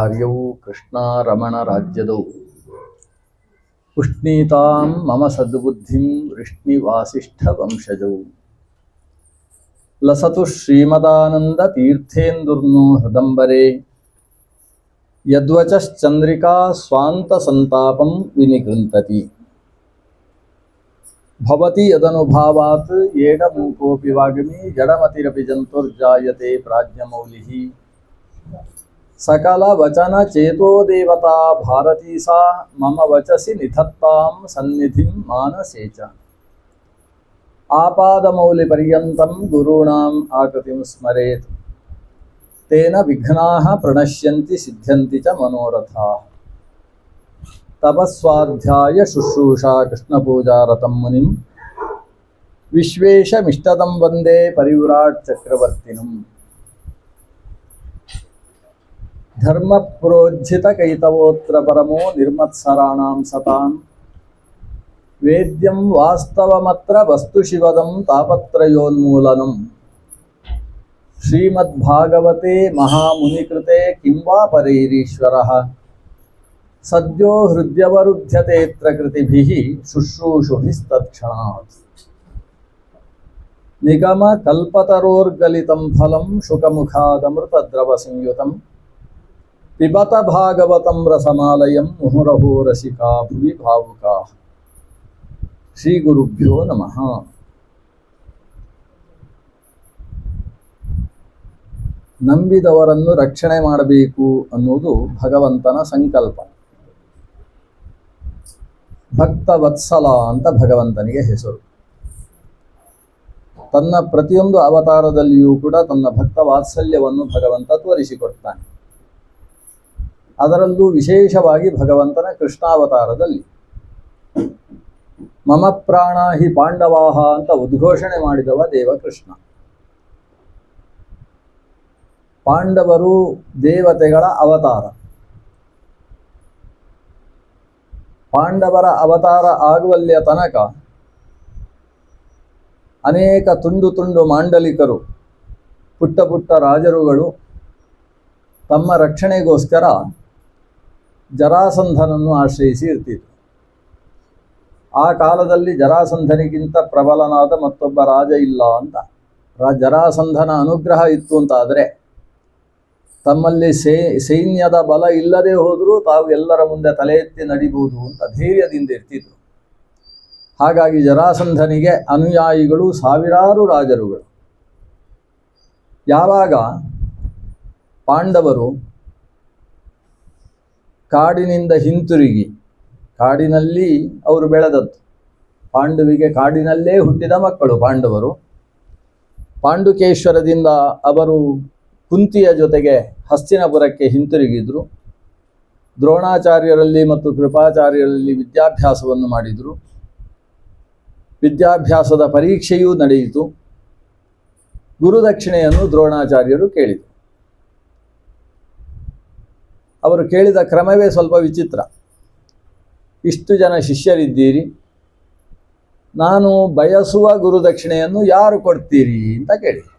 ಕಾರ್ಯವು ಕೃಷ್ಣಾರಮಣ ರಾಜ್ಯದೌ ಉಷ್ಣೀತಾಂ ಮಮ ಸದ್ಬುದ್ಧಿಂ ವೃಷ್ಣಿವಾಸಿಷ್ಠ ವಂಶಜೌ ಲಸತು ಶ್ರೀಮದಾನಂದ ತೀರ್ಥೇಂದುರ್ನೋ ಹೃದಂಬರೆ ಯದ್ವಚಶ್ಚಂದ್ರಿಕಾ ಸ್ವಾಂತ ಸಂತಾಪಂ ವಿನಿಕೃಂತತಿ ಭವತಿ ಯದನುಭಾವಾತ್ ಏಡಮೂಕೋಪಿ ವಾಗ್ಮಿ ಜಡಮತಿರಪಿ ಜಂತುರ್ಜಾಯತೆ ಪ್ರಾಜ್ಞಮೌಲಿಃ ಸಕಲ ವಚನ ಚೇತೋ ದೇವತಾ ಭಾರತೀ ಸಾ ಮಮ ವಚಸಿ ನಿಧತ್ತಾಂ ಸನ್ನಿಧಿಂ ಮಾನಸೇ ಚ ಆಪಾದಮೌಲಿ ಪರ್ಯಂತಂ ಗುರುಣಾಂ ಆಕೃತಿಂ ಸ್ಮರೇತ್ ತೇನ ವಿಘ್ನಾಃ ಪ್ರಣಶ್ಯಂತಿ ಸಿದ್ಧ್ಯಂತಿ ಚ ಮನೋರಥಾಃ ತಪಸ್ವಾಧ್ಯಾಯ ಶುಶ್ರೂಷಾ ಕೃಷ್ಣಪೂಜಾರತಂ ಮುನಿಂ ವಿಶ್ವೇಶಮಿಷ್ಟದಂ ವಂದೇ ಪರಿವ್ರಾಟ್ ಚಕ್ರವರ್ತಿನಂ ಧರ್ಮ ಪ್ರೋಜ್ಜಿತ ಕೈತವೋತ್ರ ಪರಮೋ ನಿರ್ಮತ್ಸರಾಣಾಂ ಸತಾಂ ವೇದ್ಯಂ ವಾಸ್ತವಮತ್ರ ವಸ್ತು ಶಿವದಂ ತಾಪತ್ರಯೋನ್ಮೂಲನಂ ಶ್ರೀಮದ್ಭಾಗವತೆ ಮಹಾಮುನಿಕೃತೆ ಕಿಂ ವಾ ಪರೈರೀಶ್ವರಃ ಸದ್ಯೋ ಹೃದ್ಯವರುಧ್ಯತೆತ್ರ ಕೃತಿಭಿಃ ಶುಶ್ರೂಷುಭಿಸ್ತತ್ಕ್ಷಣಾತ್ ನಿಗಮ ಕಲ್ಪತರೋರ್ಗಲಿತಂ ಫಲಂ ಶುಕಮುಖಾದಮೃತದ್ರವ ಸಂಯುತಂ ಪಿಬತ ಭಾಗವತಂ ರಸಮಾಲಯಂ ಮುಹುರಹೋ ರಸಿಕಾ ಭುವಿ ಭಾವುಕಾಃ. ಶ್ರೀ ಗುರುಭ್ಯೋ ನಮಃ. ನಂಬಿದವರನ್ನು ರಕ್ಷಣೆ ಮಾಡಬೇಕು ಅನ್ನುವುದು ಭಗವಂತನ ಸಂಕಲ್ಪ. ಭಕ್ತ ವತ್ಸಲ ಅಂತ ಭಗವಂತನಿಗೆ ಹೆಸರು. ತನ್ನ ಪ್ರತಿಯೊಂದು ಅವತಾರದಲ್ಲಿಯೂ ಕೂಡ ತನ್ನ ಭಕ್ತ ವಾತ್ಸಲ್ಯವನ್ನು ಭಗವಂತ ತೋರಿಸಿಕೊಡ್ತಾನೆ. ಅದರಲ್ಲೂ ವಿಶೇಷವಾಗಿ ಭಗವಂತನ ಕೃಷ್ಣಾವತಾರದಲ್ಲಿ ಮಮ ಪ್ರಾಣ ಹಿ ಪಾಂಡವಾಹ ಅಂತ ಉದ್ಘೋಷಣೆ ಮಾಡಿದವ ದೇವಕೃಷ್ಣ. ಪಾಂಡವರು ದೇವತೆಗಳ ಅವತಾರ. ಪಾಂಡವರ ಅವತಾರ ಆಗುವಲ್ಲಿಯ ತನಕ ಅನೇಕ ತುಂಡು ತುಂಡು ಮಾಂಡಲಿಕರು, ಪುಟ್ಟ ಪುಟ್ಟ ರಾಜರುಗಳು ತಮ್ಮ ರಕ್ಷಣೆಗೋಸ್ಕರ ಜರಾಸಂಧನನ್ನು ಆಶ್ರಯಿಸಿ ಇರ್ತಿದ್ರು. ಆ ಕಾಲದಲ್ಲಿ ಜರಾಸಂಧನಿಗಿಂತ ಪ್ರಬಲನಾದ ಮತ್ತೊಬ್ಬ ರಾಜ ಇಲ್ಲ ಅಂತ. ಜರಾಸಂಧನ ಅನುಗ್ರಹ ಇತ್ತು ಅಂತ ಆದರೆ ತಮ್ಮಲ್ಲಿ ಸೈನ್ಯದ ಬಲ ಇಲ್ಲದೆ ಹೋದರೂ ತಾವು ಎಲ್ಲರ ಮುಂದೆ ತಲೆ ಎತ್ತಿ ನಡಿಬಹುದು ಅಂತ ಧೈರ್ಯದಿಂದ ಇರ್ತಿದ್ರು. ಹಾಗಾಗಿ ಜರಾಸಂಧನಿಗೆ ಅನುಯಾಯಿಗಳು ಸಾವಿರಾರು ರಾಜರುಗಳು. ಯಾವಾಗ ಪಾಂಡವರು ಕಾಡಿನಿಂದ ಹಿಂತಿರುಗಿ, ಕಾಡಿನಲ್ಲಿ ಅವರು ಬೆಳೆದದ್ದು, ಪಾಂಡುವಿಗೆ ಕಾಡಿನಲ್ಲೇ ಹುಟ್ಟಿದ ಮಕ್ಕಳು ಪಾಂಡವರು. ಪಾಂಡುಕೇಶ್ವರದಿಂದ ಅವರು ಕುಂತಿಯ ಜೊತೆಗೆ ಹಸ್ತಿನಪುರಕ್ಕೆ ಹಿಂತಿರುಗಿದ್ರು. ದ್ರೋಣಾಚಾರ್ಯರಲ್ಲಿ ಮತ್ತು ಕೃಪಾಚಾರ್ಯರಲ್ಲಿ ವಿದ್ಯಾಭ್ಯಾಸವನ್ನು ಮಾಡಿದರು. ವಿದ್ಯಾಭ್ಯಾಸದ ಪರೀಕ್ಷೆಯೂ ನಡೆಯಿತು. ಗುರುದಕ್ಷಿಣೆಯನ್ನು ದ್ರೋಣಾಚಾರ್ಯರು ಕೇಳಿದರು. ಅವರು ಕೇಳಿದ ಕ್ರಮವೇ ಸ್ವಲ್ಪ ವಿಚಿತ್ರ. ಇಷ್ಟು ಜನ ಶಿಷ್ಯರಿದ್ದೀರಿ, ನಾನು ಬಯಸುವ ಗುರುದಕ್ಷಿಣೆಯನ್ನು ಯಾರು ಕೊಡ್ತೀರಿ ಅಂತ ಕೇಳಿದರು.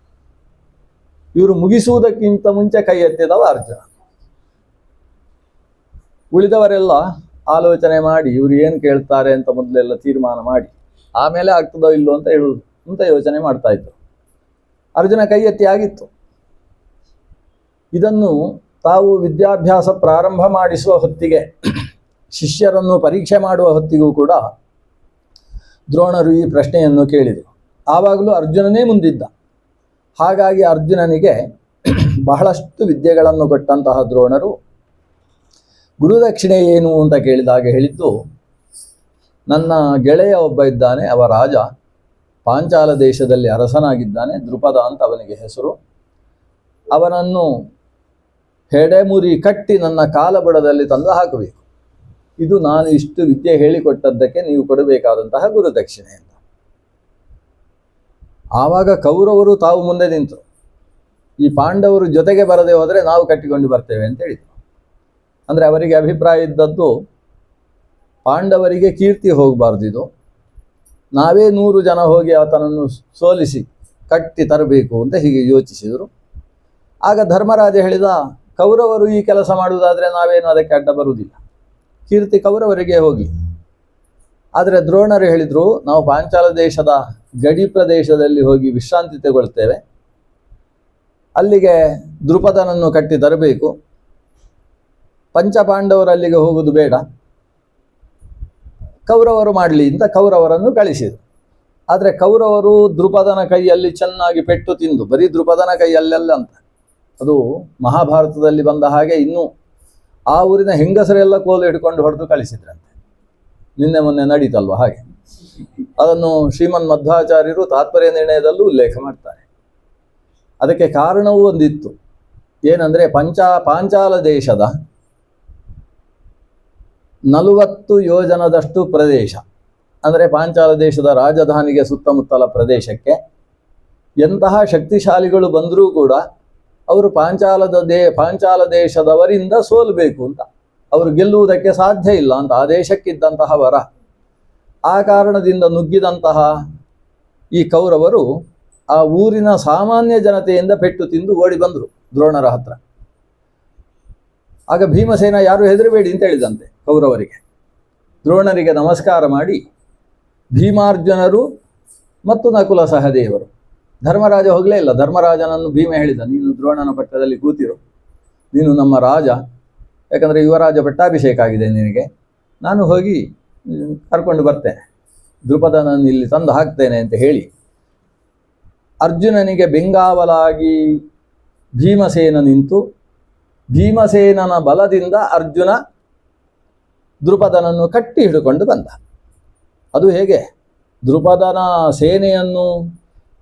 ಇವರು ಮುಗಿಸುವುದಕ್ಕಿಂತ ಮುಂಚೆ ಕೈ ಎತ್ತಿದವ ಅರ್ಜುನ. ಉಳಿದವರೆಲ್ಲ ಆಲೋಚನೆ ಮಾಡಿ ಇವರು ಏನು ಕೇಳ್ತಾರೆ ಅಂತ ಮೊದಲೆಲ್ಲ ತೀರ್ಮಾನ ಮಾಡಿ ಆಮೇಲೆ ಆಗ್ತದೋ ಇಲ್ಲೋ ಅಂತ ಹೇಳುವುದು ಅಂತ ಯೋಚನೆ ಮಾಡ್ತಾ ಇದ್ರು. ಅರ್ಜುನ ಕೈ ಎತ್ತಿ ಆಗಿತ್ತು. ಇದನ್ನು ತಾವು ವಿದ್ಯಾಭ್ಯಾಸ ಪ್ರಾರಂಭ ಮಾಡಿಸುವ ಹೊತ್ತಿಗೆ, ಶಿಷ್ಯರನ್ನು ಪರೀಕ್ಷೆ ಮಾಡುವ ಹೊತ್ತಿಗೂ ಕೂಡ ದ್ರೋಣರು ಈ ಪ್ರಶ್ನೆಯನ್ನು ಕೇಳಿದರು. ಆವಾಗಲೂ ಅರ್ಜುನನೇ ಮುಂದಿದ್ದ. ಹಾಗಾಗಿ ಅರ್ಜುನನಿಗೆ ಬಹಳಷ್ಟು ವಿದ್ಯೆಗಳನ್ನು ಕೊಟ್ಟಂತಹ ದ್ರೋಣರು ಗುರುದಕ್ಷಿಣೆ ಏನು ಅಂತ ಕೇಳಿದಾಗ ಹೇಳಿದ್ದು, ನನ್ನ ಗೆಳೆಯ ಒಬ್ಬ ಇದ್ದಾನೆ, ಅವ ರಾಜ, ಪಾಂಚಾಲ ದೇಶದಲ್ಲಿ ಅರಸನಾಗಿದ್ದಾನೆ, ದೃಪದ ಅಂತ ಅವನಿಗೆ ಹೆಸರು. ಅವನನ್ನು ಹೆಡೆಮುರಿ ಕಟ್ಟಿ ನನ್ನ ಕಾಲಬುಡದಲ್ಲಿ ತಂದು ಹಾಕಬೇಕು. ಇದು ನಾನು ಇಷ್ಟು ವಿದ್ಯೆ ಹೇಳಿಕೊಟ್ಟದ್ದಕ್ಕೆ ನೀವು ಕೊಡಬೇಕಾದಂತಹ ಗುರುದಕ್ಷಿಣೆ ಅಂತ. ಆವಾಗ ಕೌರವರು ತಾವು ಮುಂದೆ ನಿಂತರು. ಈ ಪಾಂಡವರು ಜೊತೆಗೆ ಬರದೆ ಹೋದರೆ ನಾವು ಕಟ್ಟಿಕೊಂಡು ಬರ್ತೇವೆ ಅಂತ ಹೇಳಿದರು. ಅಂದರೆ ಅವರಿಗೆ ಅಭಿಪ್ರಾಯ ಇದ್ದದ್ದು ಪಾಂಡವರಿಗೆ ಕೀರ್ತಿ ಹೋಗಬಾರ್ದಿದು, ನಾವೇ 100 ಜನ ಹೋಗಿ ಆತನನ್ನು ಸೋಲಿಸಿ ಕಟ್ಟಿ ತರಬೇಕು ಅಂತ ಹೀಗೆ ಯೋಚಿಸಿದರು. ಆಗ ಧರ್ಮರಾಜ ಹೇಳಿದ, ಕೌರವರು ಈ ಕೆಲಸ ಮಾಡುವುದಾದರೆ ನಾವೇನು ಅದಕ್ಕೆ ಅಡ್ಡ ಬರುವುದಿಲ್ಲ, ಕೀರ್ತಿ ಕೌರವರಿಗೆ ಹೋಗಲಿ. ಆದರೆ ದ್ರೋಣರು ಹೇಳಿದರು, ನಾವು ಪಾಂಚಾಲ ದೇಶದ ಗಡಿ ಪ್ರದೇಶದಲ್ಲಿ ಹೋಗಿ ವಿಶ್ರಾಂತಿ ತಗೊಳ್ತೇವೆ, ಅಲ್ಲಿಗೆ ದ್ರುಪದನನ್ನು ಕಟ್ಟಿ ತರಬೇಕು, ಪಂಚಪಾಂಡವರು ಅಲ್ಲಿಗೆ ಹೋಗುವುದು ಬೇಡ, ಕೌರವರು ಮಾಡಲಿ ಅಂತ ಕೌರವರನ್ನು ಕಳಿಸಿದರು. ಆದರೆ ಕೌರವರು ದ್ರುಪದನ ಕೈಯಲ್ಲಿ ಚೆನ್ನಾಗಿ ಪೆಟ್ಟು ತಿಂದು, ಬರೀ ದ್ರುಪದನ ಕೈಯಲ್ಲೆಲ್ಲ ಅಂತ, ಅದು ಮಹಾಭಾರತದಲ್ಲಿ ಬಂದ ಹಾಗೆ ಇನ್ನೂ ಆ ಊರಿನ ಹೆಂಗಸರೆಲ್ಲ ಕೋಲು ಹಿಡ್ಕೊಂಡು ಹೊಡೆದು ಕಳಿಸಿದ್ರಂತೆ. ನಿನ್ನೆ ಮೊನ್ನೆ ನಡೀತಲ್ವ ಹಾಗೆ. ಅದನ್ನು ಶ್ರೀಮನ್ ಮಧ್ವಾಚಾರ್ಯರು ತಾತ್ಪರ್ಯ ನಿರ್ಣಯದಲ್ಲೂ ಉಲ್ಲೇಖ ಮಾಡ್ತಾರೆ. ಅದಕ್ಕೆ ಕಾರಣವೂ ಒಂದಿತ್ತು. ಏನಂದರೆ ಪಾಂಚಾಲ ದೇಶದ 40 ಯೋಜನದಷ್ಟು ಪ್ರದೇಶ, ಅಂದರೆ ಪಾಂಚಾಲ ದೇಶದ ರಾಜಧಾನಿಗೆ ಸುತ್ತಮುತ್ತಲ ಪ್ರದೇಶಕ್ಕೆ ಎಂತಹ ಶಕ್ತಿಶಾಲಿಗಳು ಬಂದರೂ ಕೂಡ ಅವರು ಪಾಂಚಾಲ ದೇಶದವರಿಂದ ಸೋಲಬೇಕು ಅಂತ, ಅವರು ಗೆಲ್ಲುವುದಕ್ಕೆ ಸಾಧ್ಯ ಇಲ್ಲ ಅಂತ ಆ ದೇಶಕ್ಕಿದ್ದಂತಹ ವರ. ಆ ಕಾರಣದಿಂದ ನುಗ್ಗಿದಂತಹ ಈ ಕೌರವರು ಆ ಊರಿನ ಸಾಮಾನ್ಯ ಜನತೆಯಿಂದ ಪೆಟ್ಟು ತಿಂದು ಓಡಿ ಬಂದರು ದ್ರೋಣರ ಹತ್ರ. ಆಗ ಭೀಮಸೇನ ಯಾರು ಹೆದರಬೇಡಿ ಅಂತ ಹೇಳಿದಂತೆ ಕೌರವರಿಗೆ. ದ್ರೋಣರಿಗೆ ನಮಸ್ಕಾರ ಮಾಡಿ ಭೀಮಾರ್ಜುನರು ಮತ್ತು ನಕುಲ ಸಹದೇವರು, ಧರ್ಮರಾಜ ಹೋಗಲೇ ಇಲ್ಲ, ಧರ್ಮರಾಜನನ್ನು ಭೀಮ ಹೇಳಿದ, ನೀನು ದ್ರೋಣನ ಪಟ್ಟದಲ್ಲಿ ಕೂತಿರು, ನೀನು ನಮ್ಮ ರಾಜ, ಯಾಕಂದರೆ ಯುವರಾಜ ಪಟ್ಟಾಭಿಷೇಕ ಆಗಿದೆ ನಿನಗೆ, ನಾನು ಹೋಗಿ ಕರ್ಕೊಂಡು ಬರ್ತೇನೆ, ದ್ರುಪದನನ್ನು ಇಲ್ಲಿ ತಂದು ಹಾಕ್ತೇನೆ ಅಂತ ಹೇಳಿ ಅರ್ಜುನನಿಗೆ ಬೆಂಗಾವಲಾಗಿ ಭೀಮಸೇನ ನಿಂತು, ಭೀಮಸೇನನ ಬಲದಿಂದ ಅರ್ಜುನ ದ್ರುಪದನನ್ನು ಕಟ್ಟಿ ಹಿಡ್ಕೊಂಡು ಬಂದ. ಅದು ಹೇಗೆ? ದ್ರುಪದನ ಸೇನೆಯನ್ನು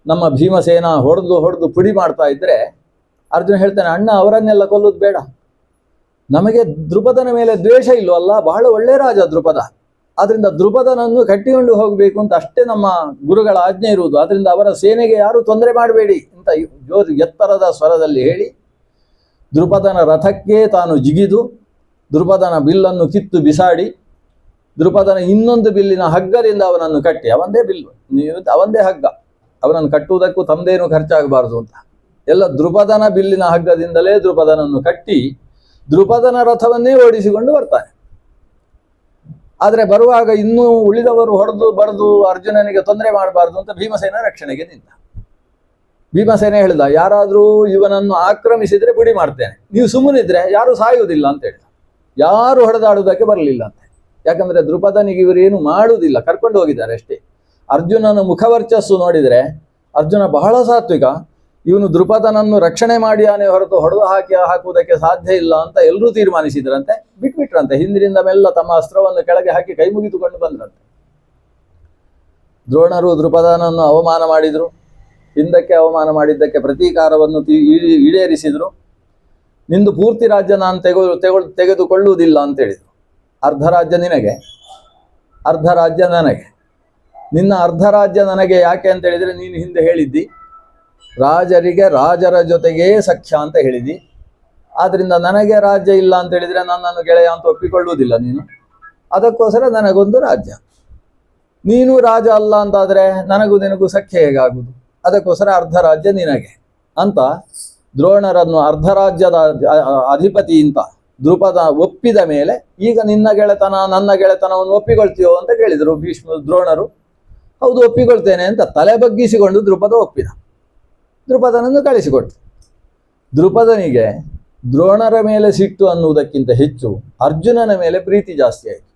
ನಮ್ಮ ಭೀಮಸೇನ ಹೊಡೆದು ಪುಡಿ ಮಾಡ್ತಾ ಇದ್ದರೆ ಅರ್ಜುನ ಹೇಳ್ತಾನೆ, ಅಣ್ಣ ಅವರನ್ನೆಲ್ಲ ಕೊಲ್ಲೋದು ಬೇಡ, ನಮಗೆ ದ್ರುಪದನ ಮೇಲೆ ದ್ವೇಷ ಇಲ್ವಲ್ಲ, ಬಹಳ ಒಳ್ಳೆ ರಾಜ ದ್ರುಪದ, ಆದ್ದರಿಂದ ದ್ರುಪದನನ್ನು ಕಟ್ಟಿಕೊಂಡು ಹೋಗಬೇಕು ಅಂತ ಅಷ್ಟೇ ನಮ್ಮ ಗುರುಗಳ ಆಜ್ಞೆ ಇರುವುದು, ಆದ್ದರಿಂದ ಅವರ ಸೇನೆಗೆ ಯಾರೂ ತೊಂದರೆ ಮಾಡಬೇಡಿ ಅಂತ ಜೋರು ಎತ್ತರದ ಸ್ವರದಲ್ಲಿ ಹೇಳಿ ದ್ರುಪದನ ರಥಕ್ಕೆ ತಾನು ಜಿಗಿದು ದ್ರುಪದನ ಬಿಲ್ಲನ್ನು ಕಿತ್ತು ಬಿಸಾಡಿ ದ್ರುಪದನ ಇನ್ನೊಂದು ಬಿಲ್ಲಿನ ಹಗ್ಗದಿಂದ ಅವನನ್ನು ಕಟ್ಟಿ, ಅವಂದೇ ಬಿಲ್ಲು, ಅವಂದೇ ಹಗ್ಗ, ಅವನನ್ನು ಕಟ್ಟುವುದಕ್ಕೂ ತಮ್ಮದೇನು ಖರ್ಚಾಗಬಾರದು ಅಂತ ಎಲ್ಲ ದ್ರುಪದನ ಬಿಲ್ಲಿನ ಹಗ್ಗದಿಂದಲೇ ದ್ರುಪದನನ್ನು ಕಟ್ಟಿ ದ್ರುಪದನ ರಥವನ್ನೇ ಓಡಿಸಿಕೊಂಡು ಬರ್ತಾನೆ. ಆದರೆ ಬರುವಾಗ ಇನ್ನೂ ಉಳಿದವರು ಹೊಡೆದು ಬರೆದು ಅರ್ಜುನನಿಗೆ ತೊಂದರೆ ಮಾಡಬಾರ್ದು ಅಂತ ಭೀಮಸೇನ ರಕ್ಷಣೆಗೆ ನಿಂತ. ಭೀಮಸೇನ ಹೇಳಿದ, ಯಾರಾದರೂ ಇವನನ್ನು ಆಕ್ರಮಿಸಿದರೆ ಪುಡಿ ಮಾಡ್ತೇನೆ, ನೀವು ಸುಮ್ಮನಿದ್ರೆ ಯಾರೂ ಸಾಯುವುದಿಲ್ಲ ಅಂತ ಹೇಳಿದ. ಯಾರು ಹೊಡೆದಾಡುವುದಕ್ಕೆ ಬರಲಿಲ್ಲ ಅಂತೆ, ಯಾಕಂದರೆ ದ್ರುಪದನಿಗೆ ಇವರೇನು ಮಾಡುವುದಿಲ್ಲ, ಕರ್ಕೊಂಡು ಹೋಗಿದ್ದಾರೆ ಅಷ್ಟೇ. ಅರ್ಜುನನ ಮುಖವರ್ಚಸ್ಸು ನೋಡಿದರೆ ಅರ್ಜುನ ಬಹಳ ಸಾತ್ವಿಕ, ಇವನು ದ್ರುಪದನನ್ನು ರಕ್ಷಣೆ ಮಾಡಿಯಾನೆ ಹೊರತು ಹೊಡೆದು ಹಾಕುವುದಕ್ಕೆ ಸಾಧ್ಯ ಇಲ್ಲ ಅಂತ ಎಲ್ಲರೂ ತೀರ್ಮಾನಿಸಿದ್ರಂತೆ. ಬಿಟ್ಬಿಟ್ರಂತೆ, ಹಿಂದಿನಿಂದ ಮೆಲ್ಲ ತಮ್ಮ ಅಸ್ತ್ರವನ್ನು ಕೆಳಗೆ ಹಾಕಿ ಕೈ ಮುಗಿದುಕೊಂಡು ಬಂದ್ರಂತೆ. ದ್ರೋಣರು ದ್ರುಪದನನ್ನು ಅವಮಾನ ಮಾಡಿದರು, ಹಿಂದಕ್ಕೆ ಅವಮಾನ ಮಾಡಿದ್ದಕ್ಕೆ ಪ್ರತೀಕಾರವನ್ನು ಈಡೇರಿಸಿದರು. ನಿಂದು ಪೂರ್ತಿ ರಾಜ್ಯ ನಾನು ತೆಗೆದುಕೊಳ್ಳುವುದಿಲ್ಲ ಅಂತೇಳಿದರು. ಅರ್ಧ ರಾಜ್ಯ ನಿನಗೆ, ಅರ್ಧ ರಾಜ್ಯ ನನಗೆ. ನಿನ್ನ ಅರ್ಧ ರಾಜ್ಯ ನನಗೆ ಯಾಕೆ ಅಂತ ಹೇಳಿದರೆ, ನೀನು ಹಿಂದೆ ಹೇಳಿದ್ದಿ ರಾಜರಿಗೆ ರಾಜರ ಜೊತೆಗೇ ಸಖ್ಯ ಅಂತ ಹೇಳಿದಿ, ಆದ್ದರಿಂದ ನನಗೆ ರಾಜ್ಯ ಇಲ್ಲ ಅಂತ ಹೇಳಿದರೆ ನನ್ನನ್ನು ಗೆಳೆಯ ಅಂತ ಒಪ್ಪಿಕೊಳ್ಳುವುದಿಲ್ಲ ನೀನು, ಅದಕ್ಕೋಸ್ಕರ ನನಗೊಂದು ರಾಜ್ಯ. ನೀನು ರಾಜ ಅಲ್ಲ ಅಂತಾದರೆ ನನಗೂ ನಿನಗೂ ಸಖ್ಯ ಹೇಗಾಗುವುದು, ಅದಕ್ಕೋಸ್ಕರ ಅರ್ಧ ರಾಜ್ಯ ನಿನಗೆ ಅಂತ ದ್ರೋಣರನ್ನು ಅರ್ಧ ರಾಜ್ಯದ ಅಧಿಪತಿ ಅಂತ ದ್ರುಪದ ಒಪ್ಪಿದ ಮೇಲೆ, ಈಗ ನಿನ್ನ ಗೆಳೆತನ ನನ್ನ ಗೆಳೆತನವನ್ನು ಒಪ್ಪಿಕೊಳ್ತೀಯೋ ಅಂತ ಕೇಳಿದರು ದ್ರೋಣರು. ಹೌದು ಒಪ್ಪಿಕೊಳ್ತೇನೆ ಅಂತ ತಲೆ ಬಗ್ಗಿಸಿಕೊಂಡು ದ್ರುಪದ ಒಪ್ಪಿದ. ದ್ರುಪದನನ್ನು ಕಳಿಸಿಕೊಟ್ಟು. ದ್ರುಪದನಿಗೆ ದ್ರೋಣರ ಮೇಲೆ ಸಿಟ್ಟು ಅನ್ನುವುದಕ್ಕಿಂತ ಹೆಚ್ಚು ಅರ್ಜುನನ ಮೇಲೆ ಪ್ರೀತಿ ಜಾಸ್ತಿ ಆಯಿತು.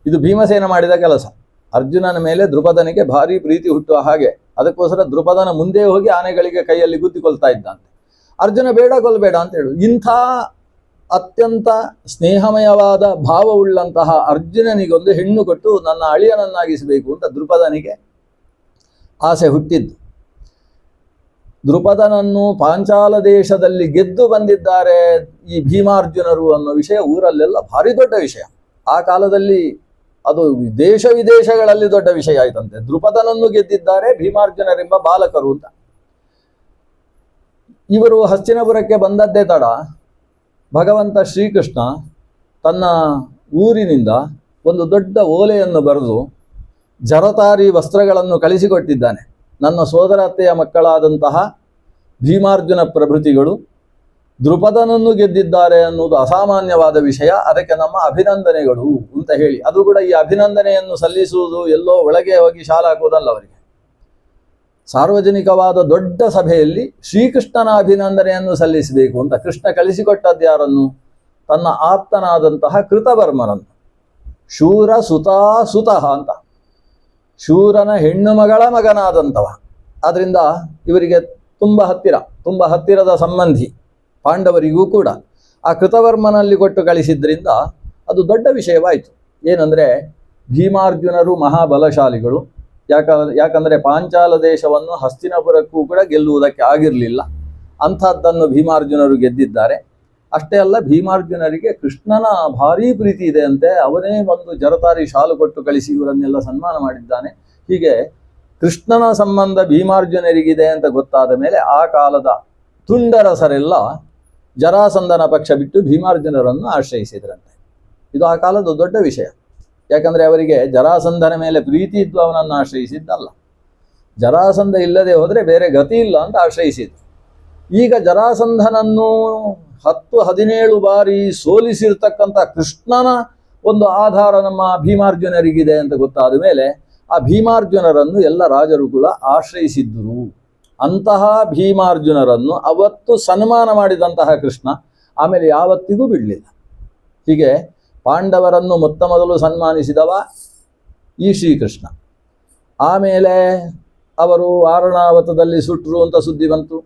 ಇದು ಭೀಮಸೇನ ಮಾಡಿದ ಕೆಲಸ. ಅರ್ಜುನನ ಮೇಲೆ ದ್ರುಪದನಿಗೆ ಭಾರಿ ಪ್ರೀತಿ ಹುಟ್ಟುವ ಹಾಗೆ, ಅದಕ್ಕೋಸ್ಕರ ದ್ರುಪದನ ಮುಂದೆ ಹೋಗಿ ಆನೆಗಳಿಗೆ ಕೈಯಲ್ಲಿ ಗುದ್ದಿಕೊಳ್ತಾ ಇದ್ದಂತೆ. ಅರ್ಜುನ ಬೇಡ ಕೊಲ್ಲಬೇಡ ಅಂತ ಹೇಳು. ಇಂಥ ಅತ್ಯಂತ ಸ್ನೇಹಮಯವಾದ ಭಾವವುಳ್ಳಂತಹ ಅರ್ಜುನನಿಗೊಂದು ಹೆಣ್ಣು ಕೊಟ್ಟು ನನ್ನ ಅಳಿಯನನ್ನಾಗಿಸಬೇಕು ಅಂತ ದ್ರುಪದನಿಗೆ ಆಸೆ ಹುಟ್ಟಿದ್ದು. ದ್ರುಪದನನ್ನು ಪಾಂಚಾಲ ದೇಶದಲ್ಲಿ ಗೆದ್ದು ಬಂದಿದ್ದಾರೆ ಈ ಭೀಮಾರ್ಜುನರು ಅನ್ನೋ ವಿಷಯ ಊರಲ್ಲೆಲ್ಲ ಭಾರಿ ದೊಡ್ಡ ವಿಷಯ. ಆ ಕಾಲದಲ್ಲಿ ಅದು ದೇಶ ವಿದೇಶಗಳಲ್ಲಿ ದೊಡ್ಡ ವಿಷಯ ಆಯ್ತಂತೆ. ದ್ರುಪದನನ್ನು ಗೆದ್ದಿದ್ದಾರೆ ಭೀಮಾರ್ಜುನರೆಂಬ ಬಾಲಕರು ಅಂತ. ಇವರು ಹಸ್ತಿನಪುರಕ್ಕೆ ಬಂದದ್ದೇ ತಡ, ಭಗವಂತ ಶ್ರೀಕೃಷ್ಣ ತನ್ನ ಊರಿನಿಂದ ಒಂದು ದೊಡ್ಡ ಓಲೆಯನ್ನು ಬರೆದು ಜರತಾರಿ ವಸ್ತ್ರಗಳನ್ನು ಕಳಿಸಿಕೊಟ್ಟಿದ್ದಾನೆ. ನನ್ನ ಸೋದರತ್ತೆಯ ಮಕ್ಕಳಾದಂತಹ ಭೀಮಾರ್ಜುನ ಪ್ರಭೃತಿಗಳು ದ್ರುಪದನನ್ನು ಗೆದ್ದಿದ್ದಾರೆ ಅನ್ನುವುದು ಅಸಾಮಾನ್ಯವಾದ ವಿಷಯ, ಅದಕ್ಕೆ ನಮ್ಮ ಅಭಿನಂದನೆಗಳು ಅಂತ ಹೇಳಿ, ಅದು ಕೂಡ ಈ ಅಭಿನಂದನೆಯನ್ನು ಸಲ್ಲಿಸುವುದು ಎಲ್ಲೋ ಒಳಗೆ ಹೋಗಿ ಶಾಲ ಹಾಕುವುದಲ್ಲ. ಅವರಿಗೆ ಸಾರ್ವಜನಿಕವಾದ ದೊಡ್ಡ ಸಭೆಯಲ್ಲಿ ಶ್ರೀಕೃಷ್ಣನ ಅಭಿನಂದನೆಯನ್ನು ಸಲ್ಲಿಸಬೇಕು ಅಂತ ಕೃಷ್ಣ ಕಳಿಸಿಕೊಟ್ಟದ್ದು ಯಾರನ್ನು? ತನ್ನ ಆಪ್ತನಾದಂತಹ ಕೃತವರ್ಮನನ್ನು. ಶೂರ ಸುತಃ ಅಂತ, ಶೂರನ ಹೆಣ್ಣು ಮಗಳ ಮಗನಾದಂಥವ. ಆದ್ರಿಂದ ಇವರಿಗೆ ತುಂಬ ಹತ್ತಿರದ ಸಂಬಂಧಿ ಪಾಂಡವರಿಗೂ ಕೂಡ. ಆ ಕೃತವರ್ಮನಲ್ಲಿ ಕೊಟ್ಟು ಕಳಿಸಿದ್ರಿಂದ ಅದು ದೊಡ್ಡ ವಿಷಯವಾಯಿತು. ಏನಂದರೆ ಭೀಮಾರ್ಜುನರು ಮಹಾಬಲಶಾಲಿಗಳು. ಯಾಕಂದರೆ ಪಾಂಚಾಲ ದೇಶವನ್ನು ಹಸ್ತಿನಪುರಕ್ಕೂ ಕೂಡ ಗೆಲ್ಲುವುದಕ್ಕೆ ಆಗಿರಲಿಲ್ಲ. ಅಂಥದ್ದನ್ನು ಭೀಮಾರ್ಜುನರು ಗೆದ್ದಿದ್ದಾರೆ. ಅಷ್ಟೇ ಅಲ್ಲ, ಭೀಮಾರ್ಜುನರಿಗೆ ಕೃಷ್ಣನ ಭಾರೀ ಪ್ರೀತಿ ಇದೆ ಅಂತೆ. ಅವನೇ ಒಂದು ಜರತಾರಿ ಶಾಲು ಕೊಟ್ಟು ಕಳಿಸಿ ಇವರನ್ನೆಲ್ಲ ಸನ್ಮಾನ ಮಾಡಿದ್ದಾನೆ. ಹೀಗೆ ಕೃಷ್ಣನ ಸಂಬಂಧ ಭೀಮಾರ್ಜುನರಿಗಿದೆ ಅಂತ ಗೊತ್ತಾದ ಮೇಲೆ ಆ ಕಾಲದ ತುಂಡರಸರೆಲ್ಲ ಜರಾಸಂಧನ ಪಕ್ಷ ಬಿಟ್ಟು ಭೀಮಾರ್ಜುನರನ್ನು ಆಶ್ರಯಿಸಿದ್ರಂತೆ. ಇದು ಆ ಕಾಲದ ದೊಡ್ಡ ವಿಷಯ. ಯಾಕಂದರೆ ಅವರಿಗೆ ಜರಾಸಂಧನ ಮೇಲೆ ಪ್ರೀತಿ ಇದ್ದು ಅವನನ್ನು ಆಶ್ರಯಿಸಿದ್ದಲ್ಲ. ಜರಾಸಂಧ ಇಲ್ಲದೆ ಹೋದರೆ ಬೇರೆ ಗತಿ ಇಲ್ಲ ಅಂತ ಆಶ್ರಯಿಸಿದ್ರು. ಈಗ ಜರಾಸಂಧನನ್ನು 10-17 ಬಾರಿ ಸೋಲಿಸಿರ್ತಕ್ಕಂಥ ಕೃಷ್ಣನ ಒಂದು ಆಧಾರ ನಮ್ಮ ಭೀಮಾರ್ಜುನರಿಗಿದೆ ಅಂತ ಗೊತ್ತಾದ ಮೇಲೆ ಆ ಭೀಮಾರ್ಜುನರನ್ನು ಎಲ್ಲ ರಾಜರು ಕೂಡ ಆಶ್ರಯಿಸಿದ್ದರು. ಅಂತಹ ಭೀಮಾರ್ಜುನರನ್ನು ಅವತ್ತು ಸನ್ಮಾನ ಮಾಡಿದಂತಹ ಕೃಷ್ಣ ಆಮೇಲೆ ಯಾವತ್ತಿಗೂ ಬಿಡಲಿಲ್ಲ. ಹೀಗೆ ಪಾಂಡವರನ್ನು ಮೊದಲು ಸನ್ಮಾನಿಸಿದವ ಈ ಶ್ರೀಕೃಷ್ಣ. ಆಮೇಲೆ ಅವರು ವಾರಣಾವತದಲ್ಲಿ ಸುಟ್ಟರು ಅಂತ ಸುದ್ದಿ ಬಂತು.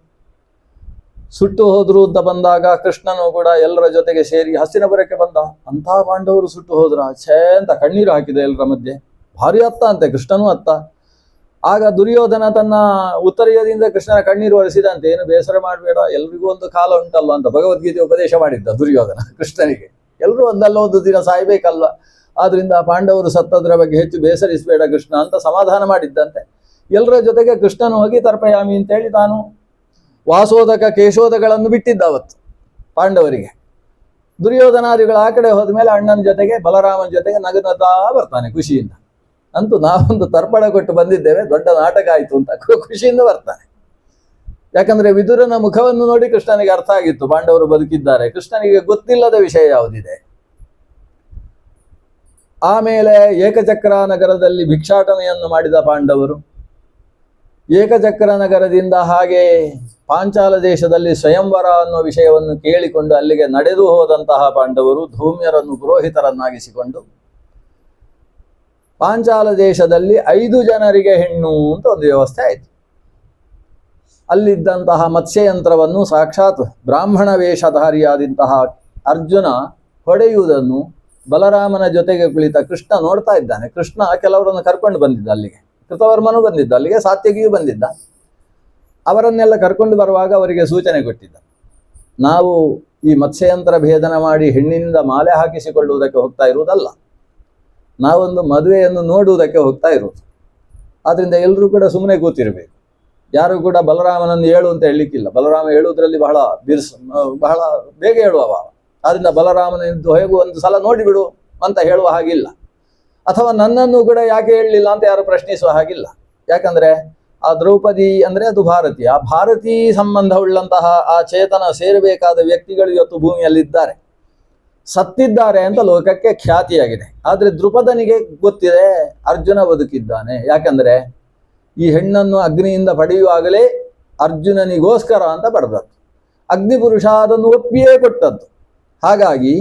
ಸುಟ್ಟು ಹೋದ್ರು ಅಂತ ಬಂದಾಗ ಕೃಷ್ಣನು ಕೂಡ ಎಲ್ಲರ ಜೊತೆಗೆ ಸೇರಿ ಹಸ್ತಿನಪುರಕ್ಕೆ ಬಂದ. ಅಂತಹ ಪಾಂಡವರು ಸುಟ್ಟು ಹೋದ್ರ, ಛೇ ಅಂತ ಕಣ್ಣೀರು ಹಾಕಿದೆ ಎಲ್ಲರ ಮಧ್ಯೆ. ಭಾರಿ ಅತ್ತ ಅಂತೆ, ಕೃಷ್ಣನೂ ಅತ್ತ. ಆಗ ದುರ್ಯೋಧನ ತನ್ನ ಉತ್ತರೀಯದಿಂದ ಕೃಷ್ಣನ ಕಣ್ಣೀರು ಒರೆಸಿದಂತೆ. ಏನು ಬೇಸರ ಮಾಡಬೇಡ, ಎಲ್ರಿಗೂ ಒಂದು ಕಾಲ ಉಂಟಲ್ವ ಅಂತ ಭಗವದ್ಗೀತೆ ಉಪದೇಶ ಮಾಡಿದ್ದ ದುರ್ಯೋಧನ ಕೃಷ್ಣನಿಗೆ. ಎಲ್ಲರೂ ಒಂದಲ್ಲ ಒಂದು ದಿನ ಸಾಯ್ಬೇಕಲ್ವ, ಆದ್ರಿಂದ ಪಾಂಡವರು ಸತ್ತದ್ರ ಬಗ್ಗೆ ಹೆಚ್ಚು ಬೇಸರಿಸಬೇಡ ಕೃಷ್ಣ ಅಂತ ಸಮಾಧಾನ ಮಾಡಿದ್ದಂತೆ. ಎಲ್ಲರ ಜೊತೆಗೆ ಕೃಷ್ಣನು ಹೋಗಿ ತರ್ಪಯಾಮಿ ಅಂತೇಳಿ ತಾನು ವಾಸೋದಕ ಕೇಶೋದಗಳನ್ನು ಬಿಟ್ಟಿದ್ದ ಅವತ್ತು ಪಾಂಡವರಿಗೆ. ದುರ್ಯೋಧನಾದಿಗಳು ಆ ಕಡೆ ಹೋದ ಮೇಲೆ ಅಣ್ಣನ ಜೊತೆಗೆ ಬಲರಾಮನ ಜೊತೆಗೆ ನಗನತಾ ಬರ್ತಾನೆ ಖುಷಿಯಿಂದ. ಅಂತೂ ನಾವೊಂದು ತರ್ಪಣ ಕೊಟ್ಟು ಬಂದಿದ್ದೇವೆ, ದೊಡ್ಡ ನಾಟಕ ಆಯಿತು ಅಂತ ಖುಷಿಯಿಂದ ಬರ್ತಾನೆ. ಯಾಕಂದ್ರೆ ವಿದುರನ ಮುಖವನ್ನು ನೋಡಿ ಕೃಷ್ಣನಿಗೆ ಅರ್ಥ ಆಗಿತ್ತು ಪಾಂಡವರು ಬದುಕಿದ್ದಾರೆ. ಕೃಷ್ಣನಿಗೆ ಗೊತ್ತಿಲ್ಲದ ವಿಷಯ ಯಾವುದಿದೆ. ಆಮೇಲೆ ಏಕಚಕ್ರ ನಗರದಲ್ಲಿ ಭಿಕ್ಷಾಟನೆಯನ್ನು ಮಾಡಿದ ಪಾಂಡವರು. ಏಕಚಕ್ರ ನಗರದಿಂದ ಹಾಗೆ ಪಾಂಚಾಲ ದೇಶದಲ್ಲಿ ಸ್ವಯಂವರ ಅನ್ನೋ ವಿಷಯವನ್ನು ಕೇಳಿಕೊಂಡು ಅಲ್ಲಿಗೆ ನಡೆದು ಹೋದಂತಹ ಪಾಂಡವರು ಧೂಮ್ಯರನ್ನು ಪುರೋಹಿತರನ್ನಾಗಿಸಿಕೊಂಡು ಪಾಂಚಾಲ ದೇಶದಲ್ಲಿ 5 ಜನರಿಗೆ ಹೆಣ್ಣು ಅಂತ ಒಂದು ವ್ಯವಸ್ಥೆ ಆಯಿತು. ಅಲ್ಲಿದ್ದಂತಹ ಮತ್ಸ್ಯಯಂತ್ರವನ್ನು ಸಾಕ್ಷಾತ್ ಬ್ರಾಹ್ಮಣ ವೇಷಧಾರಿಯಾದಂತಹ ಅರ್ಜುನ ಹೊಡೆಯುವುದನ್ನು ಬಲರಾಮನ ಜೊತೆಗೆ ಕುಳಿತ ಕೃಷ್ಣ ನೋಡ್ತಾ ಇದ್ದಾನೆ. ಕೃಷ್ಣ ಕೆಲವರನ್ನು ಕರ್ಕೊಂಡು ಬಂದಿದ್ದ ಅಲ್ಲಿಗೆ, ಕೃತವರ್ಮನೂ ಬಂದಿದ್ದ ಅಲ್ಲಿಗೆ, ಸಾತ್ಯಕಿಯೂ ಬಂದಿದ್ದ. ಅವರನ್ನೆಲ್ಲ ಕರ್ಕೊಂಡು ಬರುವಾಗ ಅವರಿಗೆ ಸೂಚನೆ ಕೊಟ್ಟಿದ್ದ, ನಾವು ಈ ಮತ್ಸ್ಯಯಂತ್ರ ಭೇದನ ಮಾಡಿ ಹೆಣ್ಣಿನಿಂದ ಮಾಲೆ ಹಾಕಿಸಿಕೊಳ್ಳುವುದಕ್ಕೆ ಹೋಗ್ತಾ ಇರುವುದಲ್ಲ, ನಾವೊಂದು ಮದುವೆಯನ್ನು ನೋಡುವುದಕ್ಕೆ ಹೋಗ್ತಾ ಇರುವುದು. ಆದ್ರಿಂದ ಎಲ್ಲರೂ ಕೂಡ ಸುಮ್ಮನೆ ಕೂತಿರಬೇಕು. ಯಾರು ಕೂಡ ಬಲರಾಮನನ್ನು ಹೇಳು ಅಂತ ಹೇಳಲಿಕ್ಕಿಲ್ಲ. ಬಲರಾಮ ಹೇಳುವುದರಲ್ಲಿ ಬಹಳ ಬೇಗ ಹೇಳುವವ. ಆದ್ರಿಂದ ಬಲರಾಮನಿಂದ ಹೇಗೂ ಒಂದು ಸಲ ನೋಡಿಬಿಡು ಅಂತ ಹೇಳುವ ಹಾಗಿಲ್ಲ. ಅಥವಾ ನನ್ನನ್ನು ಕೂಡ ಯಾಕೆ ಹೇಳಲಿಲ್ಲ ಅಂತ ಯಾರು ಪ್ರಶ್ನಿಸುವ ಹಾಗಿಲ್ಲ. ಯಾಕಂದ್ರೆ ಆ ದ್ರೌಪದಿ ಅಂದ್ರೆ ಅದು ಭಾರತೀಯ, ಆ ಭಾರತೀ ಸಂಬಂಧವುಳ್ಳಂತಹ ಆ ಚೇತನ ಸೇರಬೇಕಾದ ವ್ಯಕ್ತಿಗಳು ಇವತ್ತು ಭೂಮಿಯಲ್ಲಿದ್ದಾರೆ, ಸತ್ತಿದ್ದಾರೆ ಅಂತ ಲೋಕಕ್ಕೆ ಖ್ಯಾತಿಯಾಗಿದೆ. ಆದ್ರೆ ದ್ರುಪದನಿಗೆ ಗೊತ್ತಿದೆ ಅರ್ಜುನ ಬದುಕಿದ್ದಾನೆ. ಯಾಕಂದ್ರೆ ಈ ಹೆಣ್ಣನ್ನು ಅಗ್ನಿಯಿಂದ ಪಡೆಯುವಾಗಲೇ ಅರ್ಜುನನಿಗೋಸ್ಕರ ಅಂತ ಪಡೆದದ್ದು. ಅಗ್ನಿಪುರುಷ ಅದನ್ನು ಒಪ್ಪಿಯೇ ಕೊಟ್ಟದ್ದು. ಹಾಗಾಗಿ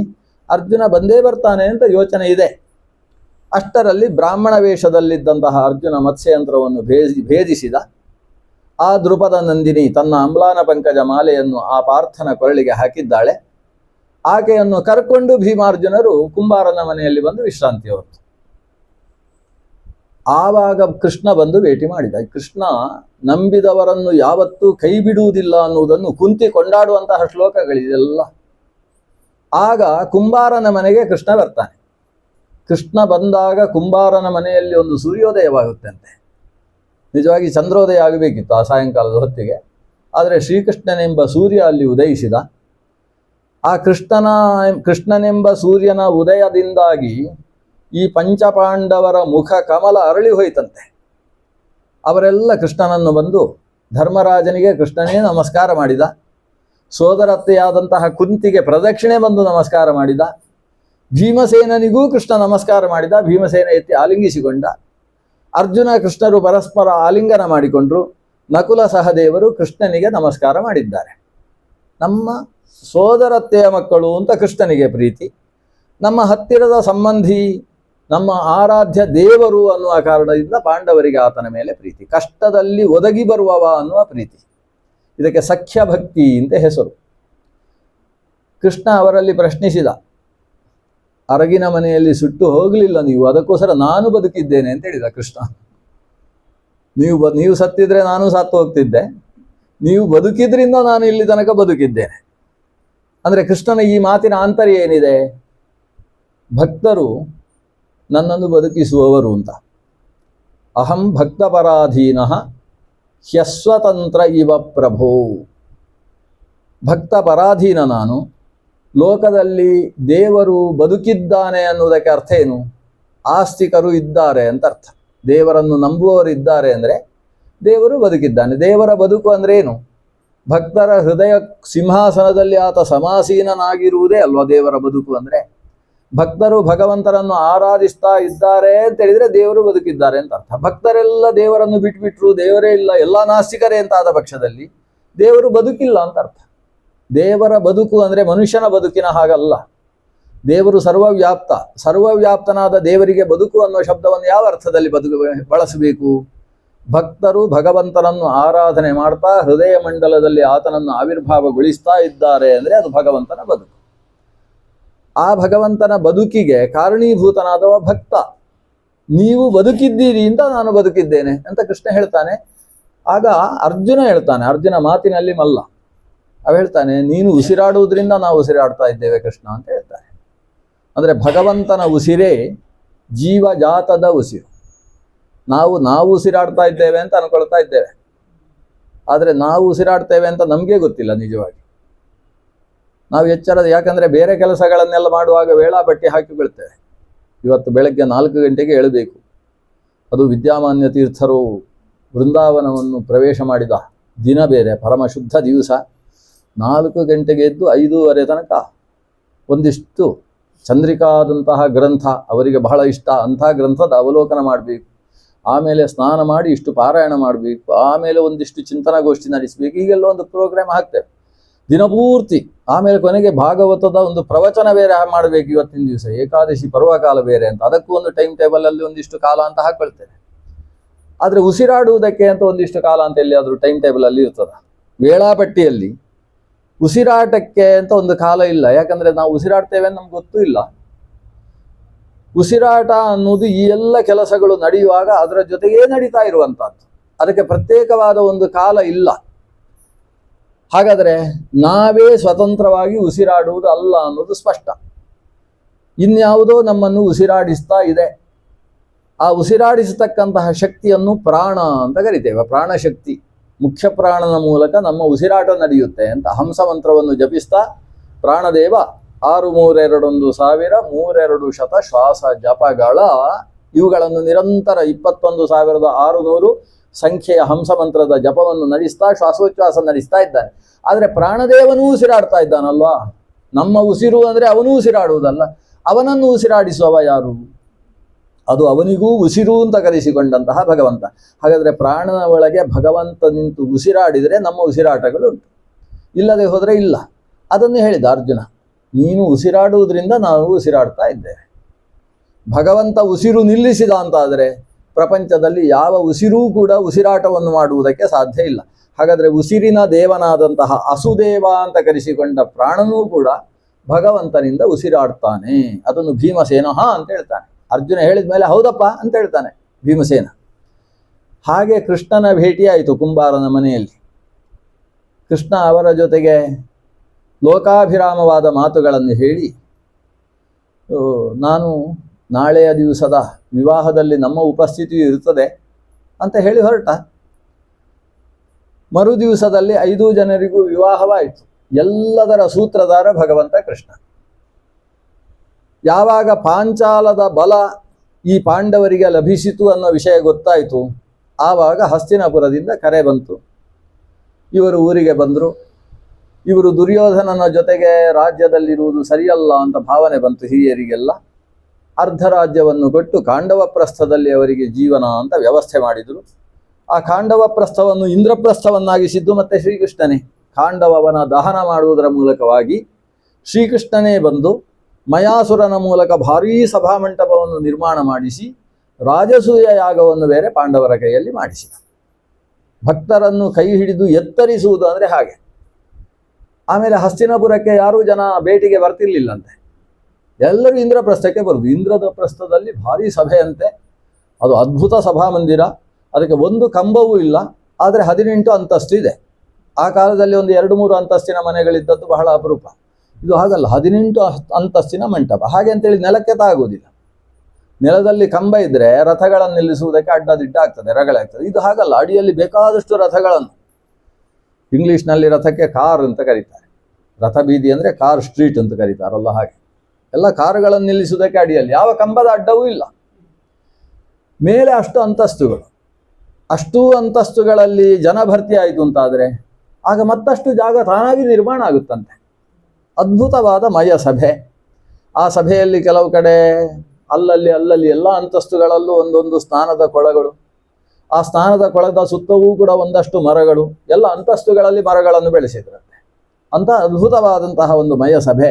ಅರ್ಜುನ ಬಂದೇ ಬರ್ತಾನೆ ಅಂತ ಯೋಚನೆ ಇದೆ. ಅಷ್ಟರಲ್ಲಿ ಬ್ರಾಹ್ಮಣ ವೇಷದಲ್ಲಿದ್ದಂತಹ ಅರ್ಜುನ ಮತ್ಸ್ಯಯಂತ್ರವನ್ನು ಭೇದಿಸಿದ. ಆ ದ್ರುಪದ ನಂದಿನಿ ತನ್ನ ಅಮ್ಲಾನ ಪಂಕಜ ಮಾಲೆಯನ್ನು ಆ ಪಾರ್ಥನ ಕೊರಳಿಗೆ ಹಾಕಿದ್ದಾಳೆ. ಆಕೆಯನ್ನು ಕರ್ಕೊಂಡು ಭೀಮಾರ್ಜುನರು ಕುಂಬಾರನ ಮನೆಯಲ್ಲಿ ಬಂದು ವಿಶ್ರಾಂತಿ ಹೊತ್ತು. ಆವಾಗ ಕೃಷ್ಣ ಬಂದು ಭೇಟಿ ಮಾಡಿದ. ಕೃಷ್ಣ ನಂಬಿದವರನ್ನು ಯಾವತ್ತೂ ಕೈ ಬಿಡುವುದಿಲ್ಲ ಅನ್ನುವುದನ್ನು ಕುಂತಿ ಕೊಂಡಾಡುವಂತಹ ಶ್ಲೋಕಗಳಿದೆಲ್ಲ. ಆಗ ಕುಂಬಾರನ ಮನೆಗೆ ಕೃಷ್ಣ ಬರ್ತಾನೆ. ಕೃಷ್ಣ ಬಂದಾಗ ಕುಂಬಾರನ ಮನೆಯಲ್ಲಿ ಒಂದು ಸೂರ್ಯೋದಯವಾಗುತ್ತಂತೆ. ನಿಜವಾಗಿ ಚಂದ್ರೋದಯ ಆಗಬೇಕಿತ್ತು ಆ ಸಾಯಂಕಾಲದ ಹೊತ್ತಿಗೆ. ಆದರೆ ಶ್ರೀಕೃಷ್ಣನೆಂಬ ಸೂರ್ಯ ಅಲ್ಲಿ ಉದಯಿಸಿದ. ಆ ಕೃಷ್ಣನೆಂಬ ಸೂರ್ಯನ ಉದಯದಿಂದಾಗಿ ಈ ಪಂಚಪಾಂಡವರ ಮುಖ ಕಮಲ ಅರಳಿ ಹೋಯ್ತಂತೆ. ಅವರೆಲ್ಲ ಕೃಷ್ಣನನ್ನು ಬಂದು ಧರ್ಮರಾಜನಿಗೆ ಕೃಷ್ಣನೇ ನಮಸ್ಕಾರ ಮಾಡಿದ. ಸೋದರತ್ತೆಯಾದಂತಹ ಕುಂತಿಗೆ ಪ್ರದಕ್ಷಿಣೆ ಬಂದು ನಮಸ್ಕಾರ ಮಾಡಿದ. ಭೀಮಸೇನನಿಗೂ ಕೃಷ್ಣ ನಮಸ್ಕಾರ ಮಾಡಿದ. ಭೀಮಸೇನ ಎತ್ತಿ ಆಲಿಂಗಿಸಿಕೊಂಡ. ಅರ್ಜುನ ಕೃಷ್ಣರು ಪರಸ್ಪರ ಆಲಿಂಗನ ಮಾಡಿಕೊಂಡ್ರು. ನಕುಲ ಸಹದೇವರು ಕೃಷ್ಣನಿಗೆ ನಮಸ್ಕಾರ ಮಾಡಿದ್ದಾರೆ. ನಮ್ಮ ಸೋದರತ್ತೆಯ ಮಕ್ಕಳು ಅಂತ ಕೃಷ್ಣನಿಗೆ ಪ್ರೀತಿ, ನಮ್ಮ ಹತ್ತಿರದ ಸಂಬಂಧಿ, ನಮ್ಮ ಆರಾಧ್ಯ ದೇವರು ಅನ್ನುವ ಕಾರಣದಿಂದ ಪಾಂಡವರಿಗೆ ಆತನ ಮೇಲೆ ಪ್ರೀತಿ, ಕಷ್ಟದಲ್ಲಿ ಒದಗಿ ಬರುವವ ಅನ್ನುವ ಪ್ರೀತಿ. ಇದಕ್ಕೆ ಸಖ್ಯ ಭಕ್ತಿ ಅಂತ ಹೆಸರು. ಕೃಷ್ಣ ಅವರಲ್ಲಿ ಪ್ರಶ್ನಿಸಿದ, ಅರಗಿನ ಮನೆಯಲ್ಲಿ ಸುಟ್ಟು ಹೋಗಲಿಲ್ಲ ನೀವು, ಅದಕ್ಕೋಸ್ಕರ ನಾನು ಬದುಕಿದ್ದೇನೆ ಅಂತ ಹೇಳಿದ ಕೃಷ್ಣ. ನೀವು ಸತ್ತಿದ್ರೆ ನಾನು ಸತ್ತು ಹೋಗ್ತಿದ್ದೆ, ನೀವು ಬದುಕಿದ್ರಿಂದ ನಾನು ಇಲ್ಲಿ ತನಕ ಬದುಕಿದ್ದೇನೆ. ಅಂದರೆ ಕೃಷ್ಣನ ಈ ಮಾತಿನ ಆಂತರ್ಯ ಏನಿದೆ? ಭಕ್ತರು ನನ್ನನ್ನು ಬದುಕಿಸುವವರು ಅಂತ. ಅಹಂ ಭಕ್ತಪರಾಧೀನ ಹ್ಯಸ್ವತಂತ್ರ ಇವ ಪ್ರಭೋ. ಭಕ್ತ ಪರಾಧೀನ ನಾನು. ಲೋಕದಲ್ಲಿ ದೇವರು ಬದುಕಿದ್ದಾನೆ ಅನ್ನುವುದಕ್ಕೆ ಅರ್ಥ ಏನು? ಆಸ್ತಿಕರು ಇದ್ದಾರೆ ಅಂತ ಅರ್ಥ. ದೇವರನ್ನು ನಂಬುವವರು ಇದ್ದಾರೆ ಅಂದರೆ ದೇವರು ಬದುಕಿದ್ದಾನೆ. ದೇವರ ಬದುಕು ಅಂದ್ರೆ ಏನು? ಭಕ್ತರ ಹೃದಯ ಸಿಂಹಾಸನದಲ್ಲಿ ಆತ ಸಮಾಸೀನನಾಗಿರುವುದೇ ಅಲ್ವಾ ದೇವರ ಬದುಕು ಅಂದರೆ. ಭಕ್ತರು ಭಗವಂತನನ್ನು ಆರಾಧಿಸ್ತಾ ಇದ್ದಾರೆ ಅಂತ ಹೇಳಿದ್ರೆ ದೇವರು ಬದುಕಿದ್ದಾರೆ ಅಂತ ಅರ್ಥ. ಭಕ್ತರೆಲ್ಲ ದೇವರನ್ನು ಬಿಟ್ಬಿಟ್ರು, ದೇವರೇ ಇಲ್ಲ, ಎಲ್ಲ ನಾಸ್ತಿಕರೇ ಅಂತ ಆದ ಪಕ್ಷದಲ್ಲಿ ದೇವರು ಬದುಕಿಲ್ಲ ಅಂತ ಅರ್ಥ. ದೇವರ ಬದುಕು ಅಂದರೆ ಮನುಷ್ಯನ ಬದುಕಿನ ಹಾಗಲ್ಲ. ದೇವರು ಸರ್ವವ್ಯಾಪ್ತ. ಸರ್ವವ್ಯಾಪ್ತನಾದ ದೇವರಿಗೆ ಬದುಕು ಅನ್ನೋ ಶಬ್ದವನ್ನು ಯಾವ ಅರ್ಥದಲ್ಲಿ ಬಳಸಬೇಕು? ಭಕ್ತರು ಭಗವಂತನನ್ನು ಆರಾಧನೆ ಮಾಡ್ತಾ ಹೃದಯ ಮಂಡಲದಲ್ಲಿ ಆತನನ್ನು ಆವಿರ್ಭಾವಗೊಳಿಸ್ತಾ ಇದ್ದಾರೆ ಅಂದರೆ ಅದು ಭಗವಂತನ ಬದುಕು. ಆ ಭಗವಂತನ ಬದುಕಿಗೆ ಕಾರಣೀಭೂತನಾದವ ಭಕ್ತ. ನೀವು ಬದುಕಿದ್ದೀರಿ ಅಂತ ನಾನು ಬದುಕಿದ್ದೇನೆ ಅಂತ ಕೃಷ್ಣ ಹೇಳ್ತಾನೆ. ಆಗ ಅರ್ಜುನ ಹೇಳ್ತಾನೆ, ಅರ್ಜುನ ಮಾತಿನಲ್ಲಿ ಮಲ್ಲ, ಅವ ಹೇಳ್ತಾನೆ, ನೀನು ಉಸಿರಾಡುವುದರಿಂದ ನಾವು ಉಸಿರಾಡ್ತಾ ಇದ್ದೇವೆ ಕೃಷ್ಣ ಅಂತ ಹೇಳ್ತಾನೆ. ಅಂದರೆ ಭಗವಂತನ ಉಸಿರೇ ಜೀವಜಾತದ ಉಸಿರು. ನಾವು ಉಸಿರಾಡ್ತಾ ಇದ್ದೇವೆ ಅಂತ ಅನ್ಕೊಳ್ತಾ ಇದ್ದೇವೆ, ಆದರೆ ನಾವು ಉಸಿರಾಡ್ತೇವೆ ಅಂತ ನಮಗೆ ಗೊತ್ತಿಲ್ಲ ನಿಜವಾಗಿ. ನಾವು ಎಚ್ಚರದ, ಯಾಕಂದರೆ ಬೇರೆ ಕೆಲಸಗಳನ್ನೆಲ್ಲ ಮಾಡುವಾಗ ವೇಳಾಪಟ್ಟಿ ಹಾಕಿ ಬೀಳ್ತೇವೆ. ಇವತ್ತು ಬೆಳಗ್ಗೆ 4 ಗಂಟೆಗೆ ಏಳಬೇಕು. ಅದು ವಿದ್ಯಾಮಾನ್ಯ ತೀರ್ಥರು ವೃಂದಾವನವನ್ನು ಪ್ರವೇಶ ಮಾಡಿದ ದಿನ ಬೇರೆ, ಪರಮ ಶುದ್ಧ ದಿವಸ. 4 ಗಂಟೆಗೆ ಎದ್ದು 5:30 ತನಕ ಒಂದಿಷ್ಟು ಚಂದ್ರಿಕಾದಂತಹ ಗ್ರಂಥ, ಅವರಿಗೆ ಬಹಳ ಇಷ್ಟ, ಅಂಥ ಗ್ರಂಥದ ಅವಲೋಕನ ಮಾಡಬೇಕು. ಆಮೇಲೆ ಸ್ನಾನ ಮಾಡಿ ಇಷ್ಟು ಪಾರಾಯಣ ಮಾಡಬೇಕು. ಆಮೇಲೆ ಒಂದಿಷ್ಟು ಚಿಂತನಗೋಷ್ಠಿ ನಡೆಸಬೇಕು. ಹೀಗೆಲ್ಲ ಒಂದು ಪ್ರೋಗ್ರಾಮ್ ಹಾಕ್ತೇವೆ ದಿನಪೂರ್ತಿ. ಆಮೇಲೆ ಕೊನೆಗೆ ಭಾಗವತದ ಒಂದು ಪ್ರವಚನ ಬೇರೆ ಮಾಡಬೇಕು ಇವತ್ತಿನ ದಿವಸ, ಏಕಾದಶಿ ಪರ್ವಕಾಲ ಬೇರೆ ಅಂತ. ಅದಕ್ಕೂ ಒಂದು ಟೈಮ್ ಟೇಬಲಲ್ಲಿ ಒಂದಿಷ್ಟು ಕಾಲ ಅಂತ ಹಾಕೊಳ್ತೇವೆ. ಆದರೆ ಉಸಿರಾಡುವುದಕ್ಕೆ ಅಂತ ಒಂದಿಷ್ಟು ಕಾಲ ಅಂತ ಎಲ್ಲಿಯಾದರೂ ಟೈಮ್ ಟೇಬಲಲ್ಲಿ ಇರ್ತದ? ವೇಳಾಪಟ್ಟಿಯಲ್ಲಿ ಉಸಿರಾಟಕ್ಕೆ ಅಂತ ಒಂದು ಕಾಲ ಇಲ್ಲ. ಯಾಕಂದರೆ ನಾವು ಉಸಿರಾಡ್ತೇವೆ ಅಂತ ನಮ್ಗೆ ಗೊತ್ತೂ ಇಲ್ಲ. ಉಸಿರಾಟ ಅನ್ನೋದು ಈ ಎಲ್ಲ ಕೆಲಸಗಳು ನಡೆಯುವಾಗ ಅದರ ಜೊತೆಗೇ ನಡೀತಾ ಇರುವಂಥದ್ದು. ಅದಕ್ಕೆ ಪ್ರತ್ಯೇಕವಾದ ಒಂದು ಕಾಲ ಇಲ್ಲ. ಹಾಗಾದರೆ ನಾವೇ ಸ್ವತಂತ್ರವಾಗಿ ಉಸಿರಾಡುವುದು ಅಲ್ಲ ಅನ್ನೋದು ಸ್ಪಷ್ಟ. ಇನ್ಯಾವುದೋ ನಮ್ಮನ್ನು ಉಸಿರಾಡಿಸ್ತಾ ಇದೆ. ಆ ಉಸಿರಾಡಿಸತಕ್ಕಂತಹ ಶಕ್ತಿಯನ್ನು ಪ್ರಾಣ ಅಂತ ಕರಿತೇವೆ. ಪ್ರಾಣಶಕ್ತಿ, ಮುಖ್ಯ ಪ್ರಾಣನ ಮೂಲಕ ನಮ್ಮ ಉಸಿರಾಟ ನಡೆಯುತ್ತೆ ಅಂತ ಹಂಸ ಮಂತ್ರವನ್ನು ಜಪಿಸ್ತಾ ಪ್ರಾಣದೇವ 6321000 ಶ್ವಾಸ ಜಪಗಳ ಇವುಗಳನ್ನು ನಿರಂತರ 21,600 ಸಂಖ್ಯೆಯ ಹಂಸ ಮಂತ್ರದ ಜಪವನ್ನು ನಡೆಸ್ತಾ ಶ್ವಾಸೋಚ್ಛ್ವಾಸ ನಡೆಸ್ತಾ ಇದ್ದಾನೆ. ಆದರೆ ಪ್ರಾಣದೇವನೂ ಉಸಿರಾಡ್ತಾ ಇದ್ದಾನಲ್ವಾ? ನಮ್ಮ ಉಸಿರು ಅಂದರೆ ಅವನೂ ಉಸಿರಾಡುವುದಲ್ಲ, ಅವನನ್ನು ಉಸಿರಾಡಿಸುವವ ಯಾರು? ಅದು ಅವನಿಗೂ ಉಸಿರು ಅಂತ ಕರೆಸಿಕೊಂಡಂತಹ ಭಗವಂತ. ಹಾಗಾದರೆ ಪ್ರಾಣನ ಒಳಗೆ ಭಗವಂತ ನಿಂತು ಉಸಿರಾಡಿದರೆ ನಮ್ಮ ಉಸಿರಾಟಗಳು ಉಂಟು, ಇಲ್ಲದೆ ಹೋದರೆ ಇಲ್ಲ. ಅದನ್ನು ಹೇಳಿದ ಅರ್ಜುನ, ನೀನು ಉಸಿರಾಡುವುದರಿಂದ ನಾವು ಉಸಿರಾಡ್ತಾ ಇದ್ದೇವೆ. ಭಗವಂತ ಉಸಿರು ನಿಲ್ಲಿಸಿದ ಅಂತಾದರೆ ಪ್ರಪಂಚದಲ್ಲಿ ಯಾವ ಉಸಿರೂ ಕೂಡ ಉಸಿರಾಟವನ್ನು ಮಾಡುವುದಕ್ಕೆ ಸಾಧ್ಯ ಇಲ್ಲ. ಹಾಗಾದರೆ ಉಸಿರಿನ ದೇವನಾದಂತಹ ಅಸುದೇವ ಅಂತ ಕರೆಸಿಕೊಂಡ ಪ್ರಾಣನೂ ಕೂಡ ಭಗವಂತನಿಂದ ಉಸಿರಾಡ್ತಾನೆ. ಅದನ್ನು ಭೀಮಸೇನ ಅಂತ ಹೇಳ್ತಾನೆ. ಅರ್ಜುನ ಹೇಳಿದ ಮೇಲೆ ಹೌದಪ್ಪ ಅಂತ ಹೇಳ್ತಾನೆ ಭೀಮಸೇನ. ಹಾಗೆ ಕೃಷ್ಣನ ಭೇಟಿಯಾಯಿತು ಕುಂಬಾರನ ಮನೆಯಲ್ಲಿ. ಕೃಷ್ಣ ಅವರ ಜೊತೆಗೆ ಲೋಕಾಭಿರಾಮವಾದ ಮಾತುಗಳನ್ನು ಹೇಳಿ, ನಾನು ನಾಳೆಯ ದಿವಸದ ವಿವಾಹದಲ್ಲಿ ನಮ್ಮ ಉಪಸ್ಥಿತಿಯು ಇರುತ್ತದೆ ಅಂತ ಹೇಳಿ ಹೊರಟ. ಮರು ದಿವಸದಲ್ಲಿ 5 ಜನರಿಗೂ ವಿವಾಹವಾಯಿತು. ಎಲ್ಲದರ ಸೂತ್ರಧಾರ ಭಗವಂತ ಕೃಷ್ಣ. ಯಾವಾಗ ಪಾಂಚಾಲದ ಬಲ ಈ ಪಾಂಡವರಿಗೆ ಲಭಿಸಿತು ಅನ್ನೋ ವಿಷಯ ಗೊತ್ತಾಯಿತು, ಆವಾಗ ಹಸ್ತಿನಾಪುರದಿಂದ ಕರೆ ಬಂತು. ಇವರು ಊರಿಗೆ ಬಂದರು. ಇವರು ದುರ್ಯೋಧನನ ಜೊತೆಗೆ ರಾಜ್ಯದಲ್ಲಿರುವುದು ಸರಿಯಲ್ಲ ಅಂತ ಭಾವನೆ ಬಂತು ಹಿರಿಯರಿಗೆಲ್ಲ. ಅರ್ಧ ರಾಜ್ಯವನ್ನು ಕೊಟ್ಟು ಕಾಂಡವ ಪ್ರಸ್ಥದಲ್ಲಿ ಅವರಿಗೆ ಜೀವನ ಅಂತ ವ್ಯವಸ್ಥೆ ಮಾಡಿದರು. ಆ ಕಾಂಡವ ಪ್ರಸ್ಥವನ್ನು ಇಂದ್ರಪ್ರಸ್ಥವನ್ನಾಗಿಸಿದ್ದು ಮತ್ತೆ ಶ್ರೀಕೃಷ್ಣನೇ. ಕಾಂಡವನ ದಹನ ಮಾಡುವುದರ ಮೂಲಕವಾಗಿ ಶ್ರೀಕೃಷ್ಣನೇ ಬಂದು ಮಯಾಸುರನ ಮೂಲಕ ಭಾರೀ ಸಭಾಮಂಟಪವನ್ನು ನಿರ್ಮಾಣ ಮಾಡಿಸಿ ರಾಜಸೂಯ ಯಾಗವನ್ನು ಬೇರೆ ಪಾಂಡವರ ಕೈಯಲ್ಲಿ ಮಾಡಿಸಿದ. ಭಕ್ತರನ್ನು ಕೈ ಹಿಡಿದು ಎತ್ತರಿಸುವುದು ಅಂದರೆ ಹಾಗೆ. ಆಮೇಲೆ ಹಸ್ತಿನಾಪುರಕ್ಕೆ ಯಾರೂ ಜನ ಭೇಟಿಗೆ ಬರ್ತಿರ್ಲಿಲ್ಲಂತೆ. ಎಲ್ಲರೂ ಇಂದ್ರಪ್ರಸ್ಥಕ್ಕೆ ಬರುವುದು. ಇಂದ್ರದ ಪ್ರಸ್ಥದಲ್ಲಿ ಭಾರೀ ಸಭೆಯಂತೆ. ಅದು ಅದ್ಭುತ ಸಭಾಮಂದಿರ. ಅದಕ್ಕೆ ಒಂದು ಕಂಬವೂ ಇಲ್ಲ, ಆದರೆ 18 ಅಂತಸ್ತು ಇದೆ. ಆ ಕಾಲದಲ್ಲಿ ಒಂದು 2-3 ಅಂತಸ್ತಿನ ಮನೆಗಳಿದ್ದದ್ದು ಬಹಳ ಅಪರೂಪ. ಇದು ಹಾಗಲ್ಲ, 18 ಅಂತಸ್ತಿನ ಮಂಟಪ. ಹಾಗೆ ಅಂತೇಳಿ ನೆಲಕ್ಕೆ ತಾಗುವುದಿಲ್ಲ. ನೆಲದಲ್ಲಿ ಕಂಬ ಇದ್ದರೆ ರಥಗಳನ್ನು ನಿಲ್ಲಿಸುವುದಕ್ಕೆ ಅಡ್ಡದಿಡ್ಡ ಆಗ್ತದೆ, ರಗಳಾಗ್ತದೆ. ಇದು ಹಾಗಲ್ಲ, ಅಡಿಯಲ್ಲಿ ಬೇಕಾದಷ್ಟು ರಥಗಳನ್ನು. ಇಂಗ್ಲೀಷ್ನಲ್ಲಿ ರಥಕ್ಕೆ ಕಾರ್ ಅಂತ ಕರೀತಾರೆ. ರಥ ಬೀದಿ ಅಂದರೆ ಕಾರ್ ಸ್ಟ್ರೀಟ್ ಅಂತ ಕರೀತಾರಲ್ಲ ಹಾಗೆ. ಎಲ್ಲ ಕಾರುಗಳನ್ನು ನಿಲ್ಲಿಸುವುದಕ್ಕೆ ಅಡಿಯಲ್ಲಿ ಯಾವ ಕಂಬದ ಅಡ್ಡವೂ ಇಲ್ಲ. ಮೇಲೆ ಅಷ್ಟು ಅಂತಸ್ತುಗಳು. ಅಷ್ಟೂ ಅಂತಸ್ತುಗಳಲ್ಲಿ ಜನ ಭರ್ತಿ ಆಯಿತು ಅಂತಾದರೆ ಆಗ ಮತ್ತಷ್ಟು ಜಾಗ ತಾನಾಗಿ ನಿರ್ಮಾಣ ಆಗುತ್ತಂತೆ. ಅದ್ಭುತವಾದ ಮಯ ಸಭೆ. ಆ ಸಭೆಯಲ್ಲಿ ಕೆಲವು ಕಡೆ ಅಲ್ಲಲ್ಲಿ ಎಲ್ಲ ಅಂತಸ್ತುಗಳಲ್ಲೂ ಒಂದೊಂದು ಸ್ನಾನದ ಕೊಳಗಳು. ಆ ಸ್ನಾನದ ಕೊಳದ ಸುತ್ತವೂ ಕೂಡ ಒಂದಷ್ಟು ಮರಗಳು. ಎಲ್ಲ ಅಂತಸ್ತುಗಳಲ್ಲಿ ಮರಗಳನ್ನು ಬೆಳೆಸಿದ್ರಂತೆ. ಅಂತ ಅದ್ಭುತವಾದಂತಹ ಒಂದು ಮಯ ಸಭೆ.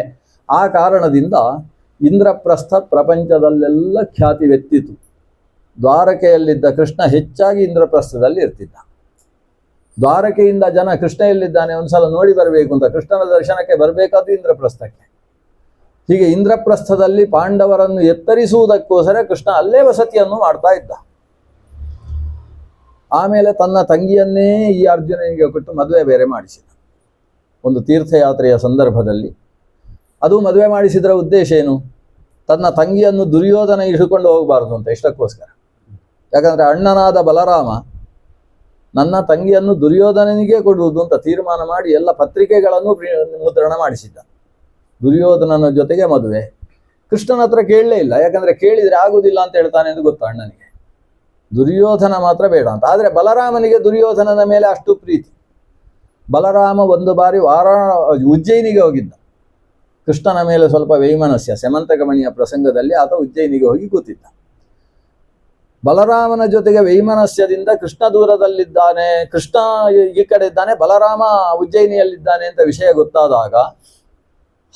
ಆ ಕಾರಣದಿಂದ ಇಂದ್ರಪ್ರಸ್ಥ ಪ್ರಪಂಚದಲ್ಲೆಲ್ಲ ಖ್ಯಾತಿವೆತ್ತಿತು. ದ್ವಾರಕೆಯಲ್ಲಿದ್ದ ಕೃಷ್ಣ ಹೆಚ್ಚಾಗಿ ಇಂದ್ರಪ್ರಸ್ಥದಲ್ಲಿ ಇರ್ತಿದ್ದ. ದ್ವಾರಕೆಯಿಂದ ಜನ ಕೃಷ್ಣ ಎಲ್ಲಿದ್ದಾನೆ ಒಂದ್ಸಲ ನೋಡಿ ಬರಬೇಕು ಅಂತ ಕೃಷ್ಣನ ದರ್ಶನಕ್ಕೆ ಬರಬೇಕಾದ್ದು ಇಂದ್ರಪ್ರಸ್ಥಕ್ಕೆ. ಹೀಗೆ ಇಂದ್ರಪ್ರಸ್ಥದಲ್ಲಿ ಪಾಂಡವರನ್ನು ಎತ್ತರಿಸುವುದಕ್ಕೋಸ್ಕರ ಕೃಷ್ಣ ಅಲ್ಲೇ ವಸತಿಯನ್ನು ಮಾಡ್ತಾ ಇದ್ದ. ಆಮೇಲೆ ತನ್ನ ತಂಗಿಯನ್ನೇ ಈ ಅರ್ಜುನನಿಗೆ ಕೊಟ್ಟು ಮದುವೆ ಬೇರೆ ಮಾಡಿಸಿದ ಒಂದು ತೀರ್ಥಯಾತ್ರೆಯ ಸಂದರ್ಭದಲ್ಲಿ. ಅದು ಮದುವೆ ಮಾಡಿಸಿದ್ರ ಉದ್ದೇಶ ಏನು? ತನ್ನ ತಂಗಿಯನ್ನು ದುರ್ಯೋಧನ ಹಿಡ್ಕೊಂಡು ಹೋಗಬಾರ್ದು ಅಂತ. ಇಷ್ಟಕ್ಕೋಸ್ಕರ. ಯಾಕಂದರೆ ಅಣ್ಣನಾದ ಬಲರಾಮ ನನ್ನ ತಂಗಿಯನ್ನು ದುರ್ಯೋಧನನಿಗೆ ಕೊಡುವುದು ಅಂತ ತೀರ್ಮಾನ ಮಾಡಿ ಎಲ್ಲ ಪತ್ರಿಕೆಗಳನ್ನು ಮುದ್ರಣ ಮಾಡಿಸಿದ್ದ. ದುರ್ಯೋಧನನ ಜೊತೆಗೆ ಮದುವೆ. ಕೃಷ್ಣನ ಹತ್ರ ಕೇಳಲೇ ಇಲ್ಲ. ಯಾಕಂದರೆ ಕೇಳಿದರೆ ಆಗುವುದಿಲ್ಲ ಅಂತ ಹೇಳ್ತಾನೆ ಎಂದು ಗೊತ್ತು ಅಣ್ಣನಿಗೆ. ದುರ್ಯೋಧನ ಮಾತ್ರ ಬೇಡ ಅಂತ. ಆದರೆ ಬಲರಾಮನಿಗೆ ದುರ್ಯೋಧನನ ಮೇಲೆ ಅಷ್ಟು ಪ್ರೀತಿ. ಬಲರಾಮ ಒಂದು ಬಾರಿ ಉಜ್ಜಯಿನಿಗೆ ಹೋಗಿದ್ದ. ಕೃಷ್ಣನ ಮೇಲೆ ಸ್ವಲ್ಪ ವೈಮನಸ್ಯ. ಸೆಮಂತಕಮಣಿಯ ಪ್ರಸಂಗದಲ್ಲಿ ಆತ ಉಜ್ಜಯಿನಿಗೆ ಹೋಗಿ ಕೂತಿದ್ದ. ಬಲರಾಮನ ಜೊತೆಗೆ ವೈಮನಸ್ಯದಿಂದ ಕೃಷ್ಣ ದೂರದಲ್ಲಿದ್ದಾನೆ, ಕೃಷ್ಣ ಈ ಕಡೆ ಇದ್ದಾನೆ, ಬಲರಾಮ ಉಜ್ಜಯಿನಿಯಲ್ಲಿದ್ದಾನೆ ಅಂತ ವಿಷಯ ಗೊತ್ತಾದಾಗ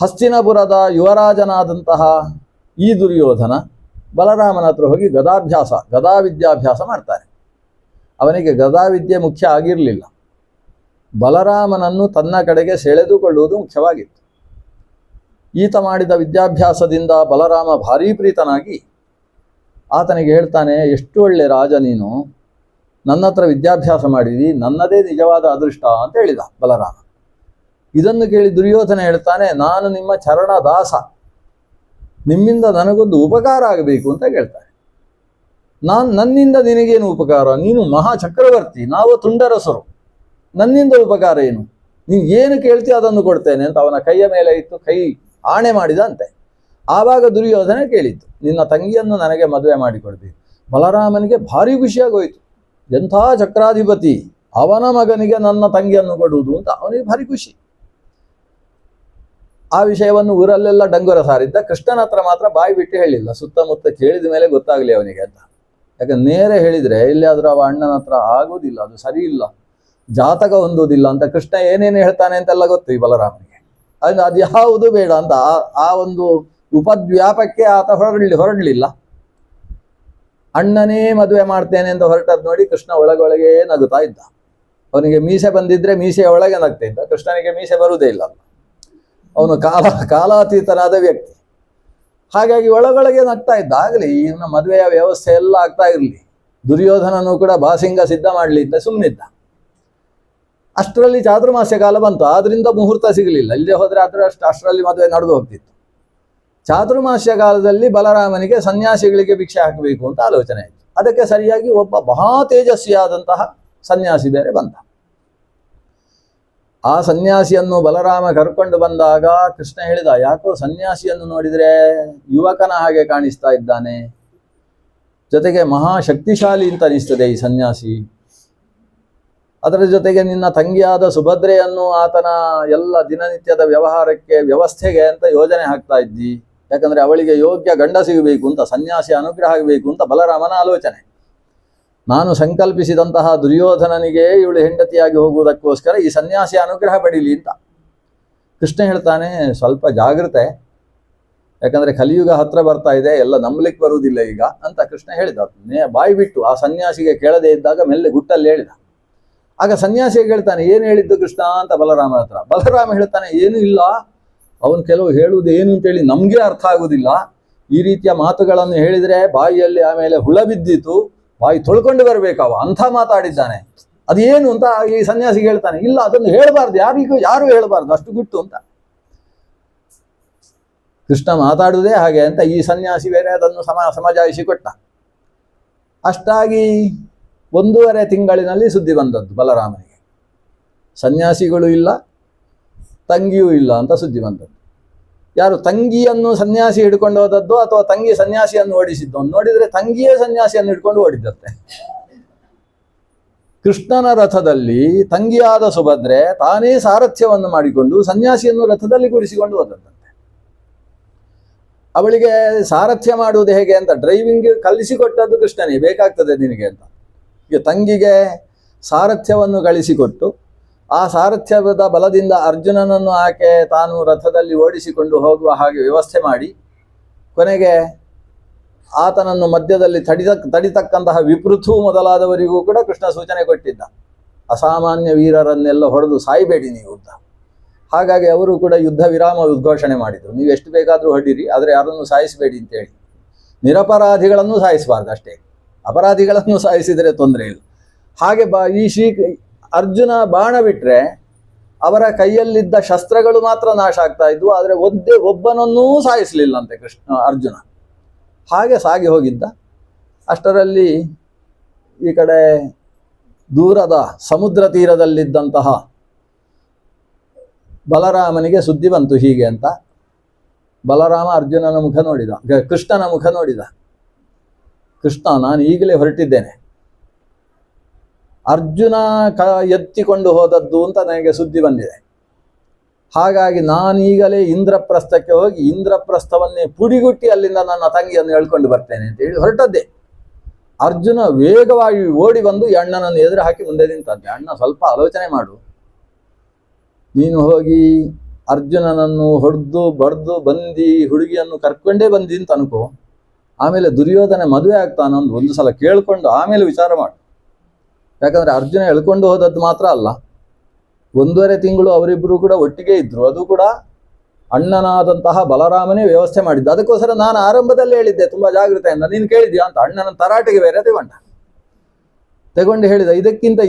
ಹಸ್ತಿನಪುರದ ಯುವರಾಜನಾದಂತಹ ಈ ದುರ್ಯೋಧನ ಬಲರಾಮನ ಹತ್ರ ಹೋಗಿ ಗದಾ ವಿದ್ಯಾಭ್ಯಾಸ ಮಾಡ್ತಾರೆ. ಅವನಿಗೆ ಗದಾವಿದ್ಯೆ ಮುಖ್ಯ ಆಗಿರಲಿಲ್ಲ. ಬಲರಾಮನನ್ನು ತನ್ನ ಕಡೆಗೆ ಸೆಳೆದುಕೊಳ್ಳುವುದು ಮುಖ್ಯವಾಗಿತ್ತು. ಈತ ಮಾಡಿದ ವಿದ್ಯಾಭ್ಯಾಸದಿಂದ ಬಲರಾಮ ಭಾರೀ ಪ್ರೀತನಾಗಿ ಆತನಿಗೆ ಹೇಳ್ತಾನೆ, ಎಷ್ಟು ಒಳ್ಳೆ ರಾಜ ನೀನು, ನನ್ನ ಹತ್ರ ವಿದ್ಯಾಭ್ಯಾಸ ಮಾಡಿದಿ, ನನ್ನದೇ ನಿಜವಾದ ಅದೃಷ್ಟ ಅಂತ ಹೇಳಿದ ಬಲರಾಮ. ಇದನ್ನು ಕೇಳಿ ದುರ್ಯೋಧನ ಹೇಳ್ತಾನೆ, ನಾನು ನಿಮ್ಮ ಚರಣ ದಾಸ, ನಿಮ್ಮಿಂದ ನನಗೊಂದು ಉಪಕಾರ ಆಗಬೇಕು ಅಂತ ಕೇಳ್ತಾನೆ. ನನ್ನಿಂದ ನಿನಗೇನು ಉಪಕಾರ? ನೀನು ಮಹಾ ಚಕ್ರವರ್ತಿ, ನಾವು ತುಂಡರಸರು, ನನ್ನಿಂದ ಉಪಕಾರ ಏನು? ನೀನು ಏನು ಕೇಳ್ತೀಯ ಅದನ್ನು ಕೊಡ್ತೇನೆ ಅಂತ ಅವನ ಕೈಯ ಮೇಲೆ ಇತ್ತು ಕೈ ಆಣೆ ಮಾಡಿದ ಅಂತೆ. ಆವಾಗ ದುರ್ಯೋಧನ ಕೇಳಿತ್ತು, ನಿನ್ನ ತಂಗಿಯನ್ನು ನನಗೆ ಮದುವೆ ಮಾಡಿಕೊಡ್ಬೇಕು. ಬಲರಾಮನಿಗೆ ಭಾರಿ ಖುಷಿಯಾಗೋಯ್ತು. ಎಂಥ ಚಕ್ರಾಧಿಪತಿ, ಅವನ ಮಗನಿಗೆ ನನ್ನ ತಂಗಿಯನ್ನು ಕೊಡುವುದು ಅಂತ ಅವನಿಗೆ ಭಾರಿ ಖುಷಿ. ಆ ವಿಷಯವನ್ನು ಊರಲ್ಲೆಲ್ಲ ಡಂಗುರ ಸಾರಿದ್ದ. ಕೃಷ್ಣನ ಹತ್ರ ಮಾತ್ರ ಬಾಯಿ ಬಿಟ್ಟು ಹೇಳಿಲ್ಲ. ಸುತ್ತಮುತ್ತ ಕೇಳಿದ ಮೇಲೆ ಗೊತ್ತಾಗಲಿ ಅವನಿಗೆ ಅಂತ. ಯಾಕಂದ್ರೆ ನೇರ ಹೇಳಿದರೆ ಎಲ್ಲಿಯಾದರೂ ಅವ ಅಣ್ಣನ ಹತ್ರ ಆಗೋದಿಲ್ಲ, ಅದು ಸರಿ ಇಲ್ಲ, ಜಾತಕ ಹೊಂದೋದಿಲ್ಲ ಅಂತ ಕೃಷ್ಣ ಏನೇನು ಹೇಳ್ತಾನೆ ಅಂತೆಲ್ಲ ಗೊತ್ತು ಈ ಬಲರಾಮನಿಗೆ. ಅದು ಯಾವುದು ಬೇಡ ಅಂತ ಆ ಒಂದು ಉಪದ್ವ್ಯಾಪಕ್ಕೆ ಆತ ಹೊರಡಲಿಲ್ಲ. ಅಣ್ಣನೇ ಮದುವೆ ಮಾಡ್ತೇನೆ ಅಂತ ಹೊರಟದ್ದು ನೋಡಿ ಕೃಷ್ಣ ಒಳಗೊಳಗೆ ನಗುತ್ತಾ ಇದ್ದ. ಅವನಿಗೆ ಮೀಸೆ ಬಂದಿದ್ರೆ ಮೀಸೆಯ ಒಳಗೆ ನಗ್ತಾ ಇದ್ದ. ಕೃಷ್ಣನಿಗೆ ಮೀಸೆ ಬರುವುದೇ ಇಲ್ಲ, ಅವನು ಕಾಲಾತೀತನಾದ ವ್ಯಕ್ತಿ. ಹಾಗಾಗಿ ಒಳಗೊಳಗೆ ನಗ್ತಾ ಇದ್ದ. ಆಗಲಿ, ಇವನ ಮದುವೆಯ ವ್ಯವಸ್ಥೆ ಎಲ್ಲ ಆಗ್ತಾ ಇರಲಿ, ದುರ್ಯೋಧನನು ಕೂಡ ಬಾಸಿಂಗ ಸಿದ್ಧ ಮಾಡಲಿ ಅಂತ ಸುಮ್ಮನಿದ್ದ. ಅಷ್ಟರಲ್ಲಿ ಚಾತುರ್ಮಾಸ್ಯ ಕಾಲ ಬಂತು. ಆದ್ರಿಂದ ಮುಹೂರ್ತ ಸಿಗಲಿಲ್ಲ. ಇಲ್ಲದೆ ಹೋದರೆ ಅಷ್ಟರಲ್ಲಿ ಮದುವೆ ನಡೆದು ಹೋಗ್ತಿತ್ತು. ಚಾತುರ್ಮಾಸ್ಯ ಕಾಲದಲ್ಲಿ ಬಲರಾಮನಿಗೆ ಸನ್ಯಾಸಿಗಳಿಗೆ ಭಿಕ್ಷೆ ಹಾಕಬೇಕು ಅಂತ ಆಲೋಚನೆ ಆಯಿತು. ಅದಕ್ಕೆ ಸರಿಯಾಗಿ ಒಬ್ಬ ಮಹಾ ತೇಜಸ್ವಿಯಾದಂತಹ ಸನ್ಯಾಸಿ ಬೇರೆ ಬಂದ. ಆ ಸನ್ಯಾಸಿಯನ್ನು ಬಲರಾಮ ಕರ್ಕೊಂಡು ಬಂದಾಗ ಕೃಷ್ಣ ಹೇಳಿದ, ಯಾಕೋ ಸನ್ಯಾಸಿಯನ್ನು ನೋಡಿದರೆ ಯುವಕನ ಹಾಗೆ ಕಾಣಿಸ್ತಾ ಇದ್ದಾನೆ, ಜೊತೆಗೆ ಮಹಾ ಶಕ್ತಿಶಾಲಿ ಅಂತ ಅನಿಸ್ತದೆ ಈ ಸನ್ಯಾಸಿ. ಅದರ ಜೊತೆಗೆ ನಿನ್ನ ತಂಗಿಯಾದ ಸುಭದ್ರೆಯನ್ನು ಆತನ ಎಲ್ಲ ದಿನನಿತ್ಯದ ವ್ಯವಹಾರಕ್ಕೆ ವ್ಯವಸ್ಥೆಗೆ ಅಂತ ಯೋಜನೆ ಹಾಕ್ತಾ ಇದ್ದಿ. ಯಾಕಂದ್ರೆ ಅವಳಿಗೆ ಯೋಗ್ಯ ಗಂಡ ಸಿಗಬೇಕು ಅಂತ, ಸನ್ಯಾಸಿ ಅನುಗ್ರಹ ಆಗಬೇಕು ಅಂತ ಬಲರಾಮನ ಆಲೋಚನೆ. ನಾನು ಸಂಕಲ್ಪಿಸಿದಂತಹ ದುರ್ಯೋಧನನಿಗೆ ಇವಳು ಹೆಂಡತಿಯಾಗಿ ಹೋಗುವುದಕ್ಕೋಸ್ಕರ ಈ ಸನ್ಯಾಸಿ ಅನುಗ್ರಹ ಪಡೀಲಿ ಅಂತ. ಕೃಷ್ಣ ಹೇಳ್ತಾನೆ, ಸ್ವಲ್ಪ ಜಾಗ್ರತೆ, ಯಾಕಂದ್ರೆ ಕಲಿಯುಗ ಹತ್ರ ಬರ್ತಾ ಇದೆ, ಎಲ್ಲ ನಂಬಲಿಕ್ಕೆ ಬರುವುದಿಲ್ಲ ಈಗ ಅಂತ ಕೃಷ್ಣ ಹೇಳಿದ. ಬಾಯಿ ಬಿಟ್ಟು ಆ ಸನ್ಯಾಸಿಗೆ ಕೇಳದೇ ಇದ್ದಾಗ ಮೆಲ್ಲೆ ಗುಟ್ಟಲ್ಲಿ ಹೇಳಿದ. ಆಗ ಸನ್ಯಾಸಿ ಹೇಳ್ತಾನೆ, ಏನು ಹೇಳಿದ್ದು ಕೃಷ್ಣ ಅಂತ ಬಲರಾಮ ಹತ್ರ. ಬಲರಾಮ ಹೇಳ್ತಾನೆ, ಏನೂ ಇಲ್ಲ, ಅವನು ಕೆಲವು ಹೇಳುವುದು ಏನು ಅಂತೇಳಿ ನಮಗೆ ಅರ್ಥ ಆಗುವುದಿಲ್ಲ. ಈ ರೀತಿಯ ಮಾತುಗಳನ್ನು ಹೇಳಿದರೆ ಬಾಯಿಯಲ್ಲಿ ಆಮೇಲೆ ಹುಳ ಬಿದ್ದಿತು, ಬಾಯಿ ತೊಳ್ಕೊಂಡು ಬರಬೇಕಾವ ಅಂಥ ಮಾತಾಡಿದ್ದಾನೆ. ಅದೇನು ಅಂತ ಈ ಸನ್ಯಾಸಿಗೆ ಹೇಳ್ತಾನೆ, ಇಲ್ಲ ಅದನ್ನು ಹೇಳಬಾರ್ದು, ಯಾರು ಹೇಳಬಾರ್ದು, ಅಷ್ಟು ಗುಟ್ಟು ಅಂತ. ಕೃಷ್ಣ ಮಾತಾಡುವುದೇ ಹಾಗೆ ಅಂತ ಈ ಸನ್ಯಾಸಿ ಬೇರೆ ಅದನ್ನು ಸಮಜಾಯಿಸಿ ಕೊಟ್ಟ. ಅಷ್ಟಾಗಿ 1.5 ತಿಂಗಳಿನಲ್ಲಿ ಸುದ್ದಿ ಬಂದದ್ದು ಬಲರಾಮನಿಗೆ. ಸನ್ಯಾಸಿಗಳು ಇಲ್ಲ, ತಂಗಿಯೂ ಇಲ್ಲ ಅಂತ ಸುದ್ದಿ ಬಂದದ್ದು. ಯಾರು ತಂಗಿಯನ್ನು ಸನ್ಯಾಸಿ ಹಿಡ್ಕೊಂಡು ಹೋದದ್ದು ಅಥವಾ ತಂಗಿ ಸನ್ಯಾಸಿಯನ್ನು ಓಡಿಸಿದ್ದು ಅಂತ ನೋಡಿದರೆ ತಂಗಿಯೇ ಸನ್ಯಾಸಿಯನ್ನು ಹಿಡ್ಕೊಂಡು ಓಡಿದ್ದತ್ತೆ. ಕೃಷ್ಣನ ರಥದಲ್ಲಿ ತಂಗಿಯಾದ ಸುಭದ್ರೆ ತಾನೇ ಸಾರಥ್ಯವನ್ನು ಮಾಡಿಕೊಂಡು ಸನ್ಯಾಸಿಯನ್ನು ರಥದಲ್ಲಿ ಕೂರಿಸಿಕೊಂಡು ಹೋದದ್ದಂತೆ. ಅವಳಿಗೆ ಸಾರಥ್ಯ ಮಾಡುವುದು ಹೇಗೆ ಅಂತ ಡ್ರೈವಿಂಗ್ ಕಲಿಸಿಕೊಟ್ಟದ್ದು ಕೃಷ್ಣನೇ, ಬೇಕಾಗ್ತದೆ ನಿನಗೆ ಅಂತ. ಈಗ ತಂಗಿಗೆ ಸಾರಥ್ಯವನ್ನು ಕಳಿಸಿಕೊಟ್ಟು ಆ ಸಾರಥ್ಯದ ಬಲದಿಂದ ಅರ್ಜುನನನ್ನು ಆಕೆ ತಾನು ರಥದಲ್ಲಿ ಓಡಿಸಿಕೊಂಡು ಹೋಗುವ ಹಾಗೆ ವ್ಯವಸ್ಥೆ ಮಾಡಿ, ಕೊನೆಗೆ ಆತನನ್ನು ಮಧ್ಯದಲ್ಲಿ ತಡಿತಕ್ಕಂತಹ ವಿಪೃಥು ಮೊದಲಾದವರಿಗೂ ಕೂಡ ಕೃಷ್ಣ ಸೂಚನೆ ಕೊಟ್ಟಿದ್ದ, ಅಸಾಮಾನ್ಯ ವೀರರನ್ನೆಲ್ಲ ಹೊಡೆದು ಸಾಯಬೇಡಿ ನೀವು ಅಂತ. ಹಾಗಾಗಿ ಅವರು ಕೂಡ ಯುದ್ಧ ವಿರಾಮ ಉದ್ಘೋಷಣೆ ಮಾಡಿದರು. ನೀವು ಎಷ್ಟು ಬೇಕಾದರೂ ಹೊಡೀರಿ, ಆದರೆ ಯಾರನ್ನು ಸಾಯಿಸಬೇಡಿ ಅಂತೇಳಿ. ನಿರಪರಾಧಿಗಳನ್ನು ಸಾಯಿಸಬಾರ್ದು ಅಷ್ಟೇ, ಅಪರಾಧಿಗಳನ್ನು ಸಾಯಿಸಿದರೆ ತೊಂದರೆ ಇಲ್ಲ. ಹಾಗೆ ಅರ್ಜುನ ಬಾಣ ಬಿಟ್ಟರೆ ಅವರ ಕೈಯಲ್ಲಿದ್ದ ಶಸ್ತ್ರಗಳು ಮಾತ್ರ ನಾಶ ಆಗ್ತಾ ಇದ್ವು, ಆದರೆ ಒಬ್ಬನನ್ನೂ ಸಾಯಿಸಲಿಲ್ಲಂತೆ ಅರ್ಜುನ. ಹಾಗೆ ಸಾಗಿ ಹೋಗಿದ್ದ. ಅಷ್ಟರಲ್ಲಿ ಈ ಕಡೆ ದೂರದ ಸಮುದ್ರ ತೀರದಲ್ಲಿದ್ದಂತಹ ಬಲರಾಮನಿಗೆ ಸುದ್ದಿ ಬಂತು ಹೀಗೆ ಅಂತ. ಬಲರಾಮ ಅರ್ಜುನನ ಮುಖ ನೋಡಿದ, ಕೃಷ್ಣನ ಮುಖ ನೋಡಿದ. ಕೃಷ್ಣ, ನಾನು ಈಗಲೇ ಹೊರಟಿದ್ದೇನೆ, ಅರ್ಜುನ ಎತ್ತಿಕೊಂಡು ಹೋದದ್ದು ಅಂತ ನನಗೆ ಸುದ್ದಿ ಬಂದಿದೆ. ಹಾಗಾಗಿ ನಾನೀಗಲೇ ಇಂದ್ರಪ್ರಸ್ಥಕ್ಕೆ ಹೋಗಿ ಇಂದ್ರಪ್ರಸ್ಥವನ್ನೇ ಪುಡಿಗುಟ್ಟಿ ಅಲ್ಲಿಂದ ನನ್ನ ತಂಗಿಯನ್ನು ಹೇಳ್ಕೊಂಡು ಬರ್ತೇನೆ ಅಂತ ಹೇಳಿ ಹೊರಟದ್ದೇ. ಅರ್ಜುನ ವೇಗವಾಗಿ ಓಡಿ ಬಂದು ಈ ಅಣ್ಣನನ್ನು ಎದುರು ಹಾಕಿ ಮುಂದೆ ನಿಂತಂತೆ. ಅಣ್ಣ, ಸ್ವಲ್ಪ ಆಲೋಚನೆ ಮಾಡು, ನೀನು ಹೋಗಿ ಅರ್ಜುನನನ್ನು ಹೊಡೆದು ಬಡ್ದು ಬಂದು ಹುಡುಗಿಯನ್ನು ಕರ್ಕೊಂಡೇ ಬಂದಿ ಅಂತ ಅನ್ಕೋ, ಆಮೇಲೆ ದುರ್ಯೋಧನ ಮದುವೆ ಆಗ್ತಾನೊಂದು ಒಂದು ಸಲ ಕೇಳ್ಕೊಂಡು ಆಮೇಲೆ ವಿಚಾರ ಮಾಡು. ಯಾಕಂದರೆ ಅರ್ಜುನ ಎಳ್ಕೊಂಡು ಹೋದದ್ದು ಮಾತ್ರ ಅಲ್ಲ, 1.5 ತಿಂಗಳು ಅವರಿಬ್ಬರು ಕೂಡ ಒಟ್ಟಿಗೆ ಇದ್ರು. ಅದು ಕೂಡ ಅಣ್ಣನಾದಂತಹ ಬಲರಾಮನೇ ವ್ಯವಸ್ಥೆ ಮಾಡಿದ್ದ. ಅದಕ್ಕೋಸ್ಕರ ನಾನು ಆರಂಭದಲ್ಲಿ ಹೇಳಿದ್ದೆ ತುಂಬ ಜಾಗೃತೆಯಿಂದ, ನೀನು ಕೇಳಿದ್ಯಾ ಅಂತ. ಅಣ್ಣನ ತರಾಟೆಗೆ ಬೇರೆ ತೆಗೊಂಡು ಹೇಳಿದ, ಇದಕ್ಕಿಂತ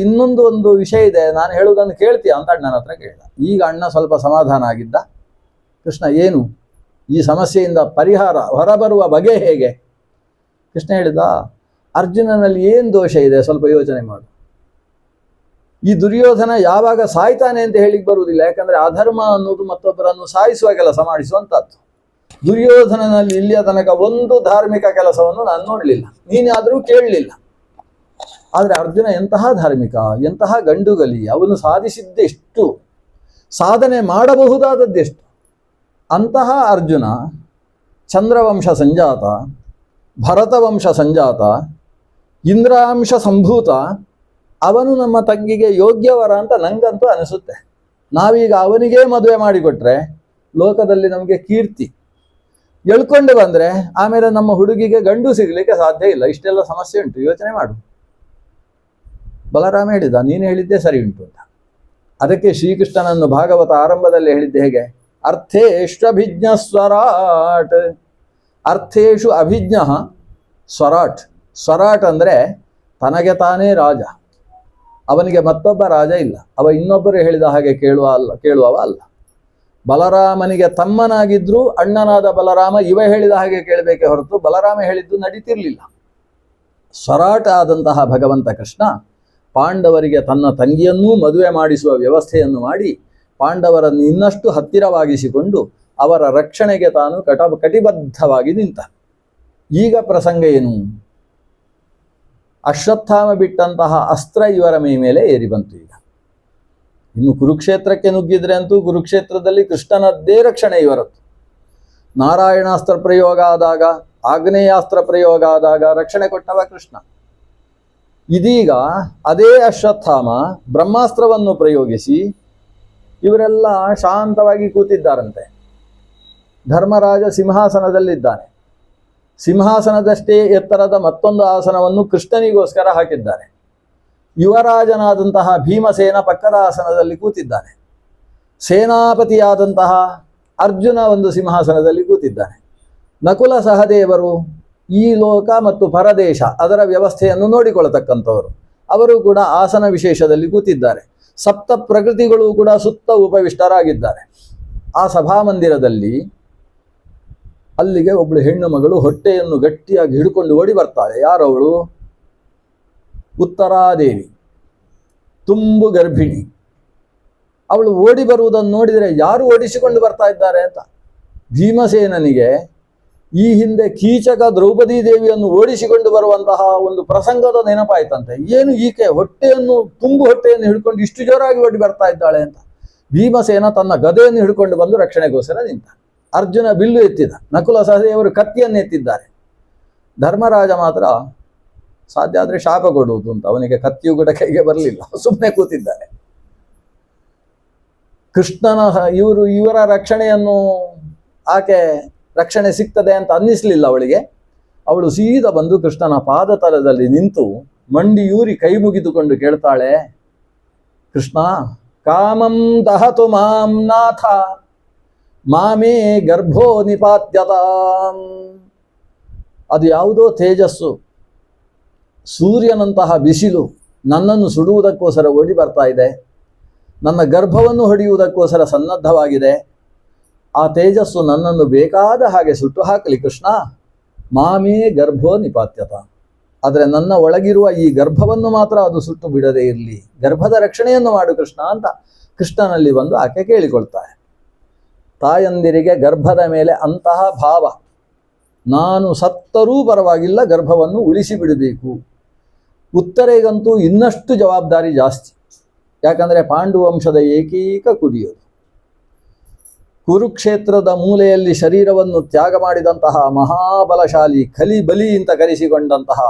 ಒಂದು ವಿಷಯ ಇದೆ, ನಾನು ಹೇಳುವುದನ್ನು ಕೇಳ್ತೀಯ ಅಂತ ಅಣ್ಣನ ಹತ್ರ ಕೇಳಿದ. ಈಗ ಅಣ್ಣ ಸ್ವಲ್ಪ ಸಮಾಧಾನ ಆಗಿದ್ದ. ಕೃಷ್ಣ, ಏನು ಈ ಸಮಸ್ಯೆಯಿಂದ ಪರಿಹಾರ ಹೊರಬರುವ ಬಗೆ ಹೇಗೆ? ಕೃಷ್ಣ ಹೇಳಿದ, ಅರ್ಜುನನಲ್ಲಿ ಏನು ದೋಷ ಇದೆ ಸ್ವಲ್ಪ ಯೋಚನೆ ಮಾಡು. ಈ ದುರ್ಯೋಧನ ಯಾವಾಗ ಸಾಯ್ತಾನೆ ಅಂತ ಹೇಳಿಕ್ ಬರುವುದಿಲ್ಲ, ಯಾಕಂದ್ರೆ ಅಧರ್ಮ ಅನ್ನೋದು ಮತ್ತೊಬ್ಬರನ್ನು ಸಾಯಿಸುವ ಕೆಲಸ ಮಾಡಿಸುವಂಥದ್ದು. ದುರ್ಯೋಧನನಲ್ಲಿ ಇಲ್ಲಿಯ ತನಕ ಒಂದು ಧಾರ್ಮಿಕ ಕೆಲಸವನ್ನು ನಾನು ನೋಡಲಿಲ್ಲ, ನೀನಾದರೂ ಕೇಳಲಿಲ್ಲ. ಆದರೆ ಅರ್ಜುನ ಎಂತಹ ಧಾರ್ಮಿಕ, ಎಂತಹ ಗಂಡುಗಲಿ, ಅವನು ಸಾಧಿಸಿದ್ದೆಷ್ಟು, ಸಾಧನೆ ಮಾಡಬಹುದಾದದ್ದೆಷ್ಟು. ಅಂತಹ ಅರ್ಜುನ ಚಂದ್ರವಂಶ ಸಂಜಾತ, ಭರತವಂಶ ಸಂಜಾತ, ಇಂದ್ರಾಂಶ ಸಂಭೂತ, ಅವನು ನಮ್ಮ ತಂಗಿಗೆ ಯೋಗ್ಯವರ ಅಂತ ನಂಗಂತೂ ಅನಿಸುತ್ತೆ. ನಾವೀಗ ಅವನಿಗೇ ಮದುವೆ ಮಾಡಿಕೊಟ್ರೆ ಲೋಕದಲ್ಲಿ ನಮಗೆ ಕೀರ್ತಿ. ಎಳ್ಕೊಂಡು ಬಂದರೆ ಆಮೇಲೆ ನಮ್ಮ ಹುಡುಗಿಗೆ ಗಂಡು ಸಿಗಲಿಕ್ಕೆ ಸಾಧ್ಯ ಇಲ್ಲ. ಇಷ್ಟೆಲ್ಲ ಸಮಸ್ಯೆ ಉಂಟು, ಯೋಚನೆ ಮಾಡು. ಬಲರಾಮ ಹೇಳಿದ, ನೀನು ಹೇಳಿದ್ದೇ ಸರಿ ಉಂಟು ಅಂತ. ಅದಕ್ಕೆ ಶ್ರೀಕೃಷ್ಣನನ್ನು ಭಾಗವತ ಆರಂಭದಲ್ಲಿ ಹೇಳಿದ್ದೆ ಹೇಗೆ? ಅರ್ಥೇಶು ಅಭಿಜ್ಞ ಸ್ವರಾಟ್, ಅರ್ಥೇಶು ಅಭಿಜ್ಞ ಸ್ವರಾಟ್. ಸ್ವರಾಟ್ ಅಂದರೆ ತನಗೆ ತಾನೇ ರಾಜ, ಅವನಿಗೆ ಮತ್ತೊಬ್ಬ ರಾಜ ಇಲ್ಲ, ಅವ ಇನ್ನೊಬ್ಬರು ಹೇಳಿದ ಹಾಗೆ ಕೇಳುವವ ಅಲ್ಲ. ಬಲರಾಮನಿಗೆ ತಮ್ಮನಾಗಿದ್ರೂ ಅಣ್ಣನಾದ ಬಲರಾಮ ಇವ ಹೇಳಿದ ಹಾಗೆ ಕೇಳಬೇಕೆ ಹೊರತು ಬಲರಾಮ ಹೇಳಿದ್ದು ನಡೀತಿರ್ಲಿಲ್ಲ. ಸ್ವರಾಟ ಆದಂತಹ ಭಗವಂತ ಕೃಷ್ಣ ಪಾಂಡವರಿಗೆ ತನ್ನ ತಂಗಿಯನ್ನೂ ಮದುವೆ ಮಾಡಿಸುವ ವ್ಯವಸ್ಥೆಯನ್ನು ಮಾಡಿ ಪಾಂಡವರನ್ನು ಇನ್ನಷ್ಟು ಹತ್ತಿರವಾಗಿಸಿಕೊಂಡು ಅವರ ರಕ್ಷಣೆಗೆ ತಾನು ಕಟಿಬದ್ಧವಾಗಿ ನಿಂತ. ಈಗ ಪ್ರಸಂಗ ಏನು? ಅಶ್ವತ್ಥಾಮ ಬಿಟ್ಟಂತಹ ಅಸ್ತ್ರ ಇವರ ಮೇಲೆ ಏರಿ ಬಂತು. ಈಗ ಇನ್ನು ಕುರುಕ್ಷೇತ್ರಕ್ಕೆ ನುಗ್ಗಿದ್ರೆ ಅಂತೂ ಕುರುಕ್ಷೇತ್ರದಲ್ಲಿ ಕೃಷ್ಣನದ್ದೇ ರಕ್ಷಣೆ ಇವರದ್ದು. ನಾರಾಯಣಾಸ್ತ್ರ ಪ್ರಯೋಗ ಆದಾಗ, ಆಗ್ನೇಯಾಸ್ತ್ರ ಪ್ರಯೋಗ ಆದಾಗ ರಕ್ಷಣೆ ಕೊಟ್ಟವ ಕೃಷ್ಣ. ಇದೀಗ ಅದೇ ಅಶ್ವತ್ಥಾಮ ಬ್ರಹ್ಮಾಸ್ತ್ರವನ್ನು ಪ್ರಯೋಗಿಸಿ ಇವರೆಲ್ಲ ಶಾಂತವಾಗಿ ಕೂತಿದ್ದಾರಂತೆ. ಧರ್ಮರಾಜ ಸಿಂಹಾಸನದಲ್ಲಿದ್ದಾನೆ. ಸಿಂಹಾಸನದಷ್ಟೇ ಎತ್ತರದ ಮತ್ತೊಂದು ಆಸನವನ್ನು ಕೃಷ್ಣನಿಗೋಸ್ಕರ ಹಾಕಿದ್ದಾರೆ. ಯುವರಾಜನಾದಂತಹ ಭೀಮಸೇನ ಪಕ್ಕದ ಆಸನದಲ್ಲಿ ಕೂತಿದ್ದಾನೆ. ಸೇನಾಪತಿಯಾದಂತಹ ಅರ್ಜುನ ಒಂದು ಸಿಂಹಾಸನದಲ್ಲಿ ಕೂತಿದ್ದಾನೆ. ನಕುಲ ಸಹದೇವರು ಈ ಲೋಕ ಮತ್ತು ಪರದೇಶ ಅದರ ವ್ಯವಸ್ಥೆಯನ್ನು ನೋಡಿಕೊಳ್ಳತಕ್ಕಂಥವರು, ಅವರು ಕೂಡ ಆಸನ ವಿಶೇಷದಲ್ಲಿ ಕೂತಿದ್ದಾರೆ. ಸಪ್ತ ಪ್ರಕೃತಿಗಳು ಕೂಡ ಸುತ್ತ ಉಪವಿಷ್ಟರಾಗಿದ್ದಾರೆ. ಆ ಸಭಾಮಂದಿರದಲ್ಲಿ ಅಲ್ಲಿಗೆ ಒಬ್ಬಳು ಹೆಣ್ಣು ಮಗಳು ಹೊಟ್ಟೆಯನ್ನು ಗಟ್ಟಿಯಾಗಿ ಹಿಡ್ಕೊಂಡು ಓಡಿ ಬರ್ತಾಳೆ. ಯಾರವಳು? ಉತ್ತರಾದೇವಿ, ತುಂಬು ಗರ್ಭಿಣಿ. ಅವಳು ಓಡಿ ಬರುವುದನ್ನು ನೋಡಿದರೆ ಯಾರು ಓಡಿಸಿಕೊಂಡು ಬರ್ತಾ ಇದ್ದಾರೆ ಅಂತ ಭೀಮಸೇನನಿಗೆ ಈ ಹಿಂದೆ ಕೀಚಕ ದ್ರೌಪದಿ ದೇವಿಯನ್ನು ಓಡಿಸಿಕೊಂಡು ಬರುವಂತಹ ಒಂದು ಪ್ರಸಂಗದ ನೆನಪಾಯ್ತಂತೆ. ಏನು ಈಕೆ ತುಂಬು ಹೊಟ್ಟೆಯನ್ನು ಹಿಡ್ಕೊಂಡು ಇಷ್ಟು ಜೋರಾಗಿ ಓಡಿ ಬರ್ತಾ ಇದ್ದಾಳೆ ಅಂತ. ಭೀಮಸೇನ ತನ್ನ ಗದೆಯನ್ನು ಹಿಡ್ಕೊಂಡು ಬಂದು ರಕ್ಷಣೆಗೋಸ್ಕರ ನಿಂತ. ಅರ್ಜುನ ಬಿಲ್ಲು ಎತ್ತಿದ, ನಕುಲ ಸಹದೇವರು ಕತ್ತಿಯನ್ನು ಎತ್ತಿದ್ದಾರೆ. ಧರ್ಮರಾಜ ಮಾತ್ರ ಸಾಧ್ಯ ಆದರೆ ಶಾಪ ಕೊಡುವುದು ಅಂತ, ಅವನಿಗೆ ಕತ್ತಿಯು ಕೂಡ ಕೈಗೆ ಬರಲಿಲ್ಲ, ಸುಮ್ಮನೆ ಕೂತಿದ್ದಾರೆ. ಕೃಷ್ಣನ ಇವರ ರಕ್ಷಣೆಯನ್ನು ಆಕೆ ರಕ್ಷಣೆ ಸಿಗ್ತದೆ ಅಂತ ಅನ್ನಿಸ್ಲಿಲ್ಲ ಅವಳಿಗೆ. ಅವಳು ಸೀದಾ ಬಂದು ಕೃಷ್ಣನ ಪಾದತಲದಲ್ಲಿ ನಿಂತು ಮಂಡಿಯೂರಿ ಕೈ ಮುಗಿದುಕೊಂಡು ಕೇಳ್ತಾಳೆ, ಕೃಷ್ಣ ಕಾಮಂ ದಹತು ಮಾಂ ನಾಥ ಮಾಮೇ ಗರ್ಭೋ ನಿಪಾತ್ಯತಾಂ. ಅದು ಯಾವುದೋ ತೇಜಸ್ಸು, ಸೂರ್ಯನಂತಹ ಬಿಸಿಲು ನನ್ನನ್ನು ಸುಡುವುದಕ್ಕೋಸ್ಕರ ಓಡಿ ಬರ್ತಾ ಇದೆ, ನನ್ನ ಗರ್ಭವನ್ನು ಹೊಡೆಯುವುದಕ್ಕೋಸ್ಕರ ಸನ್ನದ್ಧವಾಗಿದೆ. ಆ ತೇಜಸ್ಸು ನನ್ನನ್ನು ಬೇಕಾದ ಹಾಗೆ ಸುಟ್ಟು ಹಾಕಲಿ ಕೃಷ್ಣ. ಮಾಮೇ ಗರ್ಭೋ ನಿಪಾತ್ಯತ. ಆದರೆ ನನ್ನ ಒಳಗಿರುವ ಈ ಗರ್ಭವನ್ನು ಮಾತ್ರ ಅದು ಸುಟ್ಟು ಬಿಡದೇ ಇರಲಿ, ಗರ್ಭದ ರಕ್ಷಣೆಯನ್ನು ಮಾಡು ಕೃಷ್ಣ ಅಂತ ಕೃಷ್ಣನಲ್ಲಿ ಬಂದು ಆಕೆ ಕೇಳಿಕೊಳ್ತಾಳೆ. ತಾಯಂದಿರಿಗೆ ಗರ್ಭದ ಮೇಲೆ ಅಂತಹ ಭಾವ, ನಾನು ಸತ್ತರೂ ಪರವಾಗಿಲ್ಲ ಗರ್ಭವನ್ನು ಉಳಿಸಿ ಬಿಡಬೇಕು. ಉತ್ತರೆಗಂತೂ ಇನ್ನಷ್ಟು ಜವಾಬ್ದಾರಿ ಜಾಸ್ತಿ. ಯಾಕಂದರೆ ಪಾಂಡುವಂಶದ ಏಕೈಕ ಕುಡಿಯೋದು. ಕುರುಕ್ಷೇತ್ರದ ಮೂಲೆಯಲ್ಲಿ ಶರೀರವನ್ನು ತ್ಯಾಗ ಮಾಡಿದಂತಹ ಮಹಾಬಲಶಾಲಿ ಕಲಿಬಲಿ ಅಂತ ಕರೆಸಿಕೊಂಡಂತಹ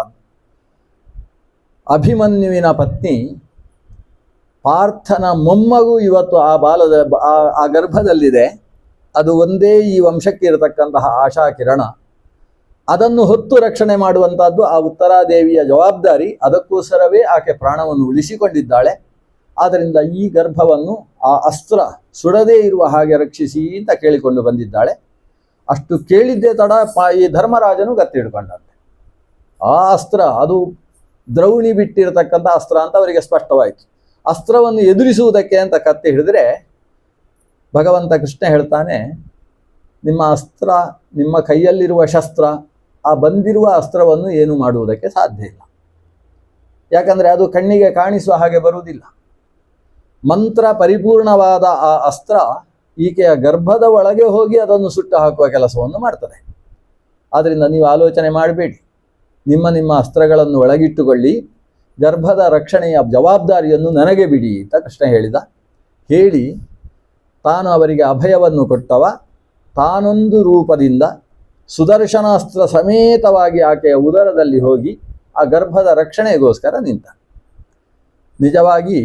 ಅಭಿಮನ್ಯುವಿನ ಪತ್ನಿ ಪಾರ್ಥನ ಮೊಮ್ಮಗು ಇವತ್ತು ಆ ಗರ್ಭದಲ್ಲಿದೆ. ಅದು ಒಂದೇ ಈ ವಂಶಕ್ಕೆ ಇರತಕ್ಕಂತಹ ಆಶಾ ಕಿರಣ. ಅದನ್ನು ಹೊತ್ತು ರಕ್ಷಣೆ ಮಾಡುವಂತಹದ್ದು ಆ ಉತ್ತರಾದೇವಿಯ ಜವಾಬ್ದಾರಿ. ಅದಕ್ಕೋಸ್ಕರವೇ ಆಕೆ ಪ್ರಾಣವನ್ನು ಉಳಿಸಿಕೊಂಡಿದ್ದಾಳೆ. ಆದ್ದರಿಂದ ಈ ಗರ್ಭವನ್ನು ಆ ಅಸ್ತ್ರ ಸುಡದೇ ಇರುವ ಹಾಗೆ ರಕ್ಷಿಸಿ ಅಂತ ಕೇಳಿಕೊಂಡು ಬಂದಿದ್ದಾಳೆ. ಅಷ್ಟು ಕೇಳಿದ್ದೇ ತಡ ಈ ಧರ್ಮರಾಜನು ಗತ್ತಿ ಹಿಡ್ಕೊಂಡಂತೆ. ಆ ಅಸ್ತ್ರ ಅದು ದ್ರೌಣಿ ಬಿಟ್ಟಿರತಕ್ಕಂಥ ಅಸ್ತ್ರ ಅಂತ ಅವರಿಗೆ ಸ್ಪಷ್ಟವಾಯಿತು. ಅಸ್ತ್ರವನ್ನು ಎದುರಿಸುವುದಕ್ಕೆ ಅಂತ ಕತ್ತಿ ಹಿಡಿದ್ರೆ ಭಗವಂತ ಕೃಷ್ಣ ಹೇಳ್ತಾನೆ, ನಿಮ್ಮ ಅಸ್ತ್ರ, ನಿಮ್ಮ ಕೈಯಲ್ಲಿರುವ ಶಸ್ತ್ರ, ಆ ಬಂದಿರುವ ಅಸ್ತ್ರವನ್ನು ಏನು ಮಾಡುವುದಕ್ಕೆ ಸಾಧ್ಯ ಇಲ್ಲ. ಯಾಕಂದರೆ ಅದು ಕಣ್ಣಿಗೆ ಕಾಣಿಸುವ ಹಾಗೆ ಬರುವುದಿಲ್ಲ. ಮಂತ್ರ ಪರಿಪೂರ್ಣವಾದ ಆ ಅಸ್ತ್ರ ಈಕೆಯ ಗರ್ಭದ ಒಳಗೆ ಹೋಗಿ ಅದನ್ನು ಸುಟ್ಟು ಹಾಕುವ ಕೆಲಸವನ್ನು ಮಾಡ್ತದೆ. ಆದ್ದರಿಂದ ನೀವು ಆಲೋಚನೆ ಮಾಡಬೇಡಿ, ನಿಮ್ಮ ಅಸ್ತ್ರಗಳನ್ನು ಒಳಗಿಟ್ಟುಕೊಳ್ಳಿ, ಗರ್ಭದ ರಕ್ಷಣೆಯ ಜವಾಬ್ದಾರಿಯನ್ನು ನನಗೆ ಬಿಡಿ ಅಂತ ಕೃಷ್ಣ ಹೇಳಿದ. ಹೇಳಿ ತಾನು ಅವರಿಗೆ ಅಭಯವನ್ನು ಕೊಟ್ಟವ. ತಾನೊಂದು ರೂಪದಿಂದ ಸುದರ್ಶನಾಸ್ತ್ರ ಸಮೇತವಾಗಿ ಆಕೆಯ ಉದರದಲ್ಲಿ ಹೋಗಿ ಆ ಗರ್ಭದ ರಕ್ಷಣೆಗೋಸ್ಕರ ನಿಂತ. ನಿಜವಾಗಿ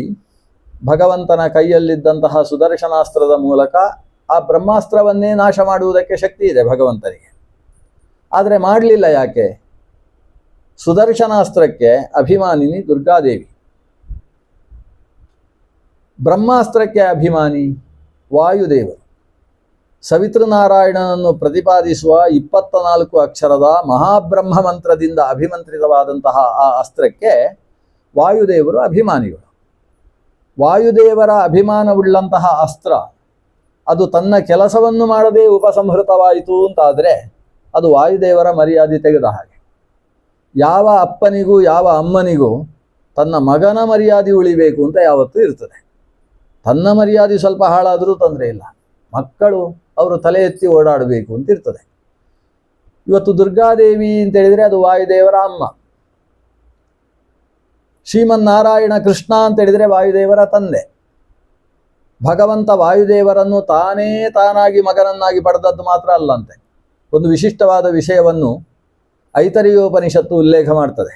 ಭಗವಂತನ ಕೈಯಲ್ಲಿದ್ದಂತಹ ಸುದರ್ಶನಾಸ್ತ್ರದ ಮೂಲಕ ಆ ಬ್ರಹ್ಮಾಸ್ತ್ರವನ್ನೇ ನಾಶ ಮಾಡುವುದಕ್ಕೆ ಶಕ್ತಿ ಇದೆ ಭಗವಂತನಿಗೆ. ಆದರೆ ಮಾಡಲಿಲ್ಲ. ಯಾಕೆ? ಸುದರ್ಶನಾಸ್ತ್ರಕ್ಕೆ ಅಭಿಮಾನಿನಿ ದುರ್ಗಾದೇವಿ, ಬ್ರಹ್ಮಾಸ್ತ್ರಕ್ಕೆ ಅಭಿಮಾನಿ ವಾಯುದೇವರು. ಸವಿತೃನಾರಾಯಣನನ್ನು ಪ್ರತಿಪಾದಿಸುವ 24 ಅಕ್ಷರದ ಮಹಾಬ್ರಹ್ಮ ಮಂತ್ರದಿಂದ ಅಭಿಮಂತ್ರಿತವಾದಂತಹ ಆ ಅಸ್ತ್ರಕ್ಕೆ ವಾಯುದೇವರು ಅಭಿಮಾನಿಗಳು. ವಾಯುದೇವರ ಅಭಿಮಾನವುಳ್ಳಂತಹ ಅಸ್ತ್ರ ಅದು ತನ್ನ ಕೆಲಸವನ್ನು ಮಾಡದೇ ಉಪಸಂಹೃತವಾಯಿತು ಅಂತಾದರೆ ಅದು ವಾಯುದೇವರ ಮರ್ಯಾದೆ ತೆಗೆದ ಹಾಗೆ. ಯಾವ ಅಪ್ಪನಿಗೂ ಯಾವ ಅಮ್ಮನಿಗೂ ತನ್ನ ಮಗನ ಮರ್ಯಾದೆ ಉಳಿಬೇಕು ಅಂತ ಯಾವತ್ತೂ ಇರ್ತದೆ. ತನ್ನ ಮರ್ಯಾದೆ ಸ್ವಲ್ಪ ಹಾಳಾದರೂ ತೊಂದರೆ ಇಲ್ಲ, ಮಕ್ಕಳು ಅವರು ತಲೆ ಎತ್ತಿ ಓಡಾಡಬೇಕು ಅಂತ ಇರ್ತದೆ. ಇವತ್ತು ದುರ್ಗಾದೇವಿ ಅಂತ ಹೇಳಿದರೆ ಅದು ವಾಯುದೇವರ ಅಮ್ಮ. ಶ್ರೀಮನ್ನಾರಾಯಣ ಕೃಷ್ಣ ಅಂತ ಹೇಳಿದರೆ ವಾಯುದೇವರ ತಂದೆ. ಭಗವಂತ ವಾಯುದೇವರನ್ನು ತಾನೇ ತಾನಾಗಿ ಮಗನನ್ನಾಗಿ ಪಡೆದದ್ದು ಮಾತ್ರ ಅಲ್ಲಂತೆ. ಒಂದು ವಿಶಿಷ್ಟವಾದ ವಿಷಯವನ್ನು ಐತರೇಯೋಪನಿಷತ್ತು ಉಲ್ಲೇಖ ಮಾಡ್ತದೆ.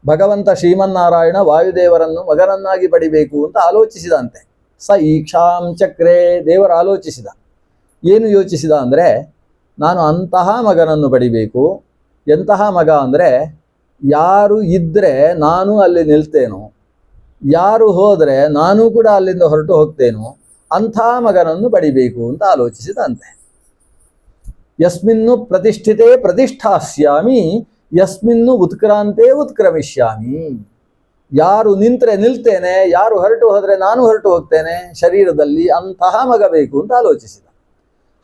ಭಗವಂತ ಶ್ರೀಮನ್ನಾರಾಯಣ ವಾಯುದೇವರನ್ನು ಮಗನನ್ನಾಗಿ ಪಡಿಬೇಕು ಅಂತ ಆಲೋಚಿಸಿದಂತೆ. ಸ ಈಕ್ಷಾಂ ಚಕ್ರೇ, ದೇವರು ಆಲೋಚಿಸಿದ. ಏನು ಯೋಚಿಸಿದ ಅಂದರೆ, ನಾನು ಅಂತಹ ಮಗನನ್ನು ಪಡಿಬೇಕು. ಎಂತಹ ಮಗ ಅಂದರೆ, ಯಾರು ಇದ್ದರೆ ನಾನು ಅಲ್ಲಿ ನಿಲ್ತೇನೋ, ಯಾರು ಹೋದರೆ ನಾನು ಕೂಡ ಅಲ್ಲಿಂದ ಹೊರಟು ಹೋಗ್ತೇನೋ ಅಂಥ ಮಗನನ್ನು ಪಡಿಬೇಕು ಅಂತ ಆಲೋಚಿಸಿದಂತೆ. ಯಸ್ಮಿನ್ನು ಪ್ರತಿಷ್ಠಿತೇ ಪ್ರತಿಷ್ಠಾಸ್ಯಾಮಿ, ಯಸ್ಮಿನ್ನು ಉತ್ಕ್ರಾಂತೆ ಉತ್ಕ್ರಮಿಷ್ಯಾಮಿ. ಯಾರು ನಿಂತರೆ ನಿಲ್ತೇನೆ, ಯಾರು ಹೊರಟು ಹೋದರೆ ನಾನು ಹೊರಟು ಹೋಗ್ತೇನೆ ಶರೀರದಲ್ಲಿ, ಅಂತಹ ಮಗ ಬೇಕು ಅಂತ ಆಲೋಚಿಸಿದ.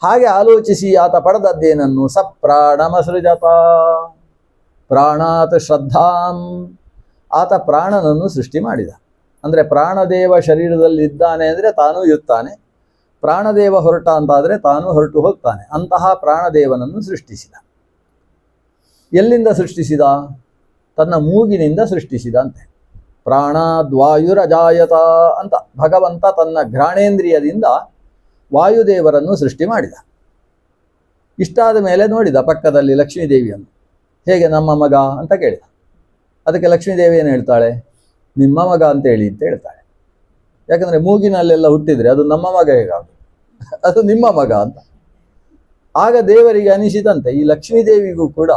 ಹಾಗೆ ಆಲೋಚಿಸಿ ಆತ ಪಡೆದದ್ದೇನನ್ನು, ಸ ಪ್ರಾಣಮಸೃಜತ, ಪ್ರಾಣಾತ್ ಶ್ರದ್ಧಾಂ, ಆತ ಪ್ರಾಣನನ್ನು ಸೃಷ್ಟಿ ಮಾಡಿದ. ಅಂದರೆ ಪ್ರಾಣದೇವ ಶರೀರದಲ್ಲಿ ಇದ್ದಾನೆ ಅಂದರೆ ತಾನೂ ಇರ್ತಾನೆ, ಪ್ರಾಣದೇವ ಹೊರಟ ಅಂತಾದರೆ ತಾನು ಹೊರಟು ಹೋಗ್ತಾನೆ. ಅಂತಹ ಪ್ರಾಣದೇವನನ್ನು ಸೃಷ್ಟಿಸಿದ. ಎಲ್ಲಿಂದ ಸೃಷ್ಟಿಸಿದ? ತನ್ನ ಮೂಗಿನಿಂದ ಸೃಷ್ಟಿಸಿದಂತೆ. ಪ್ರಾಣಾದ್ವಾಯುರಜಾಯತ ಅಂತ ಭಗವಂತ ತನ್ನ ಘ್ರಾಣೇಂದ್ರಿಯದಿಂದ ವಾಯುದೇವರನ್ನು ಸೃಷ್ಟಿ ಮಾಡಿದ. ಇಷ್ಟಾದ ಮೇಲೆ ನೋಡಿದ ಪಕ್ಕದಲ್ಲಿ ಲಕ್ಷ್ಮೀದೇವಿಯನ್ನು. ಹೇಗೆ ನಮ್ಮ ಮಗ ಅಂತ ಕೇಳಿದ. ಅದಕ್ಕೆ ಲಕ್ಷ್ಮೀದೇವಿ ಏನು ಹೇಳ್ತಾಳೆ? ನಿಮ್ಮ ಮಗ ಅಂತೇಳಿ ಅಂತ ಹೇಳ್ತಾಳೆ. ಯಾಕಂದರೆ ಮೂಗಿನಲ್ಲೆಲ್ಲ ಹುಟ್ಟಿದರೆ ಅದು ನಮ್ಮ ಮಗ ಹೇಗಾಗ, ಅದು ನಿಮ್ಮ ಮಗ ಅಂತ. ಆಗ ದೇವರಿಗೆ ಅನಿಸಿದಂತೆ ಈ ಲಕ್ಷ್ಮೀದೇವಿಗೂ ಕೂಡ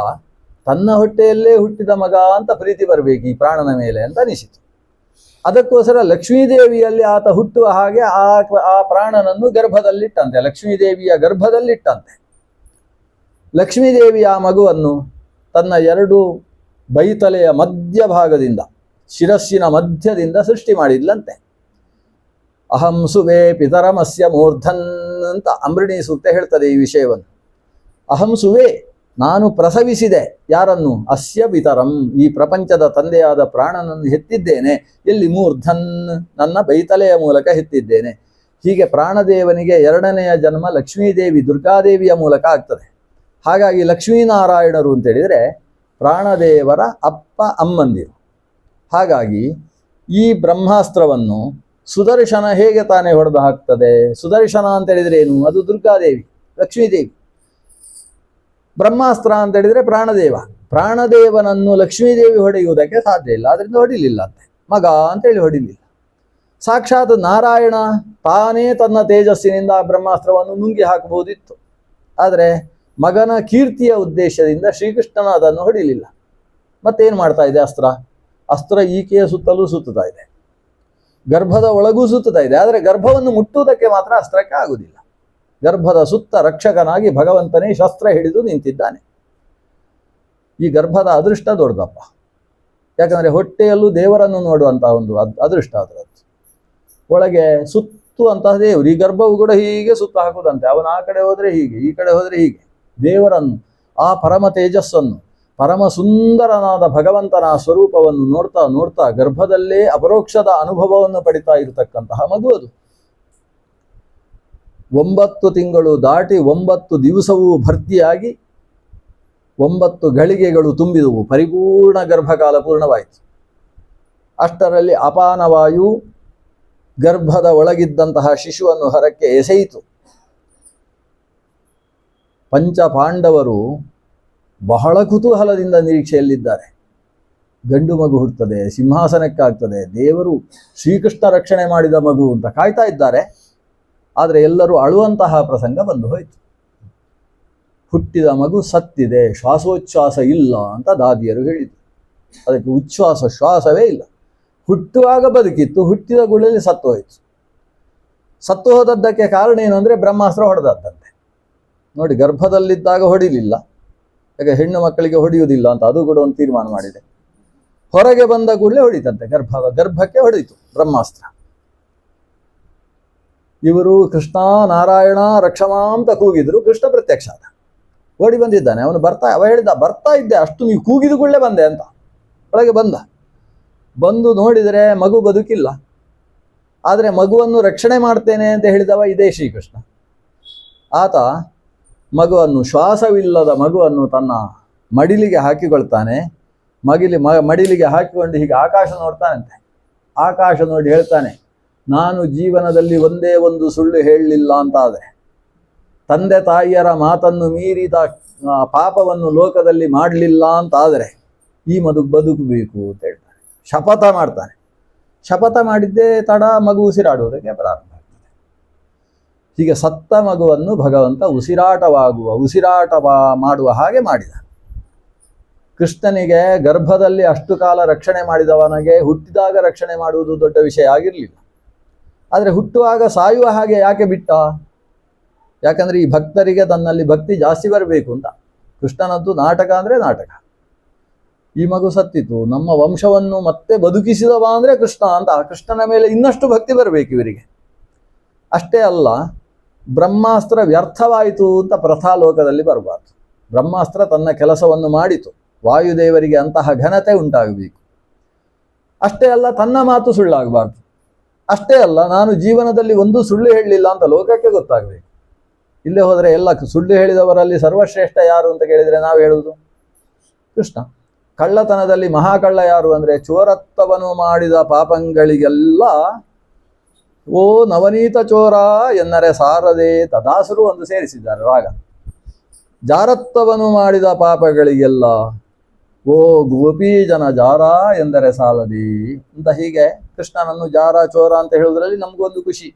ತನ್ನ ಹೊಟ್ಟೆಯಲ್ಲೇ ಹುಟ್ಟಿದ ಮಗ ಅಂತ ಪ್ರೀತಿ ಬರಬೇಕು ಈ ಪ್ರಾಣನ ಮೇಲೆ ಅಂತ ಅನಿಸಿತು. ಅದಕ್ಕೋಸ್ಕರ ಲಕ್ಷ್ಮೀದೇವಿಯಲ್ಲಿ ಆತ ಹುಟ್ಟುವ ಹಾಗೆ ಆ ಪ್ರಾಣನನ್ನು ಗರ್ಭದಲ್ಲಿಟ್ಟಂತೆ, ಲಕ್ಷ್ಮೀದೇವಿಯ ಗರ್ಭದಲ್ಲಿಟ್ಟಂತೆ. ಲಕ್ಷ್ಮೀದೇವಿ ಆ ಮಗುವನ್ನು ತನ್ನ ಎರಡು ಬೈತಲೆಯ ಮಧ್ಯಭಾಗದಿಂದ, ಶಿರಸ್ಸಿನ ಮಧ್ಯದಿಂದ ಸೃಷ್ಟಿ ಮಾಡಿದ್ಲಂತೆ. ಅಹಂ ಸುವೆ ಪಿತರಮಸ್ಯ ಮೂರ್ಧನ್ ಅಂತ ಅಂಬೃಣಿ ಸೂಕ್ತ ಹೇಳ್ತದೆ ಈ ವಿಷಯವನ್ನು. ಅಹಂ ಸುವೆ, ನಾನು ಪ್ರಸವಿಸಿದೆ. ಯಾರನ್ನು? ಅಸ್ಯ ಪಿತರಂ, ಈ ಪ್ರಪಂಚದ ತಂದೆಯಾದ ಪ್ರಾಣನನ್ನು ಹೆತ್ತಿದ್ದೇನೆ. ಎಲ್ಲಿ? ಮೂರ್ಧನ್, ನನ್ನ ಬೈತಲೆಯ ಮೂಲಕ ಹೆತ್ತಿದ್ದೇನೆ. ಹೀಗೆ ಪ್ರಾಣದೇವನಿಗೆ ಎರಡನೆಯ ಜನ್ಮ ಲಕ್ಷ್ಮೀದೇವಿ ದುರ್ಗಾದೇವಿಯ ಮೂಲಕ ಆಗ್ತದೆ. ಹಾಗಾಗಿ ಲಕ್ಷ್ಮೀನಾರಾಯಣರು ಅಂತೇಳಿದರೆ ಪ್ರಾಣದೇವರ ಅಪ್ಪ ಅಮ್ಮಂದಿರು. ಹಾಗಾಗಿ ಈ ಬ್ರಹ್ಮಾಸ್ತ್ರವನ್ನು ಸುದರ್ಶನ ಹೇಗೆ ತಾನೇ ಹೊಡೆದು ಹಾಕ್ತದೆ? ಸುದರ್ಶನ ಅಂತೇಳಿದರೆ ಏನು? ಅದು ದುರ್ಗಾದೇವಿ, ಲಕ್ಷ್ಮೀದೇವಿ. ಬ್ರಹ್ಮಾಸ್ತ್ರ ಅಂತೇಳಿದರೆ ಪ್ರಾಣದೇವ. ಪ್ರಾಣದೇವನನ್ನು ಲಕ್ಷ್ಮೀದೇವಿ ಹೊಡೆಯುವುದಕ್ಕೆ ಸಾಧ್ಯ ಇಲ್ಲ, ಅದರಿಂದ ಹೊಡಿಲಿಲ್ಲ ಅಂತೆ. ಮಗ ಅಂತೇಳಿ ಹೊಡಿಲಿಲ್ಲ. ಸಾಕ್ಷಾತ್ ನಾರಾಯಣ ತಾನೇ ತನ್ನ ತೇಜಸ್ಸಿನಿಂದ ಆ ಬ್ರಹ್ಮಾಸ್ತ್ರವನ್ನು ನುಂಗಿ ಹಾಕಬಹುದಿತ್ತು. ಆದರೆ ಮಗನ ಕೀರ್ತಿಯ ಉದ್ದೇಶದಿಂದ ಶ್ರೀಕೃಷ್ಣನ ಅದನ್ನು ಹೊಡಿಲಿಲ್ಲ. ಮತ್ತೇನು ಮಾಡ್ತಾ ಇದೆ ಅಸ್ತ್ರ? ಅಸ್ತ್ರ ಈಕೆಯ ಸುತ್ತಲೂ ಸುತ್ತುತ್ತಾ ಇದೆ, ಗರ್ಭದ ಒಳಗೂ ಸುತ್ತುತ್ತಾ ಇದೆ. ಆದರೆ ಗರ್ಭವನ್ನು ಮುಟ್ಟುವುದಕ್ಕೆ ಮಾತ್ರ ಅಸ್ತ್ರಕ್ಕೆ ಆಗುವುದಿಲ್ಲ. ಗರ್ಭದ ಸುತ್ತ ರಕ್ಷಕನಾಗಿ ಭಗವಂತನೇ ಶಸ್ತ್ರ ಹಿಡಿದು ನಿಂತಿದ್ದಾನೆ. ಈ ಗರ್ಭದ ಅದೃಷ್ಟ ದೊಡ್ಡದಪ್ಪ. ಯಾಕಂದರೆ ಹೊಟ್ಟೆಯಲ್ಲೂ ದೇವರನ್ನು ನೋಡುವಂಥ ಒಂದು ಅದೃಷ್ಟ ಅದರದ್ದು. ಒಳಗೆ ಸುತ್ತುವಂತಹ ದೇವರು. ಈ ಗರ್ಭವು ಕೂಡ ಹೀಗೆ ಸುತ್ತ ಹಾಕುವುದಂತೆ. ಅವನ ಆ ಕಡೆ ಹೋದರೆ ಹೀಗೆ, ಈ ಕಡೆ ಹೋದರೆ ಹೀಗೆ. ದೇವರನ್ನು, ಆ ಪರಮ ತೇಜಸ್ಸನ್ನು, ಪರಮ ಸುಂದರನಾದ ಭಗವಂತನ ಸ್ವರೂಪವನ್ನು ನೋಡ್ತಾ ನೋಡ್ತಾ ಗರ್ಭದಲ್ಲೇ ಅಪರೋಕ್ಷದ ಅನುಭವವನ್ನು ಪಡಿತಾ ಇರತಕ್ಕಂತಹ ಮಗು ಅದು. 9 ತಿಂಗಳು ದಾಟಿ 9 ದಿವಸವೂ ಭರ್ತಿಯಾಗಿ 9 ಗಳಿಗೆಗಳು ತುಂಬಿದವು. ಪರಿಪೂರ್ಣ ಗರ್ಭಕಾಲ ಪೂರ್ಣವಾಯಿತು. ಅಷ್ಟರಲ್ಲಿ ಅಪಾನವಾಯು ಗರ್ಭದ ಒಳಗಿದ್ದಂತಹ ಶಿಶುವನ್ನು ಹೊರಕ್ಕೆ ಎಸೆಯಿತು. ಪಂಚಪಾಂಡವರು ಬಹಳ ಕುತೂಹಲದಿಂದ ನಿರೀಕ್ಷೆಯಲ್ಲಿದ್ದಾರೆ. ಗಂಡು ಮಗು ಹುಟ್ಟುತ್ತದೆ, ಸಿಂಹಾಸನಕ್ಕಾಗ್ತದೆ, ದೇವರು ಶ್ರೀಕೃಷ್ಣ ರಕ್ಷಣೆ ಮಾಡಿದ ಮಗು ಅಂತ ಕಾಯ್ತಾ ಇದ್ದಾರೆ. ಆದರೆ ಎಲ್ಲರೂ ಅಳುವಂತಹ ಪ್ರಸಂಗ ಬಂದು ಹೋಯಿತು. ಹುಟ್ಟಿದ ಮಗು ಸತ್ತಿದೆ, ಶ್ವಾಸೋಚ್ಛ್ವಾಸ ಇಲ್ಲ ಅಂತ ದಾದಿಯರು ಹೇಳಿದರು. ಅದಕ್ಕೆ ಉಚ್ಛ್ವಾಸ, ಶ್ವಾಸವೇ ಇಲ್ಲ. ಹುಟ್ಟುವಾಗ ಬದುಕಿತ್ತು, ಹುಟ್ಟಿದ ಗುಳಲ್ಲಿ ಸತ್ತು ಹೋಯಿತು. ಸತ್ತು ಹೋದದ್ದಕ್ಕೆ ಕಾರಣ ಏನು ಅಂದರೆ ಬ್ರಹ್ಮಾಸ್ತ್ರ ಹೊಡೆದದ್ದಂತೆ. ನೋಡಿ, ಗರ್ಭದಲ್ಲಿದ್ದಾಗ ಹೊಡಿಲಿಲ್ಲ, ಯಾಕೆ ಹೆಣ್ಣು ಮಕ್ಕಳಿಗೆ ಹೊಡೆಯುವುದಿಲ್ಲ ಅಂತ ಅದು ಕೂಡ ಒಂದು ತೀರ್ಮಾನ ಮಾಡಿದೆ. ಹೊರಗೆ ಬಂದ ಕೂಡಲೇ ಹೊಡಿತಂತೆ, ಗರ್ಭಕ್ಕೆ ಹೊಡೆಯಿತು ಬ್ರಹ್ಮಾಸ್ತ್ರ. ಇವರು ಕೃಷ್ಣ ನಾರಾಯಣ ರಕ್ಷಮಾ ಅಂತ ಕೂಗಿದ್ರು. ಕೃಷ್ಣ ಪ್ರತ್ಯಕ್ಷ ಆದ, ಓಡಿ ಬಂದಿದ್ದಾನೆ. ಅವನು ಅವ ಹೇಳಿದ, ಬರ್ತಾ ಇದ್ದೆ, ಅಷ್ಟು ನೀವು ಕೂಗಿದ ಕೂಡಲೇ ಬಂದೆ ಅಂತ. ಒಳಗೆ ಬಂದು ನೋಡಿದರೆ ಮಗು ಬದುಕಿಲ್ಲ. ಆದರೆ ಮಗುವನ್ನು ರಕ್ಷಣೆ ಮಾಡ್ತೇನೆ ಅಂತ ಹೇಳಿದವ ಇದೇ ಶ್ರೀಕೃಷ್ಣ. ಆತ ಮಗುವನ್ನು, ಶ್ವಾಸವಿಲ್ಲದ ಮಗುವನ್ನು ತನ್ನ ಮಡಿಲಿಗೆ ಹಾಕಿಕೊಳ್ತಾನೆ. ಮಡಿಲಿಗೆ ಹಾಕಿಕೊಂಡು ಹೀಗೆ ಆಕಾಶ ನೋಡ್ತಾನಂತೆ. ಆಕಾಶ ನೋಡಿ ಹೇಳ್ತಾನೆ, ನಾನು ಜೀವನದಲ್ಲಿ ಒಂದೇ ಒಂದು ಸುಳ್ಳು ಹೇಳಲಿಲ್ಲ ಅಂತ ಆದರೆ, ತಂದೆ ತಾಯಿಯರ ಮಾತನ್ನು ಮೀರಿದ ಪಾಪವನ್ನು ಲೋಕದಲ್ಲಿ ಮಾಡಲಿಲ್ಲ ಅಂತ ಆದರೆ ಈ ಬದುಕಬೇಕು ಅಂತ ಹೇಳ್ತಾನೆ. ಶಪಥ ಮಾಡ್ತಾನೆ. ಶಪಥ ಮಾಡಿದ್ದೇ ತಡ ಮಗು ಉಸಿರಾಡುವುದಕ್ಕೆ ಪ್ರಾರಂಭ ಆಗ್ತದೆ. ಹೀಗೆ ಸತ್ತ ಮಗುವನ್ನು ಭಗವಂತ ಉಸಿರಾಟ ಮಾಡುವ ಹಾಗೆ ಮಾಡಿದ. ಕೃಷ್ಣನಿಗೆ ಗರ್ಭದಲ್ಲಿ ಅಷ್ಟು ಕಾಲ ರಕ್ಷಣೆ ಮಾಡಿದವನಿಗೆ ಹುಟ್ಟಿದಾಗ ರಕ್ಷಣೆ ಮಾಡುವುದು ದೊಡ್ಡ ವಿಷಯ ಆಗಿರಲಿಲ್ಲ. ಆದರೆ ಹುಟ್ಟುವಾಗ ಸಾಯುವ ಹಾಗೆ ಯಾಕೆ ಬಿಟ್ಟ? ಯಾಕಂದರೆ ಈ ಭಕ್ತರಿಗೆ ತನ್ನಲ್ಲಿ ಭಕ್ತಿ ಜಾಸ್ತಿ ಬರಬೇಕು ಅಂತ. ಕೃಷ್ಣನದ್ದು ನಾಟಕ ಅಂದರೆ ನಾಟಕ. ಈ ಮಗು ಸತ್ತಿತು, ನಮ್ಮ ವಂಶವನ್ನು ಮತ್ತೆ ಬದುಕಿಸಿದವ ಅಂದರೆ ಕೃಷ್ಣ ಅಂತ. ಕೃಷ್ಣನ ಮೇಲೆ ಇನ್ನಷ್ಟು ಭಕ್ತಿ ಬರಬೇಕು ಇವರಿಗೆ. ಅಷ್ಟೇ ಅಲ್ಲ, ಬ್ರಹ್ಮಾಸ್ತ್ರ ವ್ಯರ್ಥವಾಯಿತು ಅಂತ ಪ್ರಥಾಲೋಕದಲ್ಲಿ ಬರಬಾರ್ದು. ಬ್ರಹ್ಮಾಸ್ತ್ರ ತನ್ನ ಕೆಲಸವನ್ನು ಮಾಡಿತು. ವಾಯುದೇವರಿಗೆ ಅಂತಹ ಘನತೆ ಉಂಟಾಗಬೇಕು. ಅಷ್ಟೇ ಅಲ್ಲ, ತನ್ನ ಮಾತು ಸುಳ್ಳಾಗಬಾರ್ದು. ಅಷ್ಟೇ ಅಲ್ಲ, ನಾನು ಜೀವನದಲ್ಲಿ ಒಂದು ಸುಳ್ಳು ಹೇಳಲಿಲ್ಲ ಅಂತ ಲೋಕಕ್ಕೆ ಗೊತ್ತಾಗಬೇಕು. ಇಲ್ಲೇ ಹೋದರೆ ಎಲ್ಲ ಸುಳ್ಳು ಹೇಳಿದವರಲ್ಲಿ ಸರ್ವಶ್ರೇಷ್ಠ ಯಾರು ಅಂತ ಕೇಳಿದರೆ ನಾವು ಹೇಳುವುದು ಕೃಷ್ಣ. ಕಳ್ಳತನದಲ್ಲಿ ಮಹಾಕಳ್ಳ ಯಾರು ಅಂದರೆ ಚೋರತ್ವವನ್ನು ಮಾಡಿದ ಪಾಪಂಗಳಿಗೆಲ್ಲ ಓ ನವನೀತ ಚೋರ ಎನ್ನರೆ ಸಾರದೆ ತದಾಸರು ಒಂದು ಸೇರಿಸಿದ್ದಾರೆ ರಾಗ. ಜಾರತ್ವವನ್ನು ಮಾಡಿದ ಪಾಪಗಳಿಗೆಲ್ಲ ಓ ಗೋಪಿ ಜನ ಜಾರ ಎಂದರೆ ಸಾಲದಿ ಅಂತ. ಹೀಗೆ ಕೃಷ್ಣನನ್ನು ಜಾರ ಚೋರ ಅಂತ ಹೇಳುವುದರಲ್ಲಿ ನಮಗೊಂದು ಖುಷಿ.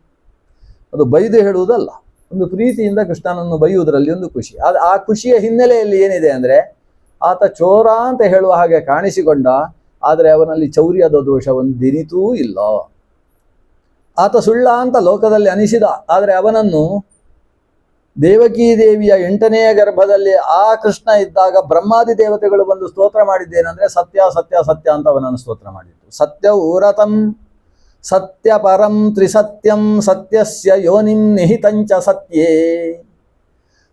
ಅದು ಬೈದು ಹೇಳುವುದಲ್ಲ, ಒಂದು ಪ್ರೀತಿಯಿಂದ ಕೃಷ್ಣನನ್ನು ಬೈಯುವುದರಲ್ಲಿ ಒಂದು ಖುಷಿ. ಆ ಖುಷಿಯ ಹಿನ್ನೆಲೆಯಲ್ಲಿ ಏನಿದೆ ಅಂದರೆ, ಆತ ಚೋರ ಅಂತ ಹೇಳುವ ಹಾಗೆ ಕಾಣಿಸಿಕೊಂಡ, ಆದರೆ ಅವನಲ್ಲಿ ಚೌರ್ಯದ ದೋಷ ಒಂದಿನಿತೂ ಇಲ್ಲ. ಆತ ಸುಳ್ಳ ಅಂತ ಲೋಕದಲ್ಲಿ ಅನಿಸಿದ, ಆದರೆ ಅವನನ್ನು ದೇವಕೀ ದೇವಿಯ 8ನೆಯ ಗರ್ಭದಲ್ಲಿ ಆ ಕೃಷ್ಣ ಇದ್ದಾಗ ಬ್ರಹ್ಮಾದಿ ದೇವತೆಗಳು ಬಂದು ಸ್ತೋತ್ರ ಮಾಡಿದ್ದೇನೆಂದರೆ ಸತ್ಯ ಸತ್ಯ ಸತ್ಯ ಅಂತ ಅವನನ್ನು ಸ್ತೋತ್ರ ಮಾಡಿದ್ದು. ಸತ್ಯ ಊರತಂ ಸತ್ಯ ಪರಂ ತ್ರಿಸತ್ಯಂ ಸತ್ಯಸ್ಯ ಯೋನಿಂ ನಿಹಿತಂಚ ಸತ್ಯೇ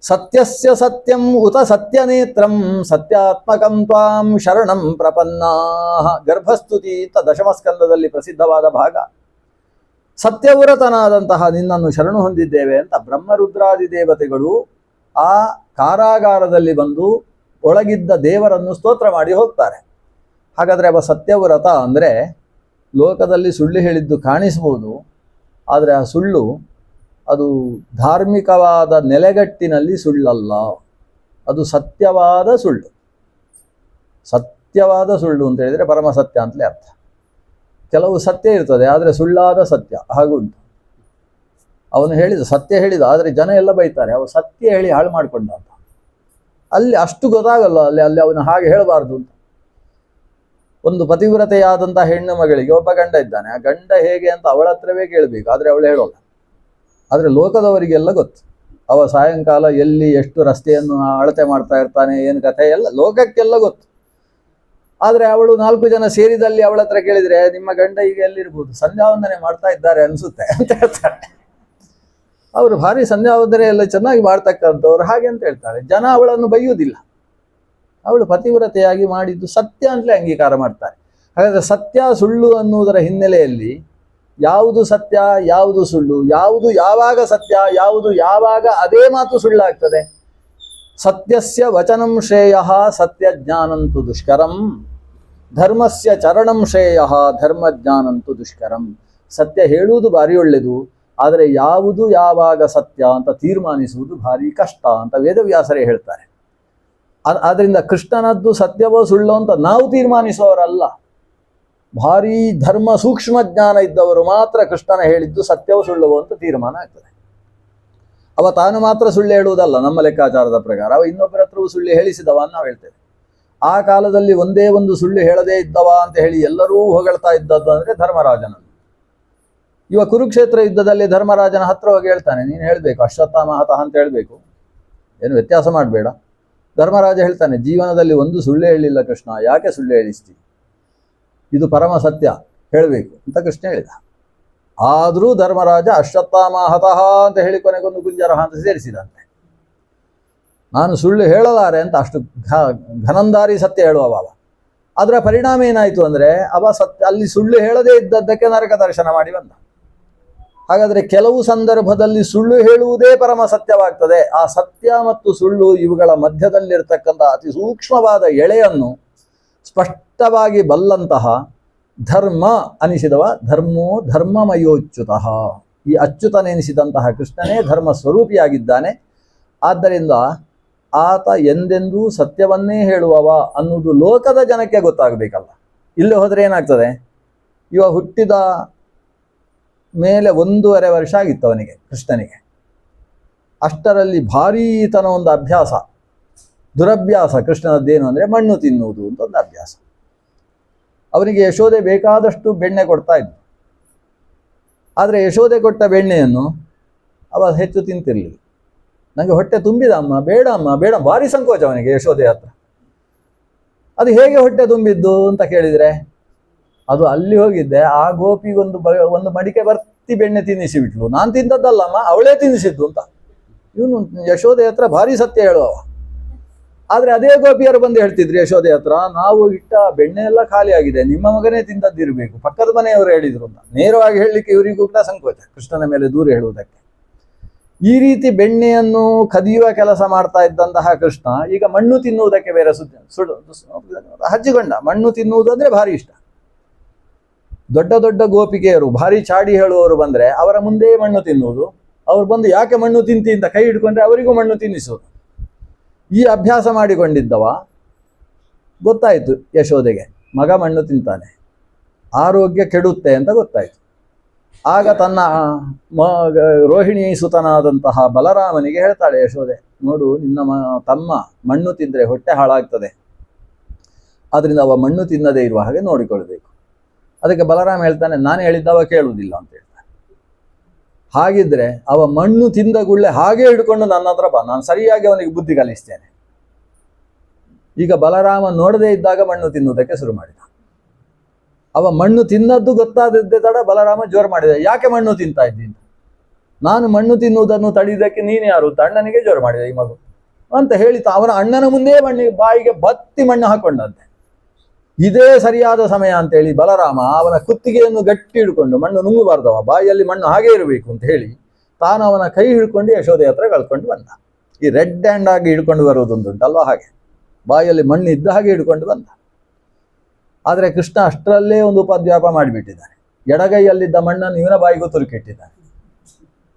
ಸತ್ಯಸ್ಯ ಸತ್ಯಂ ಉತ ಸತ್ಯನೇತ್ರಂ ಸತ್ಯಾತ್ಮಕಂ ತ್ವಾಂ ಶರಣಂ ಪ್ರಪನ್ನಾಃ. ಗರ್ಭಸ್ತುತಿ ಅಂತ ದಶಮಸ್ಕಂದದಲ್ಲಿ ಪ್ರಸಿದ್ಧವಾದ ಭಾಗ. ಸತ್ಯವ್ರತನಾದಂತಹ ನಿನ್ನನ್ನು ಶರಣು ಹೊಂದಿದ್ದೇವೆ ಅಂತ ಬ್ರಹ್ಮರುದ್ರಾದಿ ದೇವತೆಗಳು ಆ ಕಾರಾಗಾರದಲ್ಲಿ ಬಂದು ಒಳಗಿದ್ದ ದೇವರನ್ನು ಸ್ತೋತ್ರ ಮಾಡಿ ಹೋಗ್ತಾರೆ. ಹಾಗಾದರೆ ಅವ ಸತ್ಯವ್ರತ ಅಂದರೆ ಲೋಕದಲ್ಲಿ ಸುಳ್ಳು ಹೇಳಿದ್ದು ಕಾಣಿಸ್ಬೋದು, ಆದರೆ ಆ ಸುಳ್ಳು ಅದು ಧಾರ್ಮಿಕವಾದ ನೆಲೆಗಟ್ಟಿನಲ್ಲಿ ಸುಳ್ಳಲ್ಲ, ಅದು ಸತ್ಯವಾದ ಸುಳ್ಳು. ಸತ್ಯವಾದ ಸುಳ್ಳು ಅಂತ ಹೇಳಿದರೆ ಪರಮ ಸತ್ಯ ಅಂತಲೇ ಅರ್ಥ. ಕೆಲವು ಸತ್ಯ ಇರ್ತದೆ, ಆದರೆ ಸುಳ್ಳಾದ ಸತ್ಯ ಹಾಗುಂಟು. ಅವನು ಹೇಳಿದ ಸತ್ಯ ಹೇಳಿದ, ಆದರೆ ಜನ ಎಲ್ಲ ಬೈತಾರೆ, ಅವ ಸತ್ಯ ಹೇಳಿ ಹಾಳು ಮಾಡಿಕೊಂಡ ಅಂತ. ಅಲ್ಲಿ ಅಷ್ಟು ಗೊತ್ತಾಗಲ್ಲ, ಅಲ್ಲಿ ಅವನು ಹಾಗೆ ಹೇಳಬಾರ್ದು ಅಂತ. ಒಂದು ಪತಿವ್ರತೆಯಾದಂಥ ಹೆಣ್ಣು ಮಗಳಿಗೆ ಒಬ್ಬ ಗಂಡ ಇದ್ದಾನೆ. ಆ ಗಂಡ ಹೇಗೆ ಅಂತ ಅವಳ ಹತ್ರವೇ ಕೇಳಬೇಕು, ಆದರೆ ಅವಳು ಹೇಳೋಲ್ಲ. ಆದರೆ ಲೋಕದವರಿಗೆಲ್ಲ ಗೊತ್ತು, ಅವ ಸಾಯಂಕಾಲ ಎಲ್ಲಿ ಎಷ್ಟು ರಸ್ತೆಯನ್ನು ಅಳತೆ ಮಾಡ್ತಾ ಇರ್ತಾನೆ, ಏನು ಕಥೆ ಎಲ್ಲ ಲೋಕಕ್ಕೆಲ್ಲ ಗೊತ್ತು. ಆದರೆ ಅವಳು 4 ಜನ ಸೇರಿದಲ್ಲಿ ಅವಳ ಹತ್ರ ಕೇಳಿದರೆ ನಿಮ್ಮ ಗಂಡ ಈಗ ಎಲ್ಲಿರ್ಬೋದು, ಸಂಧ್ಯಾವಂದನೆ ಮಾಡ್ತಾ ಇದ್ದಾರೆ ಅನಿಸುತ್ತೆ ಅಂತ ಹೇಳ್ತಾರೆ. ಅವರು ಭಾರಿ ಸಂಧ್ಯಾವಂದನೆ ಎಲ್ಲ ಚೆನ್ನಾಗಿ ಮಾಡ್ತಕ್ಕಂಥವ್ರು ಹಾಗೆ ಅಂತ ಹೇಳ್ತಾರೆ. ಜನ ಅವಳನ್ನು ಬೈಯುವುದಿಲ್ಲ, ಅವಳು ಪತಿವ್ರತೆಯಾಗಿ ಮಾಡಿದ್ದು ಸತ್ಯ ಅಂತಲೇ ಅಂಗೀಕಾರ ಮಾಡ್ತಾರೆ. ಹಾಗಾದರೆ ಸತ್ಯ ಸುಳ್ಳು ಅನ್ನುವುದರ ಹಿನ್ನೆಲೆಯಲ್ಲಿ ಯಾವುದು ಸತ್ಯ ಯಾವುದು ಸುಳ್ಳು, ಯಾವುದು ಯಾವಾಗ ಸತ್ಯ ಯಾವುದು ಯಾವಾಗ ಅದೇ ಮಾತು ಸುಳ್ಳಾಗ್ತದೆ? ಸತ್ಯಸ್ಯ ವಚನಂ ಶ್ರೇಯಃ ಸತ್ಯಜ್ಞಾನಂತು ದುಷ್ಕರಂ ಧರ್ಮಸ್ಯ ಚರಣಂ ಶ್ರೇಯಃ ಧರ್ಮಜ್ಞಾನಂತು ದುಷ್ಕರಂ. ಸತ್ಯ ಹೇಳುವುದು ಭಾರಿ ಒಳ್ಳೆಯದು, ಆದರೆ ಯಾವುದು ಯಾವಾಗ ಸತ್ಯ ಅಂತ ತೀರ್ಮಾನಿಸುವುದು ಭಾರಿ ಕಷ್ಟ ಅಂತ ವೇದವ್ಯಾಸರೇ ಹೇಳ್ತಾರೆ. ಆದ್ದರಿಂದ ಕೃಷ್ಣನದ್ದು ಸತ್ಯವೋ ಸುಳ್ಳೋ ಅಂತ ನಾವು ತೀರ್ಮಾನಿಸುವವರಲ್ಲ. ಭಾರೀ ಧರ್ಮ ಸೂಕ್ಷ್ಮ ಜ್ಞಾನ ಇದ್ದವರು ಮಾತ್ರ ಕೃಷ್ಣನ ಹೇಳಿದ್ದು ಸತ್ಯವೋ ಸುಳ್ಳವೋ ಅಂತ ತೀರ್ಮಾನ ಆಗ್ತದೆ. ಅವ ತಾನು ಮಾತ್ರ ಸುಳ್ಳು ಹೇಳುವುದಲ್ಲ, ನಮ್ಮ ಲೆಕ್ಕಾಚಾರದ ಪ್ರಕಾರ ಅವ ಇನ್ನೊಬ್ಬರ ಹತ್ರವೂ ಸುಳ್ಳು ಹೇಳಿಸಿದವ ಅಂತ ನಾವು ಹೇಳ್ತೇವೆ. ಆ ಕಾಲದಲ್ಲಿ ಒಂದೇ ಒಂದು ಸುಳ್ಳು ಹೇಳದೇ ಇದ್ದವ ಅಂತ ಹೇಳಿ ಎಲ್ಲರೂ ಹೊಗಳ್ತಾ ಇದ್ದದ್ದು ಅಂದರೆ ಧರ್ಮರಾಜನನ್ನು. ಇವ ಕುರುಕ್ಷೇತ್ರ ಯುದ್ಧದಲ್ಲಿ ಧರ್ಮರಾಜನ ಹತ್ರ ಹೋಗಿ ಹೇಳ್ತಾನೆ, ನೀನು ಹೇಳಬೇಕು ಅಶ್ವತ್ಥಾಮಹತಃ ಅಂತ ಹೇಳಬೇಕು, ಏನು ವ್ಯತ್ಯಾಸ ಮಾಡಬೇಡ. ಧರ್ಮರಾಜ ಹೇಳ್ತಾನೆ, ಜೀವನದಲ್ಲಿ ಒಂದು ಸುಳ್ಳು ಹೇಳಲಿಲ್ಲ ಕೃಷ್ಣ, ಯಾಕೆ ಸುಳ್ಳು ಹೇಳಿಸ್ತಿ, ಇದು ಪರಮ ಸತ್ಯ ಹೇಳಬೇಕು ಅಂತ ಕೃಷ್ಣ ಹೇಳಿದ. ಆದರೂ ಧರ್ಮರಾಜ ಅಶ್ವತ್ಥಾಮಹತಃ ಅಂತ ಹೇಳಿ ಕೊನೆಗೊಂದು ಗುಂಜರಹ ಅಂತ ಸೇರಿಸಿದಂತೆ. ನಾನು ಸುಳ್ಳು ಹೇಳಲಾರೆ ಅಂತ ಅಷ್ಟು ಘನಂದಾರಿ ಸತ್ಯ ಹೇಳುವವ. ಅದರ ಪರಿಣಾಮ ಏನಾಯಿತು ಅಂದರೆ ಅವ ಅಲ್ಲಿ ಸುಳ್ಳು ಹೇಳದೇ ಇದ್ದದ್ದಕ್ಕೆ ನರಕ ದರ್ಶನ ಮಾಡಿ ಬಂದ. ಹಾಗಾದರೆ ಕೆಲವು ಸಂದರ್ಭದಲ್ಲಿ ಸುಳ್ಳು ಹೇಳುವುದೇ ಪರಮ ಸತ್ಯವಾಗ್ತದೆ. ಆ ಸತ್ಯ ಮತ್ತು ಸುಳ್ಳು ಇವುಗಳ ಮಧ್ಯದಲ್ಲಿರ್ತಕ್ಕಂಥ ಅತಿ ಸೂಕ್ಷ್ಮವಾದ ಎಳೆಯನ್ನು ಸ್ಪಷ್ಟವಾಗಿ ಬಲ್ಲಂತಹ ಧರ್ಮ ಅನಿಸಿದವ ಧರ್ಮೋ ಧರ್ಮಮಯೋಚ್ಯುತಃ. ಈ ಅಚ್ಯುತನೆನಿಸಿದಂತಹ ಕೃಷ್ಣನೇ ಧರ್ಮ ಸ್ವರೂಪಿಯಾಗಿದ್ದಾನೆ. ಆದ್ದರಿಂದ ಆತ ಎಂದೆಂದೂ ಸತ್ಯವನ್ನೇ ಹೇಳುವವ ಅನ್ನುವುದು ಲೋಕದ ಜನಕ್ಕೆ ಗೊತ್ತಾಗಬೇಕಲ್ಲ. ಇಲ್ಲಿ ಹೋದರೆ ಏನಾಗ್ತದೆ, ಇವ ಹುಟ್ಟಿದ ಮೇಲೆ 1.5 ವರ್ಷ ಆಗಿತ್ತು ಅವನಿಗೆ, ಕೃಷ್ಣನಿಗೆ. ಅಷ್ಟರಲ್ಲಿ ಭಾರೀ ತನ ಒಂದು ಅಭ್ಯಾಸ, ದುರಭ್ಯಾಸ ಕೃಷ್ಣನದ್ದೇನು ಅಂದರೆ ಮಣ್ಣು ತಿನ್ನುವುದು ಅಂತ ಒಂದು ಅಭ್ಯಾಸ. ಅವನಿಗೆ ಯಶೋದೆ ಬೇಕಾದಷ್ಟು ಬೆಣ್ಣೆ ಕೊಡ್ತಾ ಇದ್ದ. ಆದರೆ ಯಶೋದೆ ಕೊಟ್ಟ ಬೆಣ್ಣೆಯನ್ನು ಅವ ಹೆಚ್ಚು ತಿಂತಿರಲಿಲ್ಲ. ನನಗೆ ಹೊಟ್ಟೆ ತುಂಬಿದ ಅಮ್ಮ, ಬೇಡ ಅಮ್ಮ ಬೇಡ, ಭಾರಿ ಸಂಕೋಚ ಅವನಿಗೆ ಯಶೋದೆ ಹತ್ರ. ಅದು ಹೇಗೆ ಹೊಟ್ಟೆ ತುಂಬಿದ್ದು ಅಂತ ಕೇಳಿದರೆ, ಅದು ಅಲ್ಲಿ ಹೋಗಿದ್ದೆ, ಆ ಗೋಪಿಗೊಂದು ಮಡಿಕೆ ಬರ್ತಿ ಬೆಣ್ಣೆ ತಿನ್ನಿಸಿ ಬಿಟ್ಲು. ನಾನು ತಿಂದದ್ದಲ್ಲಮ್ಮ, ಅವಳೇ ತಿನ್ನಿಸಿದ್ದು ಅಂತ. ಇವನು ಯಶೋದೆ ಹತ್ರ ಭಾರಿ ಸತ್ಯ ಹೇಳುವವ. ಆದರೆ ಅದೇ ಗೋಪಿಯರು ಬಂದು ಹೇಳ್ತಿದ್ರು ಯಶೋದೆ ಹತ್ರ, ನಾವು ಇಟ್ಟ ಬೆಣ್ಣೆ ಎಲ್ಲ ಖಾಲಿ ಆಗಿದೆ, ನಿಮ್ಮ ಮಗನೇ ತಿಂದದ್ದಿರಬೇಕು, ಪಕ್ಕದ ಮನೆಯವರು ಹೇಳಿದ್ರು ಅಂತ. ನೇರವಾಗಿ ಹೇಳಲಿಕ್ಕೆ ಇವರಿಗೂ ಕೂಡ ಸಂಕೋಚ, ಕೃಷ್ಣನ ಮೇಲೆ ದೂರ ಹೇಳುವುದಕ್ಕೆ. ಈ ರೀತಿ ಬೆಣ್ಣೆಯನ್ನು ಕದಿಯುವ ಕೆಲಸ ಮಾಡ್ತಾ ಇದ್ದಂತಹ ಕೃಷ್ಣ ಈಗ ಮಣ್ಣು ತಿನ್ನುವುದಕ್ಕೆ ಬೇರೆ ಹಚ್ಚಿಕೊಂಡ. ಮಣ್ಣು ತಿನ್ನುವುದು ಅಂದರೆ ಭಾರಿ ಇಷ್ಟ. ದೊಡ್ಡ ದೊಡ್ಡ ಗೋಪಿಕೆಯರು ಭಾರಿ ಚಾಡಿ ಹೇಳುವವರು ಬಂದರೆ ಅವರ ಮುಂದೆ ಮಣ್ಣು ತಿನ್ನುವುದು. ಅವ್ರು ಬಂದು ಯಾಕೆ ಮಣ್ಣು ತಿಂತಿ ಅಂತ ಕೈ ಹಿಡ್ಕೊಂಡ್ರೆ ಅವರಿಗೂ ಮಣ್ಣು ತಿನ್ನಿಸುವುದು. ಈ ಅಭ್ಯಾಸ ಮಾಡಿಕೊಂಡಿದ್ದವ ಗೊತ್ತಾಯಿತು ಯಶೋದೆಗೆ, ಮಗ ಮಣ್ಣು ತಿಂತಾನೆ, ಆರೋಗ್ಯ ಕೆಡುತ್ತೆ ಅಂತ ಗೊತ್ತಾಯಿತು. ಆಗ ತನ್ನ ರೋಹಿಣಿ ಸುತನಾದಂತಹ ಬಲರಾಮನಿಗೆ ಹೇಳ್ತಾಳೆ ಯಶೋದೆ, ನೋಡು ನಿನ್ನ ತಮ್ಮ ಮಣ್ಣು ತಿಂದರೆ ಹೊಟ್ಟೆ ಹಾಳಾಗ್ತದೆ, ಅದರಿಂದ ಅವ ಮಣ್ಣು ತಿನ್ನದೇ ಇರುವ ಹಾಗೆ ನೋಡಿಕೊಳ್ಬೇಕು. ಅದಕ್ಕೆ ಬಲರಾಮ ಹೇಳ್ತಾನೆ, ನಾನು ಹೇಳಿದ್ದವ ಕೇಳುವುದಿಲ್ಲ ಅಂತ ಹೇಳ್ತಾನೆ. ಹಾಗಿದ್ರೆ ಅವ ಮಣ್ಣು ತಿಂದ ಗುಳ್ಳೆ ಹಾಗೆ ಹಿಡ್ಕೊಂಡು ನನ್ನ ಹತ್ರ ಬಾ, ನಾನು ಸರಿಯಾಗಿ ಅವನಿಗೆ ಬುದ್ಧಿ ಕಲಿಸ್ತೇನೆ. ಈಗ ಬಲರಾಮ ನೋಡದೇ ಇದ್ದಾಗ ಮಣ್ಣು ತಿನ್ನುವುದಕ್ಕೆ ಶುರು ಮಾಡಿದ. ಅವ ಮಣ್ಣು ತಿನ್ನದ್ದು ಗೊತ್ತಾದದ್ದೇ ತಡ ಬಲರಾಮ ಜೋರು ಮಾಡಿದ, ಯಾಕೆ ಮಣ್ಣು ತಿಂತಾ ಇದ್ದೀನಿ, ನಾನು ಮಣ್ಣು ತಿನ್ನುವುದನ್ನು ತಡೆಯುವುದಕ್ಕೆ ನೀನು ಯಾರು ಅಂತ ಅಣ್ಣನಿಗೆ ಜೋರು ಮಾಡಿದ ಈ ಮಗು ಅಂತ ಹೇಳಿತ. ಅವನ ಅಣ್ಣನ ಮುಂದೆ ಮಣ್ಣಿಗೆ ಬಾಯಿಗೆ ಬತ್ತಿ ಮಣ್ಣು ಹಾಕೊಂಡಂತೆ. ಇದೇ ಸರಿಯಾದ ಸಮಯ ಅಂತೇಳಿ ಬಲರಾಮ ಅವನ ಕುತ್ತಿಗೆಯನ್ನು ಗಟ್ಟಿ ಹಿಡ್ಕೊಂಡು, ಮಣ್ಣು ನುಂಗಬಾರ್ದವ, ಬಾಯಿಯಲ್ಲಿ ಮಣ್ಣು ಹಾಗೆ ಇರಬೇಕು ಅಂತ ಹೇಳಿ ತಾನು ಅವನ ಕೈ ಹಿಡ್ಕೊಂಡು ಯಶೋದೆ ಹತ್ರ ಕಳ್ಕೊಂಡು ಬಂದ. ಈ ರೆಡ್ ಹ್ಯಾಂಡ್ ಆಗಿ ಹಿಡ್ಕೊಂಡು ಬರುವುದೊಂದುಂಟಲ್ವ, ಹಾಗೆ ಬಾಯಲ್ಲಿ ಮಣ್ಣು ಇದ್ದ ಹಾಗೆ ಹಿಡ್ಕೊಂಡು ಬಂದ. ಆದರೆ ಕೃಷ್ಣ ಅಷ್ಟರಲ್ಲೇ ಒಂದು ಉಪದ್ವ್ಯಾಪ ಮಾಡಿಬಿಟ್ಟಿದ್ದಾನೆ. ಎಡಗೈಯಲ್ಲಿದ್ದ ಮಣ್ಣನ್ನು ಇವನ ಬಾಯಿಗೂ ತುರುಕಿಟ್ಟಿದ್ದಾನೆ.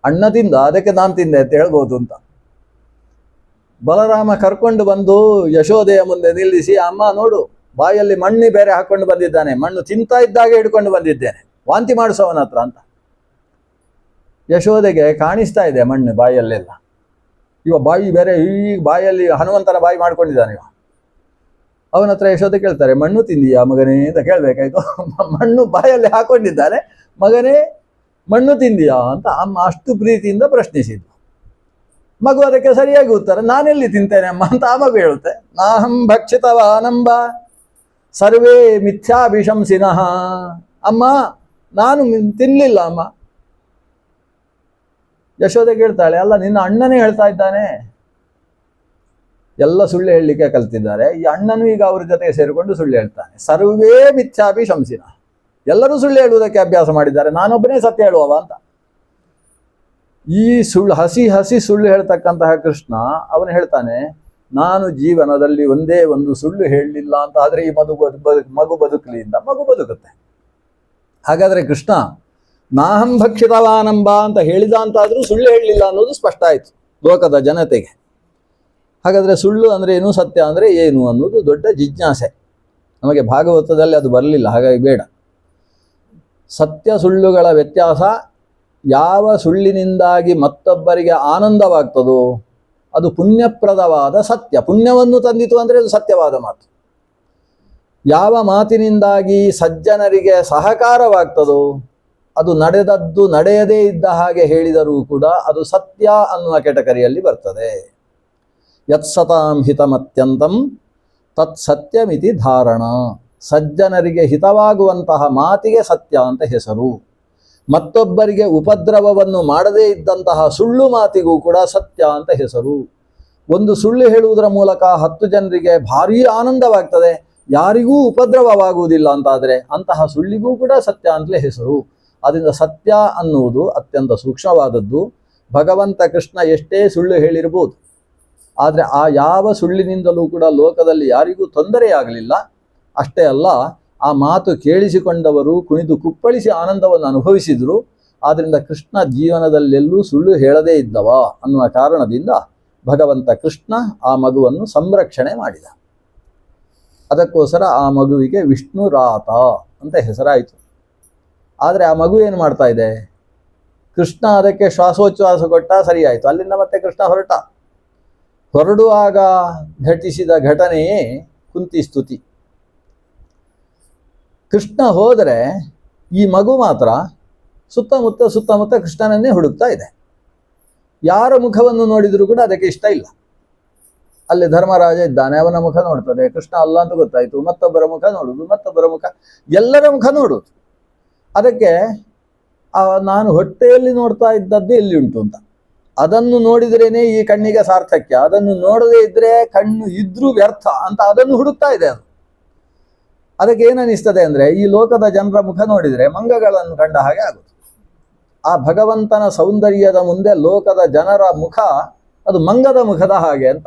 ಅಣ್ಣ ತಿಂದ, ಅದಕ್ಕೆ ನಾನು ತಿಂದೆ ಅಂತ ಹೇಳ್ಬೋದು ಅಂತ. ಬಲರಾಮ ಕರ್ಕೊಂಡು ಬಂದು ಯಶೋದೆಯ ಮುಂದೆ ನಿಲ್ಲಿಸಿ, ಅಮ್ಮ ನೋಡು, ಬಾಯಲ್ಲಿ ಮಣ್ಣಿ ಬೇರೆ ಹಾಕೊಂಡು ಬಂದಿದ್ದಾನೆ, ಮಣ್ಣು ತಿಂತಾ ಇದ್ದಾಗೆ ಹಿಡ್ಕೊಂಡು ಬಂದಿದ್ದೇನೆ, ವಾಂತಿ ಮಾಡಿಸೋವನ ಹತ್ರ ಅಂತ. ಯಶೋದೆಗೆ ಕಾಣಿಸ್ತಾ ಇದೆ ಮಣ್ಣು ಬಾಯಲ್ಲೆಲ್ಲ. ಇವ ಬಾಯಿ ಬೇರೆ, ಈ ಬಾಯಲ್ಲಿ ಹನುಮಂತನ ಬಾಯಿ ಮಾಡ್ಕೊಂಡಿದ್ದಾನೆ ಇವ. ಅವನ ಹತ್ರ ಯಶೋದೆ ಕೇಳ್ತಾರೆ, ಮಣ್ಣು ತಿಂದೀಯಾ ಮಗನೇ ಅಂತ ಕೇಳಬೇಕಾಯ್ತು. ಮಣ್ಣು ಬಾಯಲ್ಲಿ ಹಾಕೊಂಡಿದ್ದಾನೆ, ಮಗನೇ ಮಣ್ಣು ತಿಂದೀಯಾ ಅಂತ ಅಮ್ಮ ಅಷ್ಟು ಪ್ರೀತಿಯಿಂದ ಪ್ರಶ್ನಿಸಿದ್ದು. ಮಗು ಅದಕ್ಕೆ ಸರಿಯಾಗಿ ಉತ್ತರ, ನಾನೆಲ್ಲಿ ತಿಂತೇನೆ ಅಮ್ಮ ಅಂತ ಆ ಮಗು ಹೇಳುತ್ತೆ. ನಾಹಂ ಭಕ್ಷಿತವಾನಂಬ ಸರ್ವೇ ಮಿಥ್ಯಾಭಿಶಂಸಿನಃ. ಅಮ್ಮ ನಾನು ತಿನ್ನಲಿಲ್ಲ ಅಮ್ಮ. ಯಶೋದೆ ಕೇಳ್ತಾಳೆ, ಅಲ್ಲ ನಿನ್ನ ಅಣ್ಣನೇ ಹೇಳ್ತಾ ಇದ್ದಾನೆ. ಎಲ್ಲ ಸುಳ್ಳು ಹೇಳಲಿಕ್ಕೆ ಕಲ್ತಿದ್ದಾರೆ, ಈ ಅಣ್ಣನು ಈಗ ಅವ್ರ ಜೊತೆಗೆ ಸೇರಿಕೊಂಡು ಸುಳ್ಳು ಹೇಳ್ತಾನೆ. ಸರ್ವೇ ಮಿಥ್ಯಾಭಿಶಂಸಿನಃ, ಎಲ್ಲರೂ ಸುಳ್ಳು ಹೇಳುವುದಕ್ಕೆ ಅಭ್ಯಾಸ ಮಾಡಿದ್ದಾರೆ, ನಾನೊಬ್ಬನೇ ಸತ್ಯ ಹೇಳುವವ ಅಂತ. ಈ ಹಸಿ ಹಸಿ ಸುಳ್ಳು ಹೇಳ್ತಕ್ಕಂತಹ ಕೃಷ್ಣ ಅವನು ಹೇಳ್ತಾನೆ, ನಾನು ಜೀವನದಲ್ಲಿ ಒಂದೇ ಒಂದು ಸುಳ್ಳು ಹೇಳಲಿಲ್ಲ ಅಂತ ಆದರೆ ಈ ಮಗು ಬದುಕಲಿ ಅಂತ. ಮಗು ಬದುಕುತ್ತೆ. ಹಾಗಾದರೆ ಕೃಷ್ಣ ನಾಹಂ ಭಕ್ಷಿತವಾನಂಬ ಅಂತ ಹೇಳಿದ ಅಂತಾದರೂ ಸುಳ್ಳು ಹೇಳಲಿಲ್ಲ ಅನ್ನೋದು ಸ್ಪಷ್ಟ ಆಯಿತು ಲೋಕದ ಜನತೆಗೆ. ಹಾಗಾದರೆ ಸುಳ್ಳು ಅಂದರೆ ಏನು, ಸತ್ಯ ಅಂದರೆ ಏನು ಅನ್ನೋದು ದೊಡ್ಡ ಜಿಜ್ಞಾಸೆ. ನಮಗೆ ಭಾಗವತದಲ್ಲಿ ಅದು ಬರಲಿಲ್ಲ, ಹಾಗಾಗಿ ಬೇಡ. ಸತ್ಯ ಸುಳ್ಳುಗಳ ವ್ಯತ್ಯಾಸ, ಯಾವ ಸುಳ್ಳಿನಿಂದಾಗಿ ಮತ್ತೊಬ್ಬರಿಗೆ ಆನಂದವಾಗ್ತದೋ ಅದು ಪುಣ್ಯಪ್ರದವಾದ ಸತ್ಯ, ಪುಣ್ಯವನ್ನು ತಂದಿತು ಅಂದರೆ ಅದು ಸತ್ಯವಾದ ಮಾತು. ಯಾವ ಮಾತಿನಿಂದಾಗಿ ಸಜ್ಜನರಿಗೆ ಸಹಕಾರವಾಗ್ತದೋ ಅದು ನಡೆದದ್ದು ನಡೆಯದೇ ಇದ್ದ ಹಾಗೆ ಹೇಳಿದರೂ ಕೂಡ ಅದು ಸತ್ಯ ಅನ್ನುವ ಕೆಟಗರಿಯಲ್ಲಿ ಬರ್ತದೆ. ಯತ್ಸತಾಂ ಹಿತಮತ್ಯಂತಂ ತತ್ ಸತ್ಯಮಿತಿ ಧಾರಣ. ಸಜ್ಜನರಿಗೆ ಹಿತವಾಗುವಂತಹ ಮಾತಿಗೆ ಸತ್ಯ ಅಂತ ಹೆಸರು. ಮತ್ತೊಬ್ಬರಿಗೆ ಉಪದ್ರವವನ್ನು ಮಾಡದೇ ಇದ್ದಂತಹ ಸುಳ್ಳು ಮಾತಿಗೂ ಕೂಡ ಸತ್ಯ ಅಂತ ಹೆಸರು. ಒಂದು ಸುಳ್ಳು ಹೇಳುವುದರ ಮೂಲಕ 10 ಜನರಿಗೆ ಭಾರೀ ಆನಂದವಾಗ್ತದೆ, ಯಾರಿಗೂ ಉಪದ್ರವವಾಗುವುದಿಲ್ಲ ಅಂತಾದರೆ ಅಂತಹ ಸುಳ್ಳಿಗೂ ಕೂಡ ಸತ್ಯ ಅಂತಲೇ ಹೆಸರು. ಆದ್ದರಿಂದ ಸತ್ಯ ಅನ್ನುವುದು ಅತ್ಯಂತ ಸೂಕ್ಷ್ಮವಾದದ್ದು. ಭಗವಂತ ಕೃಷ್ಣ ಎಷ್ಟೇ ಸುಳ್ಳು ಹೇಳಿರ್ಬೋದು, ಆದರೆ ಆ ಯಾವ ಸುಳ್ಳಿನಿಂದಲೂ ಕೂಡ ಲೋಕದಲ್ಲಿ ಯಾರಿಗೂ ತೊಂದರೆಯಾಗಲಿಲ್ಲ. ಅಷ್ಟೇ ಅಲ್ಲ, ಆ ಮಾತು ಕೇಳಿಸಿಕೊಂಡವರು ಕುಣಿದು ಕುಪ್ಪಳಿಸಿ ಆನಂದವನ್ನು ಅನುಭವಿಸಿದರು. ಆದ್ದರಿಂದ ಕೃಷ್ಣ ಜೀವನದಲ್ಲೆಲ್ಲೂ ಸುಳ್ಳು ಹೇಳದೇ ಇದ್ದವ ಅನ್ನುವ ಕಾರಣದಿಂದ ಭಗವಂತ ಕೃಷ್ಣ ಆ ಮಗುವನ್ನು ಸಂರಕ್ಷಣೆ ಮಾಡಿದ. ಅದಕ್ಕೋಸ್ಕರ ಆ ಮಗುವಿಗೆ ವಿಷ್ಣುರಾತ ಅಂತ ಹೆಸರಾಯಿತು. ಆದರೆ ಆ ಮಗು ಏನು ಮಾಡ್ತಾ ಇದೆ? ಕೃಷ್ಣ ಅದಕ್ಕೆ ಶ್ವಾಸೋಚ್ಛ್ವಾಸ ಕೊಟ್ಟ, ಸರಿಯಾಯಿತು. ಅಲ್ಲಿಂದ ಮತ್ತೆ ಕೃಷ್ಣ ಹೊರಡುವಾಗ ಘಟಿಸಿದ ಘಟನೆಯೇ ಕುಂತಿ ಸ್ತುತಿ. ಕೃಷ್ಣ ಹೋದರೆ ಈ ಮಗು ಮಾತ್ರ ಸುತ್ತಮುತ್ತ ಕೃಷ್ಣನನ್ನೇ ಹುಡುಕ್ತಾ ಇದೆ. ಯಾರ ಮುಖವನ್ನು ನೋಡಿದರೂ ಕೂಡ ಅದಕ್ಕೆ ಇಷ್ಟ ಇಲ್ಲ. ಅಲ್ಲಿ ಧರ್ಮರಾಜ ಇದ್ದಾನೆ, ಅವನ ಮುಖ ನೋಡ್ತದೆ, ಕೃಷ್ಣ ಅಲ್ಲ ಅಂತ ಗೊತ್ತಾಯಿತು. ಮತ್ತೊಬ್ಬರ ಮುಖ ನೋಡುವುದು, ಮತ್ತೊಬ್ಬರ ಮುಖ, ಎಲ್ಲರ ಮುಖ ನೋಡುವುದು. ಅದಕ್ಕೆ ನಾನು ಹೊಟ್ಟೆಯಲ್ಲಿ ನೋಡ್ತಾ ಇದ್ದದ್ದು ಎಲ್ಲಿ ಉಂಟು ಅಂತ, ಅದನ್ನು ನೋಡಿದ್ರೇನೆ ಈ ಕಣ್ಣಿಗೆ ಸಾರ್ಥಕ್ಯ, ಅದನ್ನು ನೋಡದೇ ಇದ್ರೆ ಕಣ್ಣು ಇದ್ರೂ ವ್ಯರ್ಥ ಅಂತ ಅದನ್ನು ಹುಡುಕ್ತಾ ಇದೆ ಅದು. ಅದಕ್ಕೆ ಏನನ್ನಿಸ್ತದೆ ಅಂದರೆ, ಈ ಲೋಕದ ಜನರ ಮುಖ ನೋಡಿದರೆ ಮಂಗಗಳನ್ನು ಕಂಡ ಹಾಗೆ ಆಗುತ್ತೆ. ಆ ಭಗವಂತನ ಸೌಂದರ್ಯದ ಮುಂದೆ ಲೋಕದ ಜನರ ಮುಖ ಅದು ಮಂಗದ ಮುಖದ ಹಾಗೆ ಅಂತ.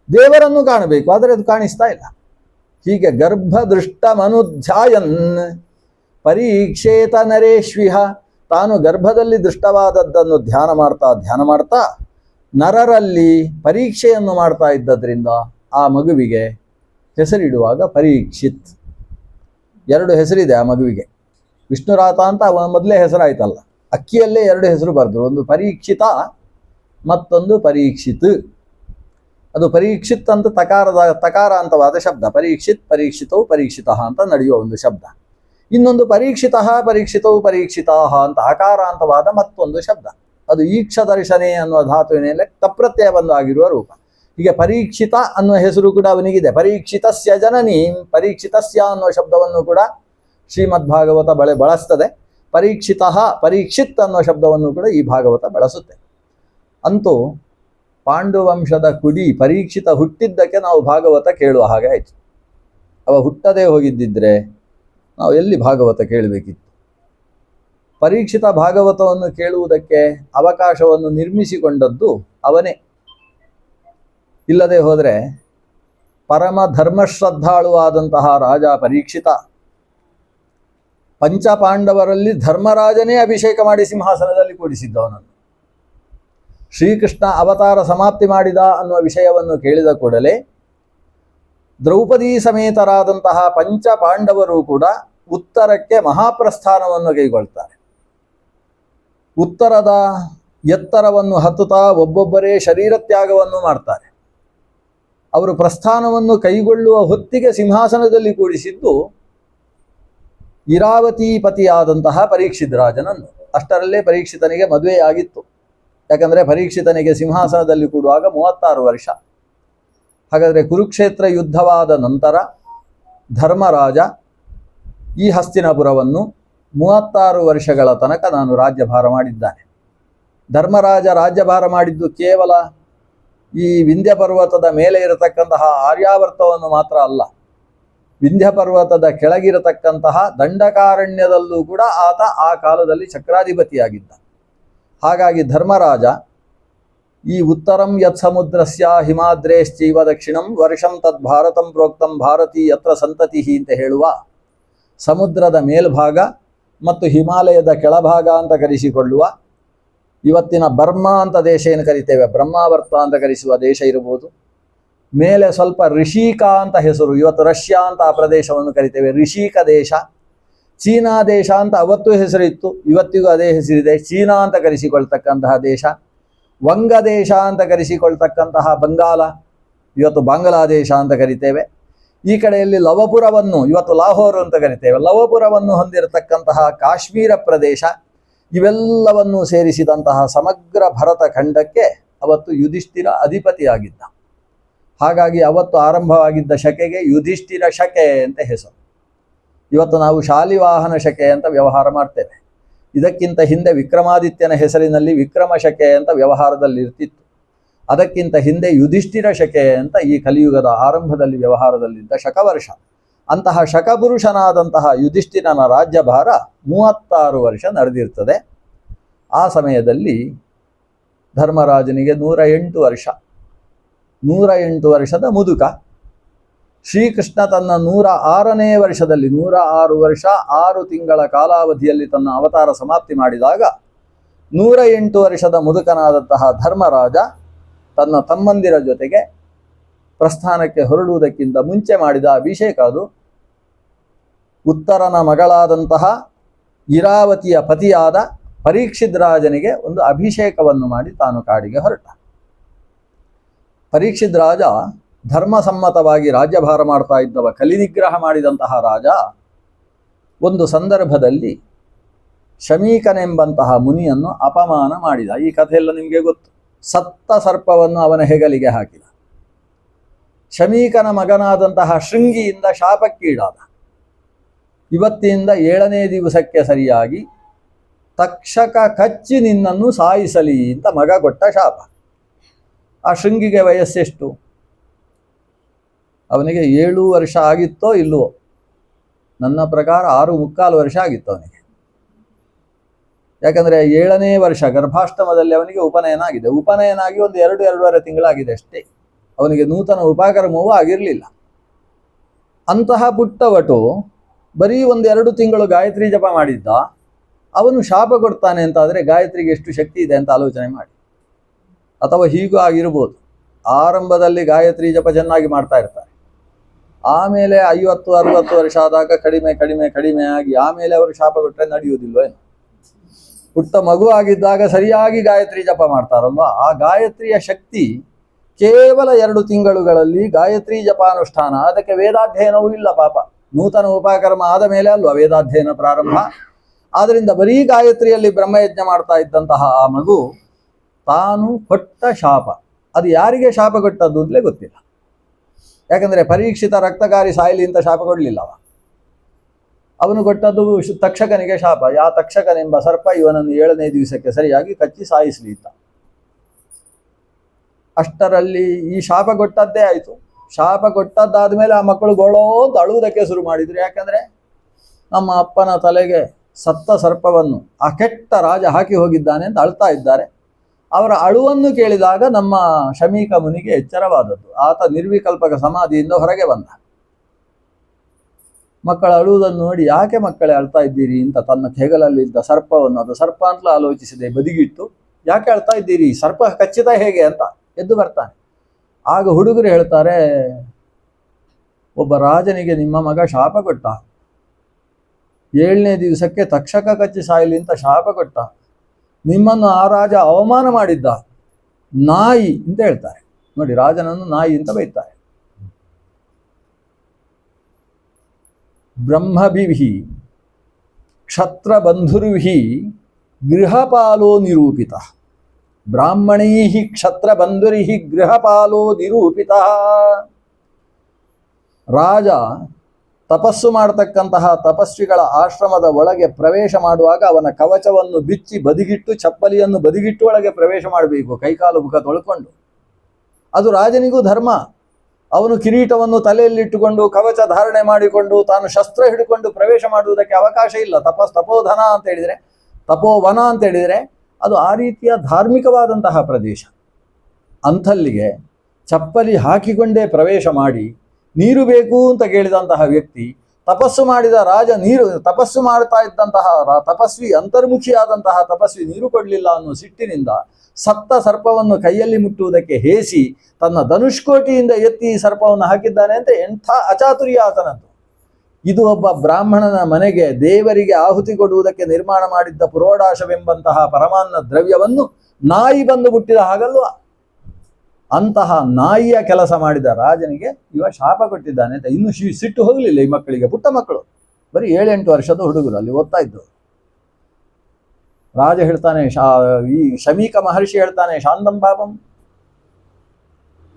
ದೇವರನ್ನು ಕಾಣಬೇಕು, ಆದರೆ ಅದು ಕಾಣಿಸ್ತಾ ಇಲ್ಲ. ಹೀಗೆ ಗರ್ಭದೃಷ್ಟ ಮನುಧ್ಯಾಯನ್ ಪರೀಕ್ಷೇತ ನರೇಶ್ವಿಹ, ತಾನು ಗರ್ಭದಲ್ಲಿ ದೃಷ್ಟವಾದದ್ದನ್ನು ಧ್ಯಾನ ಮಾಡ್ತಾ ನರರಲ್ಲಿ ಪರೀಕ್ಷೆಯನ್ನು ಮಾಡ್ತಾ ಇದ್ದದ್ರಿಂದ ಆ ಮಗುವಿಗೆ ಹೆಸರಿಡುವಾಗ ಪರೀಕ್ಷಿತ್. 2 ಹೆಸರಿದೆ ಆ ಮಗುವಿಗೆ. ವಿಷ್ಣುರಾತ ಅಂತ ಮೊದಲೇ ಹೆಸರಾಯ್ತಲ್ಲ, ಅಕ್ಕಿಯಲ್ಲೇ 2 ಹೆಸರು ಬರೆದ್ರು, ಒಂದು ಪರೀಕ್ಷಿತ ಮತ್ತೊಂದು ಪರೀಕ್ಷಿತ್. ಅದು ಪರೀಕ್ಷಿತ್ ಅಂತ ತಕಾರಾಂತವಾದ ಶಬ್ದ. ಪರೀಕ್ಷಿತ್, ಪರೀಕ್ಷಿತವು, ಪರೀಕ್ಷಿತಃ ಅಂತ ನಡೆಯುವ ಒಂದು ಶಬ್ದ. ಇನ್ನೊಂದು ಪರೀಕ್ಷಿತಃ, ಪರೀಕ್ಷಿತವು, ಪರೀಕ್ಷಿತಾಹ ಅಂತ ಆಕಾರಾಂತವಾದ ಮತ್ತೊಂದು ಶಬ್ದ. ಅದು ಈಕ್ಷದರ್ಶನೆ ಅನ್ನುವ ಧಾತುವಿನಲ್ಲಿ ತಪ್ರತ್ಯಯ ಬಂದು ಆಗಿರುವ ರೂಪ. ಹೀಗೆ ಪರೀಕ್ಷಿತ ಅನ್ನುವ ಹೆಸರು ಕೂಡ ಅವನಿಗಿದೆ. ಪರೀಕ್ಷಿತಸ್ಯ ಜನನಿ, ಪರೀಕ್ಷಿತಸ್ಯ ಅನ್ನುವ ಶಬ್ದವನ್ನು ಕೂಡ ಶ್ರೀಮದ್ ಭಾಗವತ ಬಳಸ್ತದೆ. ಪರೀಕ್ಷಿತಃ, ಪರೀಕ್ಷಿತ್ ಅನ್ನುವ ಶಬ್ದವನ್ನು ಕೂಡ ಈ ಭಾಗವತ ಬಳಸುತ್ತೆ. ಅಂತೂ ಪಾಂಡುವಂಶದ ಕುಡಿ ಪರೀಕ್ಷಿತ ಹುಟ್ಟಿದ್ದಕ್ಕೆ ನಾವು ಭಾಗವತ ಕೇಳುವ ಹಾಗೆ ಆಯಿತು. ಅವ ಹುಟ್ಟದೇ ಹೋಗಿದ್ದಿದ್ರೆ ನಾವು ಎಲ್ಲಿ ಭಾಗವತ ಕೇಳಬೇಕಿತ್ತು? ಪರೀಕ್ಷಿತ ಭಾಗವತವನ್ನು ಕೇಳುವುದಕ್ಕೆ ಅವಕಾಶವನ್ನು ನಿರ್ಮಿಸಿಕೊಂಡದ್ದು ಅವನೇ. ಇಲ್ಲದೆ ಹೋದರೆ ಪರಮ ಧರ್ಮಶ್ರದ್ಧಾಳುವಾದಂತಹ ರಾಜ ಪರೀಕ್ಷಿತ ಪಂಚಪಾಂಡವರಲ್ಲಿ ಧರ್ಮರಾಜನೇ ಅಭಿಷೇಕ ಮಾಡಿ ಸಿಂಹಾಸನದಲ್ಲಿ ಕೂಡಿಸಿದ್ದವನನ್ನು. ಶ್ರೀಕೃಷ್ಣ ಅವತಾರ ಸಮಾಪ್ತಿ ಮಾಡಿದ ಅನ್ನುವ ವಿಷಯವನ್ನು ಕೇಳಿದ ಕೂಡಲೇ ದ್ರೌಪದಿ ಸಮೇತರಾದಂತಹ ಪಂಚಪಾಂಡವರು ಕೂಡ ಉತ್ತರಕ್ಕೆ ಮಹಾಪ್ರಸ್ಥಾನವನ್ನು ಕೈಗೊಳ್ತಾರೆ. ಉತ್ತರದ ಎತ್ತರವನ್ನು ಹತ್ತುತ್ತಾ ಒಬ್ಬೊಬ್ಬರೇ ಶರೀರ ತ್ಯಾಗವನ್ನು ಮಾಡ್ತಾರೆ. ಅವರು ಪ್ರಸ್ಥಾನವನ್ನು ಕೈಗೊಳ್ಳುವ ಹೊತ್ತಿಗೆ ಸಿಂಹಾಸನದಲ್ಲಿ ಕೂಡಿಸಿದ್ದು ಇರಾವತೀಪತಿಯಾದಂತಹ ಪರೀಕ್ಷಿತ್ ರಾಜನನ್ನು. ಅಷ್ಟರಲ್ಲೇ ಪರೀಕ್ಷಿತನಿಗೆ ಮದುವೆಯಾಗಿತ್ತು. ಯಾಕಂದರೆ ಪರೀಕ್ಷಿತನಿಗೆ ಸಿಂಹಾಸನದಲ್ಲಿ ಕೂಡುವಾಗ 36 ವರ್ಷ. ಹಾಗಾದರೆ ಕುರುಕ್ಷೇತ್ರ ಯುದ್ಧವಾದ ನಂತರ ಧರ್ಮರಾಜ ಈ ಹಸ್ತಿನಾಪುರವನ್ನು 36 ವರ್ಷಗಳ ತನಕ ನಾನು ರಾಜ್ಯಭಾರ ಮಾಡಿದ್ದಾನೆ. ಧರ್ಮರಾಜ ರಾಜ್ಯಭಾರ ಮಾಡಿದ್ದು ಕೇವಲ ಈ ವಿಂಧ್ಯ ಪರ್ವತದ ಮೇಲೆ ಇರತಕ್ಕಂತಹ ಆರ್ಯಾವರ್ತವನ್ನು ಮಾತ್ರ ಅಲ್ಲ, ವಿಂಧ್ಯ ಪರ್ವತದ ಕೆಳಗಿರತಕ್ಕಂತಹ ದಂಡಕಾರಣ್ಯದಲ್ಲೂ ಕೂಡ ಆತ ಆ ಕಾಲದಲ್ಲಿ ಚಕ್ರಾಧಿಪತಿಯಾಗಿದ್ದ. ಹಾಗಾಗಿ ಧರ್ಮರಾಜ ಈ ಉತ್ತರಂ ಯತ್ ಸಮುದ್ರಸ್ಯ ಹಿಮಾದ್ರೇಶ್ಚೈವ ದಕ್ಷಿಣಂ ವರ್ಷಂ ತದ್ ಭಾರತಂ ಪ್ರೋಕ್ತಂ ಭಾರತೀ ಯತ್ರ ಸಂತತಿ ಅಂತ ಹೇಳುವ ಸಮುದ್ರದ ಮೇಲ್ಭಾಗ ಮತ್ತು ಹಿಮಾಲಯದ ಕೆಳಭಾಗ ಅಂತ ಕರೆಸಿಕೊಳ್ಳುವ ಇವತ್ತಿನ ಬರ್ಮಾ ಅಂತ ದೇಶ ಏನು ಕರಿತೇವೆ, ಬ್ರಹ್ಮಾವರ್ತ ಅಂತ ಕರೆಸುವ ದೇಶ ಇರಬಹುದು. ಮೇಲೆ ಸ್ವಲ್ಪ ಋಷಿಕಾ ಅಂತ ಹೆಸರು, ಇವತ್ತು ರಷ್ಯಾ ಅಂತ ಆ ಪ್ರದೇಶವನ್ನು ಕರಿತೇವೆ, ಋಷಿಕ ದೇಶ. ಚೀನಾ ದೇಶ ಅಂತ ಅವತ್ತು ಹೆಸರಿತ್ತು, ಇವತ್ತಿಗೂ ಅದೇ ಹೆಸರಿದೆ, ಚೀನಾ ಅಂತ ಕರೆಸಿಕೊಳ್ತಕ್ಕಂತಹ ದೇಶ. ವಂಗ ದೇಶ ಅಂತ ಕರೆಸಿಕೊಳ್ತಕ್ಕಂತಹ ಬಂಗಾಲ, ಇವತ್ತು ಬಾಂಗ್ಲಾದೇಶ ಅಂತ ಕರಿತೇವೆ. ಈ ಕಡೆಯಲ್ಲಿ ಲವಪುರವನ್ನು, ಇವತ್ತು ಲಾಹೋರ್ ಅಂತ ಕರಿತೇವೆ, ಲವಪುರವನ್ನು ಹೊಂದಿರತಕ್ಕಂತಹ ಕಾಶ್ಮೀರ ಪ್ರದೇಶ. ಇವೆಲ್ಲವನ್ನು ಸೇರಿಸಿದಂತಹ ಸಮಗ್ರ ಭರತ ಖಂಡಕ್ಕೆ ಅವತ್ತು ಯುಧಿಷ್ಠಿರ ಅಧಿಪತಿಯಾಗಿದ್ದ. ಹಾಗಾಗಿ ಅವತ್ತು ಆರಂಭವಾಗಿದ್ದ ಶಕೆಗೆ ಯುಧಿಷ್ಠಿರ ಶಕೆ ಅಂತ ಹೆಸರು. ಇವತ್ತು ನಾವು ಶಾಲಿವಾಹನ ಶಕೆ ಅಂತ ವ್ಯವಹಾರ ಮಾಡ್ತೇವೆ. ಇದಕ್ಕಿಂತ ಹಿಂದೆ ವಿಕ್ರಮಾದಿತ್ಯನ ಹೆಸರಿನಲ್ಲಿ ವಿಕ್ರಮ ಶಕೆ ಅಂತ ವ್ಯವಹಾರದಲ್ಲಿ ಇರ್ತಿತ್ತು. ಅದಕ್ಕಿಂತ ಹಿಂದೆ ಯುಧಿಷ್ಠಿರ ಶಕೆ ಅಂತ ಈ ಕಲಿಯುಗದ ಆರಂಭದಲ್ಲಿ ವ್ಯವಹಾರದಲ್ಲಿದ್ದ ಶಕವರ್ಷ. ಅಂತಹ ಶಕಪುರುಷನಾದಂತಹ ಯುಧಿಷ್ಠಿರನ ರಾಜ್ಯಭಾರ 36 ವರ್ಷ ನಡೆದಿರ್ತದೆ. ಆ ಸಮಯದಲ್ಲಿ ಧರ್ಮರಾಜನಿಗೆ 108 ವರ್ಷ, 108 ವರ್ಷದ ಮುದುಕ. ಶ್ರೀಕೃಷ್ಣ ತನ್ನ 106ನೇ ವರ್ಷದಲ್ಲಿ 106 ವರ್ಷ 6 ತಿಂಗಳ ಕಾಲಾವಧಿಯಲ್ಲಿ ತನ್ನ ಅವತಾರ ಸಮಾಪ್ತಿ ಮಾಡಿದಾಗ 108 ವರ್ಷದ ಮುದುಕನಾದಂತಹ ಧರ್ಮರಾಜ ತನ್ನ ತಮ್ಮಂದಿರ ಜೊತೆಗೆ ಪ್ರಸ್ಥಾನಕ್ಕೆ ಹೊರಡುವುದಕ್ಕಿಂತ ಮುಂಚೆ ಮಾಡಿದ ಅಭಿಷೇಕ ಅದು. ಉತ್ತರನ ಮಗಳಾದಂತಹ ಇರಾವತಿಯ ಪತಿಯಾದ ಪರೀಕ್ಷಿತ್ ರಾಜನಿಗೆ ಒಂದು ಅಭಿಷೇಕವನ್ನು ಮಾಡಿ ತಾನು ಕಾಡಿಗೆ ಹೊರಟ. ಪರೀಕ್ಷಿತ್ ರಾಜ ಧರ್ಮಸಮ್ಮತವಾಗಿ ರಾಜ್ಯಭಾರ ಮಾಡ್ತಾ ಇದ್ದವ, ಕಲಿನಿಗ್ರಹ ಮಾಡಿದಂತಹ ರಾಜ ಒಂದು ಸಂದರ್ಭದಲ್ಲಿ ಶಮೀಕನೆಂಬಂತಹ ಮುನಿಯನ್ನು ಅಪಮಾನ ಮಾಡಿದ. ಈ ಕಥೆಯೆಲ್ಲ ನಿಮಗೆ ಗೊತ್ತು. ಸತ್ತ ಸರ್ಪವನ್ನು ಅವನ ಹೆಗಲಿಗೆ ಹಾಕಿದ. ಶಮೀಕನ ಮಗನಾದಂತಹ ಶೃಂಗಿಯಿಂದ ಶಾಪಕ್ಕೀಡಾದ. ಇವತ್ತಿನಿಂದ 7ನೇ ದಿವಸಕ್ಕೆ ಸರಿಯಾಗಿ ತಕ್ಷಕ ಕಚ್ಚಿ ನಿನ್ನನ್ನು ಸಾಯಿಸಲಿ ಅಂತ ಮಗ ಕೊಟ್ಟ ಶಾಪ. ಆ ಶೃಂಗಿಗೆ ವಯಸ್ಸೆಷ್ಟು? ಅವನಿಗೆ 7 ವರ್ಷ ಆಗಿತ್ತೋ ಇಲ್ಲವೋ? ನನ್ನ ಪ್ರಕಾರ 6 ಮುಕ್ಕಾಲು ವರ್ಷ ಆಗಿತ್ತು ಅವನಿಗೆ. ಯಾಕಂದರೆ 7ನೇ ವರ್ಷ ಗರ್ಭಾಷ್ಟಮದಲ್ಲಿ ಅವನಿಗೆ ಉಪನಯನ ಆಗಿದೆ. ಉಪನಯನ ಆಗಿ ಒಂದು 2-2.5 ತಿಂಗಳಾಗಿದೆ ಅಷ್ಟೇ. ಅವನಿಗೆ ನೂತನ ಉಪಕರ್ಮವೂ ಆಗಿರಲಿಲ್ಲ. ಅಂತಹ ಪುಟ್ಟವಟು ಬರೀ 1-2 ತಿಂಗಳು ಗಾಯತ್ರಿ ಜಪ ಮಾಡಿದ್ದ. ಅವನು ಶಾಪ ಕೊಡ್ತಾನೆ ಅಂತಾದರೆ ಗಾಯತ್ರಿಗೆ ಎಷ್ಟು ಶಕ್ತಿ ಇದೆ ಅಂತ ಆಲೋಚನೆ ಮಾಡಿ. ಅಥವಾ ಹೀಗೂ ಆಗಿರ್ಬೋದು, ಆರಂಭದಲ್ಲಿ ಗಾಯತ್ರಿ ಜಪ ಚೆನ್ನಾಗಿ ಮಾಡ್ತಾ ಇರ್ತಾರೆ, ಆಮೇಲೆ 50-60 ವರ್ಷ ಆದಾಗ ಕಡಿಮೆ ಕಡಿಮೆ ಕಡಿಮೆ ಆಗಿ ಆಮೇಲೆ ಅವರು ಶಾಪ ಕೊಟ್ಟರೆ ನಡೆಯುವುದಿಲ್ವೇನು? ಪುಟ್ಟ ಮಗು ಆಗಿದ್ದಾಗ ಸರಿಯಾಗಿ ಗಾಯತ್ರಿ ಜಪ ಮಾಡ್ತಾರಲ್ವ, ಆ ಗಾಯತ್ರಿಯ ಶಕ್ತಿ ಕೇವಲ 2 ತಿಂಗಳುಗಳಲ್ಲಿ ಗಾಯತ್ರಿ ಜಪಾನುಷ್ಠಾನ. ಅದಕ್ಕೆ ವೇದಾಧ್ಯಯನವೂ ಇಲ್ಲ ಪಾಪ. ನೂತನ ಉಪಕರ್ಮ ಆದ ಮೇಲೆ ಅಲ್ವಾ ವೇದಾಧ್ಯಯನ ಪ್ರಾರಂಭ. ಆದ್ದರಿಂದ ಬರೀ ಗಾಯತ್ರಿಯಲ್ಲಿ ಬ್ರಹ್ಮಯಜ್ಞ ಮಾಡ್ತಾ ಇದ್ದಂತಹ ಆ ಮಗು ತಾನು ಕೊಟ್ಟ ಶಾಪ, ಅದು ಯಾರಿಗೆ ಶಾಪ ಕೊಟ್ಟದ್ದು ಅಂತಲೇ ಗೊತ್ತಿಲ್ಲ. ಯಾಕಂದರೆ ಪರೀಕ್ಷಿತ ರಕ್ತಕಾರಿ ಸಾಯಲಿ ಅಂತ ಶಾಪ ಕೊಡಲಿಲ್ಲ ಅವನು ಕೊಟ್ಟದ್ದು ತಕ್ಷಕನಿಗೆ ಶಾಪ. ಯಾ ತಕ್ಷಕನೆಂಬ ಸರ್ಪ ಇವನನ್ನು 7ನೇ ದಿವಸಕ್ಕೆ ಸರಿಯಾಗಿ ಕಚ್ಚಿ ಸಾಯಿಸಲಿ ಅಂತ. ಅಷ್ಟರಲ್ಲಿ ಈ ಶಾಪ ಕೊಟ್ಟದ್ದೇ ಆಯಿತು. ಶಾಪ ಕೊಟ್ಟದ್ದಾದ ಮೇಲೆ ಆ ಮಕ್ಕಳು ಗೋಳೋ ಅಂತ ಅಳುವುದಕ್ಕೆ ಶುರು ಮಾಡಿದರು. ಯಾಕಂದರೆ ನಮ್ಮ ಅಪ್ಪನ ತಲೆಗೆ ಸತ್ತ ಸರ್ಪವನ್ನು ಆ ಕೆಟ್ಟ ರಾಜ ಹಾಕಿ ಹೋಗಿದ್ದಾನೆ ಅಂತ ಅಳ್ತಾ ಇದ್ದಾರೆ. ಅವರ ಅಳುವನ್ನು ಕೇಳಿದಾಗ ನಮ್ಮ ಶಮೀಕ ಮುನಿಗೆ ಎಚ್ಚರವಾದದ್ದು. ಆತ ನಿರ್ವಿಕಲ್ಪಕ ಸಮಾಧಿಯಿಂದ ಹೊರಗೆ ಬಂದ. ಮಕ್ಕಳ ಅಳುವುದನ್ನು ನೋಡಿ, ಯಾಕೆ ಮಕ್ಕಳೇ ಅಳ್ತಾ ಇದ್ದೀರಿ ಅಂತ ತನ್ನ ಹೆಗಲಲ್ಲಿದ್ದ ಸರ್ಪವನ್ನು, ಅದು ಸರ್ಪ ಅಂತಲೂ ಆಲೋಚಿಸಿದೆ, ಬದಿಗಿಟ್ಟು, ಯಾಕೆ ಅಳ್ತಾ ಇದ್ದೀರಿ, ಸರ್ಪ ಕಚ್ಚಿತ ಹೇಗೆ ಅಂತ ಎದ್ದು ಬರ್ತಾನೆ. ಆಗ ಹುಡುಗರು ಹೇಳ್ತಾರೆ, ಒಬ್ಬ ರಾಜನಿಗೆ ನಿಮ್ಮ ಮಗ ಶಾಪ ಕೊಟ್ಟ, 7ನೇ ದಿವಸಕ್ಕೆ ತಕ್ಷಕ ಕಚ್ಚಿ ಸಾಯಲಿ ಅಂತ ಶಾಪ ಕೊಟ್ಟ, ನಿಮ್ಮನ್ನು ಆ ರಾಜ ಅವಮಾನ ಮಾಡಿದ್ದ, ನಾಯಿ ಅಂತ ಹೇಳ್ತಾರೆ. ನೋಡಿ, ರಾಜನನ್ನು ನಾಯಿ ಅಂತ ಬೈತಾರೆ. ಬ್ರಹ್ಮಭಿಹಿ ಕ್ಷತ್ರಬಂಧುರ್ಭಿ ಗೃಹಪಾಲೋ ನಿರೂಪಿತ. ಬ್ರಾಹ್ಮಣೈ ಕ್ಷತ್ರಬಂಧುರಿ ಗೃಹಪಾಲೋ ನಿರೂಪಿತ. ರಾಜ ತಪಸ್ಸು ಮಾಡತಕ್ಕಂತಹ ತಪಸ್ವಿಗಳ ಆಶ್ರಮದ ಒಳಗೆ ಪ್ರವೇಶ ಮಾಡುವಾಗ ಅವನ ಕವಚವನ್ನು ಬಿಚ್ಚಿ ಬದಿಗಿಟ್ಟು, ಚಪ್ಪಲಿಯನ್ನು ಬದಿಗಿಟ್ಟು ಒಳಗೆ ಪ್ರವೇಶ ಮಾಡಬೇಕು, ಕೈಕಾಲು ಮುಖ ತೊಳ್ಕೊಂಡು. ಅದು ರಾಜನಿಗೂ ಧರ್ಮ. ಅವನು ಕಿರೀಟವನ್ನು ತಲೆಯಲ್ಲಿಟ್ಟುಕೊಂಡು ಕವಚ ಧಾರಣೆ ಮಾಡಿಕೊಂಡು ತಾನು ಶಸ್ತ್ರ ಹಿಡ್ಕೊಂಡು ಪ್ರವೇಶ ಮಾಡುವುದಕ್ಕೆ ಅವಕಾಶ ಇಲ್ಲ. ತಪೋಧನ ಅಂತ ಹೇಳಿದರೆ, ತಪೋವನ ಅಂತ ಹೇಳಿದರೆ ಅದು ಆ ರೀತಿಯ ಧಾರ್ಮಿಕವಾದಂತಹ ಪ್ರದೇಶ. ಅಂಥಲ್ಲಿಗೆ ಚಪ್ಪಲಿ ಹಾಕಿಕೊಂಡೇ ಪ್ರವೇಶ ಮಾಡಿ ನೀರು ಬೇಕು ಅಂತ ಕೇಳಿದಂತಹ ವ್ಯಕ್ತಿ, ತಪಸ್ಸು ಮಾಡಿದ ರಾಜ ನೀರು, ತಪಸ್ಸು ಮಾಡ್ತಾ ಇದ್ದಂತಹ ತಪಸ್ವಿ, ಅಂತರ್ಮುಖಿಯಾದಂತಹ ತಪಸ್ವಿ ನೀರು ಕೊಡಲಿಲ್ಲ ಅನ್ನೋ ಸಿಟ್ಟಿನಿಂದ ಸತ್ತ ಸರ್ಪವನ್ನು ಕೈಯಲ್ಲಿ ಮುಟ್ಟುವುದಕ್ಕೆ ಹೇಸಿ ತನ್ನ ಧನುಷ್ಕೋಟಿಯಿಂದ ಎತ್ತಿ ಸರ್ಪವನ್ನು ಹಾಕಿದ್ದಾನೆ ಅಂತ ಎಂಥ ಅಚಾತುರ್ಯ ಆತನದ್ದು. ಇದು ಒಬ್ಬ ಬ್ರಾಹ್ಮಣನ ಮನೆಗೆ ದೇವರಿಗೆ ಆಹುತಿ ಕೊಡುವುದಕ್ಕೆ ನಿರ್ಮಾಣ ಮಾಡಿದ್ದ ಪುರೋಡಾಶವೆಂಬಂತಹ ಪರಮಾನ್ನ ದ್ರವ್ಯವನ್ನು ನಾಯಿ ಬಂದು ಮುಟ್ಟಿದ ಹಾಗಲ್ವಾ? ಅಂತಹ ನಾಯಿಯ ಕೆಲಸ ಮಾಡಿದ ರಾಜನಿಗೆ ಇವ ಶಾಪ ಕೊಟ್ಟಿದ್ದಾನೆ ಅಂತ ಇನ್ನೂ ಸಿಟ್ಟು ಹೋಗಲಿಲ್ಲ ಈ ಮಕ್ಕಳಿಗೆ. ಪುಟ್ಟ ಮಕ್ಕಳು, ಬರೀ 7-8 ವರ್ಷದ ಹುಡುಗರು ಅಲ್ಲಿ ಓದ್ತಾ ಇದ್ದು. ರಾಜ ಹೇಳ್ತಾನೆ, ಈ ಶಮೀಕ ಮಹರ್ಷಿ ಹೇಳ್ತಾನೆ, ಶಾಂತಂ ಪಾಪಂ,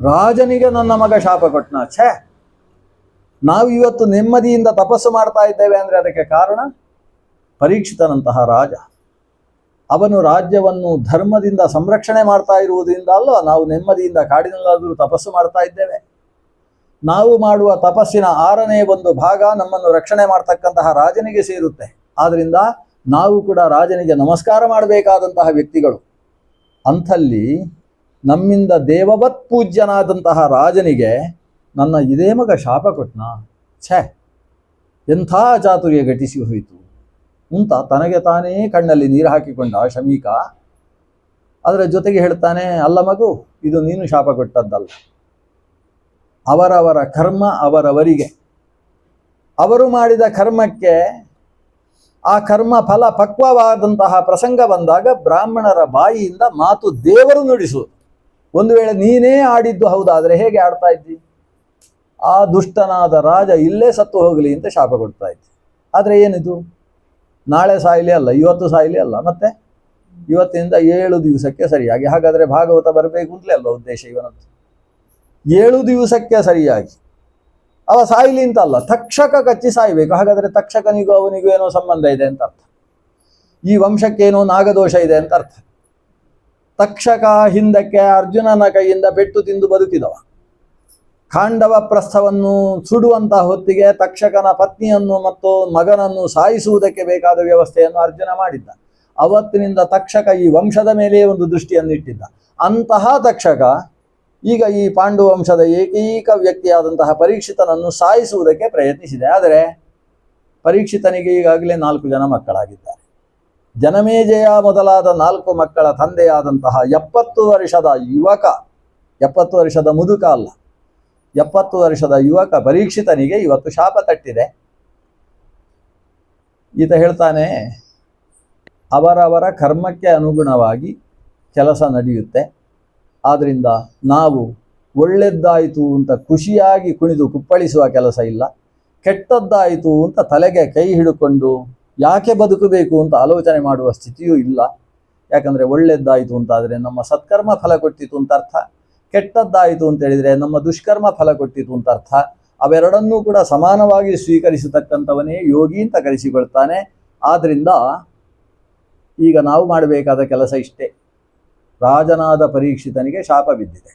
ರಾಜನಿಗೆ ನನ್ನ ಮಗ ಶಾಪ ಕೊಟ್ಟನ. ಛೇ, ನಾವು ಇವತ್ತು ನೆಮ್ಮದಿಯಿಂದ ತಪಸ್ಸು ಮಾಡ್ತಾ ಇದ್ದೇವೆ ಅಂದರೆ ಅದಕ್ಕೆ ಕಾರಣ ಪರೀಕ್ಷಿತನಂತಹ ರಾಜ. ಅವನು ರಾಜ್ಯವನ್ನು ಧರ್ಮದಿಂದ ಸಂರಕ್ಷಣೆ ಮಾಡ್ತಾ ಇರುವುದರಿಂದ ಅಲ್ವಾ ನಾವು ನೆಮ್ಮದಿಯಿಂದ ಕಾಡಿನಲ್ಲಾದರೂ ತಪಸ್ಸು ಮಾಡ್ತಾ ಇದ್ದೇವೆ. ನಾವು ಮಾಡುವ ತಪಸ್ಸಿನ 6ನೇ 1 ಭಾಗ ನಮ್ಮನ್ನು ರಕ್ಷಣೆ ಮಾಡ್ತಕ್ಕಂತಹ ರಾಜನಿಗೆ ಸೇರುತ್ತೆ. ಆದ್ದರಿಂದ ನಾವು ಕೂಡ ರಾಜನಿಗೆ ನಮಸ್ಕಾರ ಮಾಡಬೇಕಾದಂತಹ ವ್ಯಕ್ತಿಗಳು. ಅಂಥಲ್ಲಿ ನಮ್ಮಿಂದ ದೇವವತ್ ಪೂಜ್ಯನಾದಂತಹ ರಾಜನಿಗೆ ನನ್ನ ಇದೇ ಮಗ ಶಾಪ ಕೊಟ್ನಾ, ಛೇ ಎಂಥ ಚಾತುರ್ಯ ಘಟಿಸಿ ಹೋಯಿತು ಅಂತ ತನಗೆ ತಾನೇ ಕಣ್ಣಲ್ಲಿ ನೀರು ಹಾಕಿಕೊಂಡ ಶಮೀಕ. ಅದರ ಜೊತೆಗೆ ಹೇಳ್ತಾನೆ, ಅಲ್ಲ ಮಗು, ಇದು ನೀನು ಶಾಪ ಕೊಟ್ಟದ್ದಲ್ಲ, ಅವರವರ ಕರ್ಮ ಅವರವರಿಗೆ, ಅವರು ಮಾಡಿದ ಕರ್ಮಕ್ಕೆ ಆ ಕರ್ಮ ಫಲ ಪಕ್ವವಾದಂತಹ ಪ್ರಸಂಗ ಬಂದಾಗ ಬ್ರಾಹ್ಮಣರ ಬಾಯಿಯಿಂದ ಮಾತು ದೇವರು ನುಡಿಸುವುದು. ಒಂದು ವೇಳೆ ನೀನೇ ಆಡಿದ್ದು ಹೌದಾದರೆ ಹೇಗೆ ಆಡ್ತಾ ಇದ್ದಿ? ಆ ದುಷ್ಟನಾದ ರಾಜ ಇಲ್ಲೇ ಸತ್ತು ಹೋಗಲಿ ಅಂತ ಶಾಪ ಕೊಡ್ತಾ ಇದ್ದಿ. ಆದರೆ ಏನಿದು, ನಾಳೆ ಸಾಯಲಿ ಅಲ್ಲ, ಇವತ್ತು ಸಾಯಲಿ ಅಲ್ಲ, ಮತ್ತೆ ಇವತ್ತಿನಿಂದ 7 ದಿವಸಕ್ಕೆ ಸರಿಯಾಗಿ. ಹಾಗಾದರೆ ಭಾಗವತ ಬರಬೇಕು ಅಂತಲೇ ಅಲ್ಲ ಉದ್ದೇಶ ಇವನದ್ದು. 7 ದಿವಸಕ್ಕೆ ಸರಿಯಾಗಿ ಅವ ಸಾಯ್ಲಿ ಅಂತ ಅಲ್ಲ, ತಕ್ಷಕ ಕಚ್ಚಿ ಸಾಯ್ಬೇಕು. ಹಾಗಾದರೆ ತಕ್ಷಕನಿಗೂ ಅವನಿಗೂ ಏನೋ ಸಂಬಂಧ ಇದೆ ಅಂತ ಅರ್ಥ. ಈ ವಂಶಕ್ಕೇನೋ ನಾಗದೋಷ ಇದೆ ಅಂತ ಅರ್ಥ. ತಕ್ಷಕ ಹಿಂದಕ್ಕೆ ಅರ್ಜುನನ ಕೈಯಿಂದ ಪೆಟ್ಟು ತಿಂದು ಬದುಕಿದವ. ಖಾಂಡವ ಪ್ರಸ್ಥವನ್ನು ಸುಡುವಂತಹ ಹೊತ್ತಿಗೆ ತಕ್ಷಕನ ಪತ್ನಿಯನ್ನು ಮತ್ತು ಮಗನನ್ನು ಸಾಯಿಸುವುದಕ್ಕೆ ಬೇಕಾದ ವ್ಯವಸ್ಥೆಯನ್ನು ಅರ್ಜುನ ಮಾಡಿದ್ದ. ಅವತ್ತಿನಿಂದ ತಕ್ಷಕ ಈ ವಂಶದ ಮೇಲೆ ಒಂದು ದೃಷ್ಟಿಯನ್ನು ಇಟ್ಟಿದ್ದ. ಅಂತಹ ತಕ್ಷಕ ಈಗ ಈ ಪಾಂಡು ವಂಶದ ಏಕೈಕ ವ್ಯಕ್ತಿಯಾದಂತಹ ಪರೀಕ್ಷಿತನನ್ನು ಸಾಯಿಸುವುದಕ್ಕೆ ಪ್ರಯತ್ನಿಸಿದೆ. ಆದರೆ ಪರೀಕ್ಷಿತನಿಗೆ ಈಗಾಗಲೇ 4 ಜನ ಮಕ್ಕಳಾಗಿದ್ದಾರೆ. ಜನಮೇಜಯ ಮೊದಲಾದ 4 ಮಕ್ಕಳ ತಂದೆಯಾದಂತಹ 70 ವರ್ಷದ ಯುವಕ, 70 ವರ್ಷದ ಮುದುಕ ಅಲ್ಲ, 70 ವರ್ಷದ ಯುವಕ ಪರೀಕ್ಷಿತನಿಗೆ ಇವತ್ತು ಶಾಪ ತಟ್ಟಿದೆ. ಈತ ಹೇಳ್ತಾನೆ, ಅವರವರ ಕರ್ಮಕ್ಕೆ ಅನುಗುಣವಾಗಿ ಕೆಲಸ ನಡೆಯುತ್ತೆ. ಆದ್ದರಿಂದ ನಾವು ಒಳ್ಳೆದ್ದಾಯಿತು ಅಂತ ಖುಷಿಯಾಗಿ ಕುಣಿದು ಕುಪ್ಪಳಿಸುವ ಕೆಲಸ ಇಲ್ಲ, ಕೆಟ್ಟದ್ದಾಯಿತು ಅಂತ ತಲೆಗೆ ಕೈ ಹಿಡ್ಕೊಂಡು ಯಾಕೆ ಬದುಕಬೇಕು ಅಂತ ಆಲೋಚನೆ ಮಾಡುವ ಸ್ಥಿತಿಯೂ ಇಲ್ಲ. ಯಾಕಂದರೆ ಒಳ್ಳೆದ್ದಾಯಿತು ಅಂತಾದರೆ ನಮ್ಮ ಸತ್ಕರ್ಮ ಫಲ ಕೊಟ್ಟಿತು ಅಂತ ಅರ್ಥ, ಕೆಟ್ಟದ್ದಾಯಿತು ಅಂತ ಹೇಳಿದರೆ ನಮ್ಮ ದುಷ್ಕರ್ಮ ಫಲ ಕೊಟ್ಟಿತು ಅಂತ ಅರ್ಥ. ಅವೆರಡನ್ನೂ ಕೂಡ ಸಮಾನವಾಗಿ ಸ್ವೀಕರಿಸತಕ್ಕಂಥವನೇ ಯೋಗಿ ಅಂತ ಕರೆಸಿಕೊಳ್ತಾನೆ. ಆದ್ದರಿಂದ ಈಗ ನಾವು ಮಾಡಬೇಕಾದ ಕೆಲಸ ಇಷ್ಟೇ. ರಾಜನಾದ ಪರೀಕ್ಷಿತನಿಗೆ ಶಾಪ ಬಿದ್ದಿದೆ,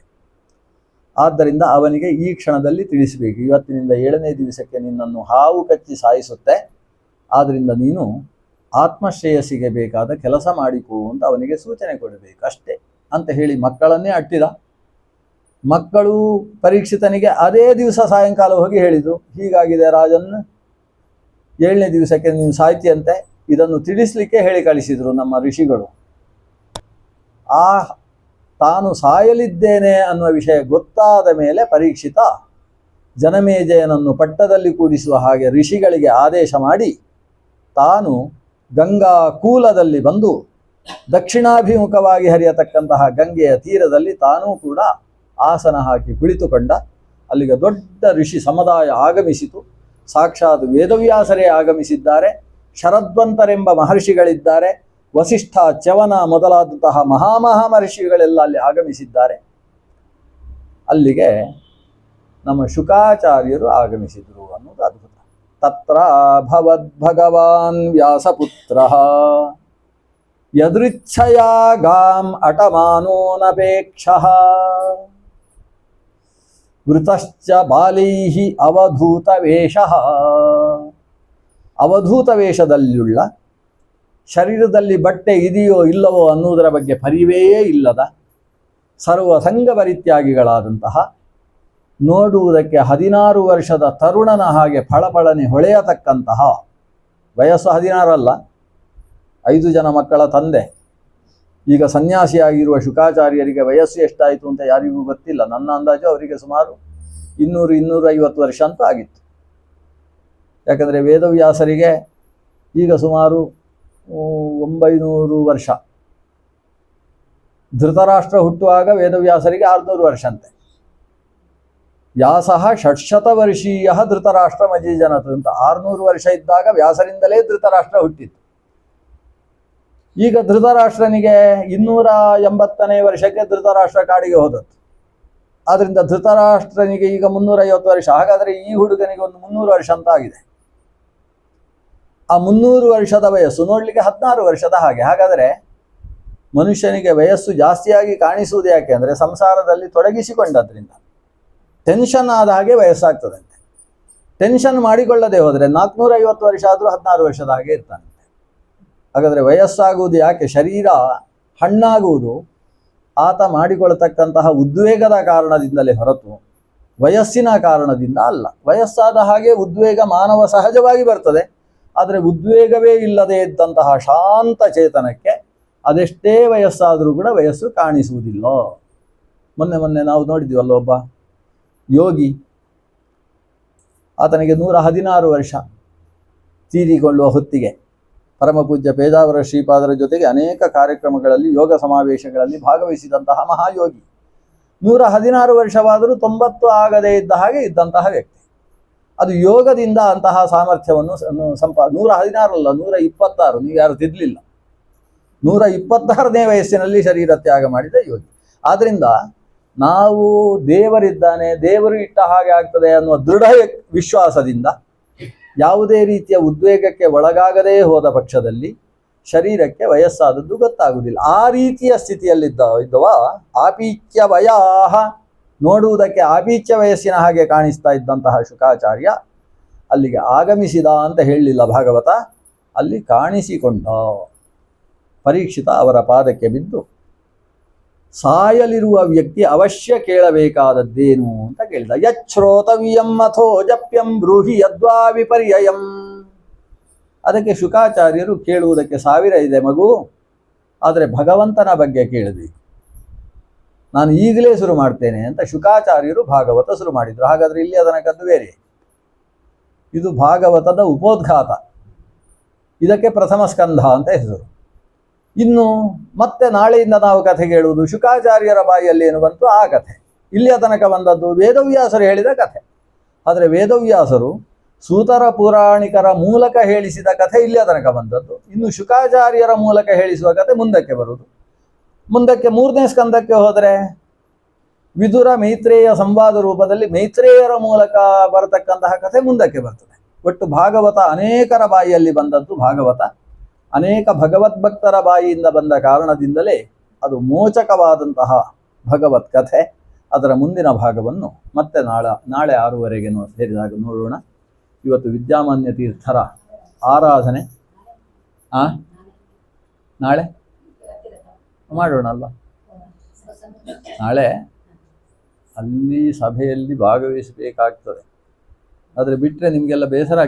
ಆದ್ದರಿಂದ ಅವನಿಗೆ ಈ ಕ್ಷಣದಲ್ಲಿ ತಿಳಿಸಬೇಕು, ಇವತ್ತಿನಿಂದ 7ನೇ ದಿವಸಕ್ಕೆ ನಿನ್ನನ್ನು ಹಾವು ಕಚ್ಚಿ ಸಾಯಿಸುತ್ತೆ, ಆದ್ದರಿಂದ ನೀನು ಆತ್ಮಶ್ರೇಯಸ್ಸಿಗೆ ಬೇಕಾದ ಕೆಲಸ ಮಾಡಿಕೋ ಅಂತ ಅವನಿಗೆ ಸೂಚನೆ ಕೊಡಬೇಕು ಅಷ್ಟೇ ಅಂತ ಹೇಳಿ ಮಕ್ಕಳನ್ನೇ ಅಟ್ಟಿದ. ಮಕ್ಕಳು ಪರೀಕ್ಷಿತನಿಗೆ ಅದೇ ದಿವಸ ಸಾಯಂಕಾಲ ಹೋಗಿ ಹೇಳಿದರು, ಹೀಗಾಗಿದೆ ರಾಜನ್, 7ನೇ ದಿವಸಕ್ಕೆ ನೀನು ಸಾಯ್ತಿಯಂತೆ. ಇದನ್ನು ತಿಳಿಸ್ಲಿಕ್ಕೆ ಹೇಳಿ ಕಳಿಸಿದರು ನಮ್ಮ ಋಷಿಗಳು. ತಾನು ಸಾಯಲಿದ್ದೇನೆ ಅನ್ನುವ ವಿಷಯ ಗೊತ್ತಾದ ಮೇಲೆ ಪರೀಕ್ಷಿತ ಜನಮೇಜಯನನ್ನು ಪಟ್ಟದಲ್ಲಿ ಕೂಡಿಸುವ ಹಾಗೆ ಋಷಿಗಳಿಗೆ ಆದೇಶ ಮಾಡಿ ತಾನು ಗಂಗಾ ಕೂಲದಲ್ಲಿ ಬಂದು ದಕ್ಷಿಣಾಭಿಮುಖವಾಗಿ ಹರಿಯತಕ್ಕಂತಹ ಗಂಗೆಯ ತೀರದಲ್ಲಿ ತಾನೂ ಕೂಡ ಆಸನ ಹಾಕಿ ಕುಳಿತುಕೊಂಡ. ಅಲ್ಲಿಗೆ ದೊಡ್ಡ ಋಷಿ ಸಮುದಾಯ ಆಗಮಿಸಿತು. ಸಾಕ್ಷಾತ್ ವೇದವ್ಯಾಸರೇ ಆಗಮಿಸಿದ್ದಾರೆ, ಶರದ್ವಂತರೆಂಬ ಮಹರ್ಷಿಗಳಿದ್ದಾರೆ, ವಸಿಷ್ಠ, ಚ್ಯವನ ಮೊದಲಾದಂತಹ ಮಹರ್ಷಿಗಳೆಲ್ಲ ಅಲ್ಲಿ ಆಗಮಿಸಿದ್ದಾರೆ. ಅಲ್ಲಿಗೆ ನಮ್ಮ ಶುಕಾಚಾರ್ಯರು ಆಗಮಿಸಿದರು ಅನ್ನೋದು ಅದ್ಭುತ. ತತ್ರ ಭಗವಾನ್ ವ್ಯಾಸಪುತ್ರಃ ಯದೃಚ್ಛಯಾ ಗಾಂ ಅಟಮಾನೋನಪೇಕ್ಷಃ ವೃತಶ್ಚ ಬಾಲೈಃ ಅವಧೂತ ವೇಷಃ. ಅವಧೂತ ವೇಷದಲ್ಲಿಯುಳ್ಳ, ಶರೀರದಲ್ಲಿ ಬಟ್ಟೆ ಇದೆಯೋ ಇಲ್ಲವೋ ಅನ್ನುವುದರ ಬಗ್ಗೆ ಪರಿವೇ ಇಲ್ಲದ ಸರ್ವ ಸಂಘ ಪರಿತ್ಯಾಗಿಗಳಾದಂತಹ, ನೋಡುವುದಕ್ಕೆ 16 ವರ್ಷದ ತರುಣನ ಹಾಗೆ ಫಳಫಳನೆ ಹೊಳೆಯತಕ್ಕಂತಹ, ವಯಸ್ಸು 16 ಅಲ್ಲ, 5 ಜನ ಮಕ್ಕಳ ತಂದೆ. ಈಗ ಸನ್ಯಾಸಿಯಾಗಿರುವ ಶುಕಾಚಾರ್ಯರಿಗೆ ವಯಸ್ಸು ಎಷ್ಟಾಯಿತು ಅಂತ ಯಾರಿಗೂ ಗೊತ್ತಿಲ್ಲ. ನನ್ನ ಅಂದಾಜು ಅವರಿಗೆ ಸುಮಾರು 200-250 ವರ್ಷ ಅಂತ ಆಗಿತ್ತು. ಯಾಕಂದರೆ ವೇದವ್ಯಾಸರಿಗೆ ಈಗ ಸುಮಾರು 900 ವರ್ಷ. ಧೃತರಾಷ್ಟ್ರ ಹುಟ್ಟುವಾಗ ವೇದವ್ಯಾಸರಿಗೆ 600 ವರ್ಷ ಅಂತೆ. ವ್ಯಾಸಃ 600 ವರ್ಷೀಯ ಧೃತರಾಷ್ಟ್ರ ಮಜೀಜನತ ಅಂತ 600 ವರ್ಷ ಇದ್ದಾಗ ವ್ಯಾಸರಿಂದಲೇ ಧೃತರಾಷ್ಟ್ರ ಹುಟ್ಟಿತ್ತು. ಈಗ ಧೃತರಾಷ್ಟ್ರನಿಗೆ 280ನೇ ವರ್ಷಕ್ಕೆ ಧೃತರಾಷ್ಟ್ರ ಕಾಡಿಗೆ ಹೋದದ್ದು. ಆದ್ದರಿಂದ ಧೃತರಾಷ್ಟ್ರನಿಗೆ ಈಗ 350 ವರ್ಷ. ಹಾಗಾದರೆ ಈ ಹುಡುಗನಿಗೆ ಒಂದು 300 ವರ್ಷ ಅಂತ ಆಗಿದೆ. ಆ 300 ವರ್ಷದ ವಯಸ್ಸು ನೋಡಲಿಕ್ಕೆ 16 ವರ್ಷದ ಹಾಗೆ. ಹಾಗಾದರೆ ಮನುಷ್ಯನಿಗೆ ವಯಸ್ಸು ಜಾಸ್ತಿಯಾಗಿ ಕಾಣಿಸುವುದು ಯಾಕೆ ಅಂದರೆ ಸಂಸಾರದಲ್ಲಿ ತೊಡಗಿಸಿಕೊಂಡದ್ರಿಂದ. ಟೆನ್ಷನ್ ಆದ ಹಾಗೆ ವಯಸ್ಸಾಗ್ತದಂತೆ. ಟೆನ್ಷನ್ ಮಾಡಿಕೊಳ್ಳದೆ ಹೋದರೆ 450 ವರ್ಷ ಆದರೂ 16 ವರ್ಷದ ಹಾಗೆ ಇರ್ತಾನಂತೆ. ಹಾಗಾದರೆ ವಯಸ್ಸಾಗುವುದು ಯಾಕೆ? ಶರೀರ ಹಣ್ಣಾಗುವುದು ಆತ ಮಾಡಿಕೊಳ್ಳತಕ್ಕಂತಹ ಉದ್ವೇಗದ ಕಾರಣದಿಂದಲೇ ಹೊರತು ವಯಸ್ಸಿನ ಕಾರಣದಿಂದ ಅಲ್ಲ. ವಯಸ್ಸಾದ ಹಾಗೆ ಉದ್ವೇಗ ಮಾನವ ಸಹಜವಾಗಿ ಬರ್ತದೆ. ಆದರೆ ಉದ್ವೇಗವೇ ಇಲ್ಲದೆ ಇದ್ದಂತಹ ಶಾಂತ ಚೇತನಕ್ಕೆ ಅದೆಷ್ಟೇ ವಯಸ್ಸಾದರೂ ಕೂಡ ವಯಸ್ಸು ಕಾಣಿಸುವುದಿಲ್ಲ. ಮೊನ್ನೆ ನಾವು ನೋಡಿದ್ವಲ್ಲ, ಒಬ್ಬ ಯೋಗಿ, ಆತನಿಗೆ 116 ವರ್ಷ, ತೀರಿಕೊಳ್ಳುವ ಹೊತ್ತಿಗೆ ಪರಮಪೂಜ್ಯ ಪೇಜಾವರ ಶ್ರೀಪಾದರ ಜೊತೆಗೆ ಅನೇಕ ಕಾರ್ಯಕ್ರಮಗಳಲ್ಲಿ, ಯೋಗ ಸಮಾವೇಶಗಳಲ್ಲಿ ಭಾಗವಹಿಸಿದಂತಹ ಮಹಾಯೋಗಿ. 116 ವರ್ಷವಾದರೂ 90 ಆಗದೇ ಇದ್ದ ಹಾಗೆ ಇದ್ದಂತಹ ವ್ಯಕ್ತಿ. ಅದು ಯೋಗದಿಂದ ಅಂತಹ ಸಾಮರ್ಥ್ಯವನ್ನು 116 ಅಲ್ಲ, 126, ನೀವು ಯಾರು ತಿದ್ದಲಿಲ್ಲ, 126ನೇ ವಯಸ್ಸಿನಲ್ಲಿ ಶರೀರ ತ್ಯಾಗ ಮಾಡಿದ ಯೋಗಿ. ಆದ್ದರಿಂದ ನಾವು ದೇವರಿದ್ದಾನೆ, ದೇವರು ಇಟ್ಟ ಹಾಗೆ ಆಗ್ತದೆ ಅನ್ನುವ ದೃಢ ವಿಶ್ವಾಸದಿಂದ ಯಾವುದೇ ರೀತಿಯ ಉದ್ವೇಗಕ್ಕೆ ಒಳಗಾಗದೇ ಹೋದ ಪಕ್ಷದಲ್ಲಿ ಶರೀರಕ್ಕೆ ವಯಸ್ಸಾದದ್ದು ಗೊತ್ತಾಗುವುದಿಲ್ಲ. ಆ ರೀತಿಯ ಸ್ಥಿತಿಯಲ್ಲಿದ್ದವ ಆಪೀಚ್ಯ ವಯಾಹ, ನೋಡುವುದಕ್ಕೆ ಆಪೀಚ್ಯ ವಯಸ್ಸಿನ ಹಾಗೆ ಕಾಣಿಸ್ತಾ ಇದ್ದಂತಹ ಶುಕಾಚಾರ್ಯ ಅಲ್ಲಿಗೆ ಆಗಮಿಸಿದ ಅಂತ ಹೇಳಲಿಲ್ಲ ಭಾಗವತ, ಅಲ್ಲಿ ಕಾಣಿಸಿಕೊಂಡ. ಪರೀಕ್ಷಿತ ಅವರ ಪಾದಕ್ಕೆ ಬಿದ್ದು, ಸಾಯಲಿರುವ ವ್ಯಕ್ತಿ ಅವಶ್ಯ ಕೇಳಬೇಕಾದದ್ದೇನು ಅಂತ ಕೇಳಿದ. ಯಚ್ಛ್ರೋತವ್ಯಂ ಅಥೋ ಜಪ್ಯಂ ಬ್ರೂಹಿ ಯದ್ವಾ ವಿಪರ್ಯಯಂ. ಅದಕ್ಕೆ ಶುಕಾಚಾರ್ಯರು, ಕೇಳುವುದಕ್ಕೆ 1000 ಇದೆ ಮಗು, ಆದರೆ ಭಗವಂತನ ಬಗ್ಗೆ ಕೇಳಬೇಕು, ನಾನು ಈಗಲೇ ಶುರು ಮಾಡ್ತೇನೆ ಅಂತ ಶುಕಾಚಾರ್ಯರು ಭಾಗವತ ಶುರು ಮಾಡಿದರು. ಹಾಗಾದರೆ ಇಲ್ಲಿ ಅದನಕದ್ದು ಬೇರೆ. ಇದು ಭಾಗವತದ ಉಪೋದ್ಘಾತ, ಇದಕ್ಕೆ ಪ್ರಥಮ ಸ್ಕಂಧ ಅಂತ ಹೆಸರು. ಇನ್ನು ಮತ್ತೆ ನಾಳೆಯಿಂದ ನಾವು ಕಥೆ ಕೇಳುವುದು ಶುಕಾಚಾರ್ಯರ ಬಾಯಲ್ಲಿ ಏನು ಬಂತು ಆ ಕಥೆ. ಇಲ್ಲಿಯ ತನಕ ಬಂದದ್ದು ವೇದವ್ಯಾಸರು ಹೇಳಿದ ಕಥೆ. ಆದರೆ ವೇದವ್ಯಾಸರು ಸೂತರ ಪುರಾಣಿಕರ ಮೂಲಕ ಹೇಳಿಸಿದ ಕಥೆ ಇಲ್ಲಿಯ ತನಕ ಬಂದದ್ದು. ಇನ್ನು ಶುಕಾಚಾರ್ಯರ ಮೂಲಕ ಹೇಳಿಸುವ ಕಥೆ ಮುಂದಕ್ಕೆ ಬರುವುದು. ಮುಂದಕ್ಕೆ 3ನೇ ಸ್ಕಂದಕ್ಕೆ ಹೋದರೆ ವಿದುರ ಮೈತ್ರೇಯ ಸಂವಾದ ರೂಪದಲ್ಲಿ ಮೈತ್ರೇಯರ ಮೂಲಕ ಬರತಕ್ಕಂತಹ ಕಥೆ ಮುಂದಕ್ಕೆ ಬರ್ತದೆ. ಒಟ್ಟು ಭಾಗವತ ಅನೇಕರ ಬಾಯಿಯಲ್ಲಿ ಬಂದದ್ದು. ಭಾಗವತ ಅನೇಕ ಭಗವದ್ಭಕ್ತರ ಬಾಯಿಯಿಂದ ಬಂದ ಕಾರಣದಿಂದಲೇ ಅದು ಮೋಚಕವಾದಂತಹ ಭಗವತ್ ಕಥೆ. ಅದರ ಮುಂದಿನ ಭಾಗವನ್ನು ಮತ್ತೆ ನಾಳೆ 6:30ಗೆ ಸೇರಿದಾಗ ನೋಡೋಣ. ಇವತ್ತು ವಿದ್ಯಾಮಾನ್ಯ ತೀರ್ಥರ ಆರಾಧನೆ. ನಾಳೆ ಮಾಡೋಣ ಅಲ್ಲ, ನಾಳೆ ಅಲ್ಲಿ ಸಭೆಯಲ್ಲಿ ಭಾಗವಹಿಸಬೇಕಾಗ್ತದೆ. ಆದರೆ ಬಿಟ್ಟರೆ ನಿಮಗೆಲ್ಲ ಬೇಸರ ಆಗ್ತದೆ.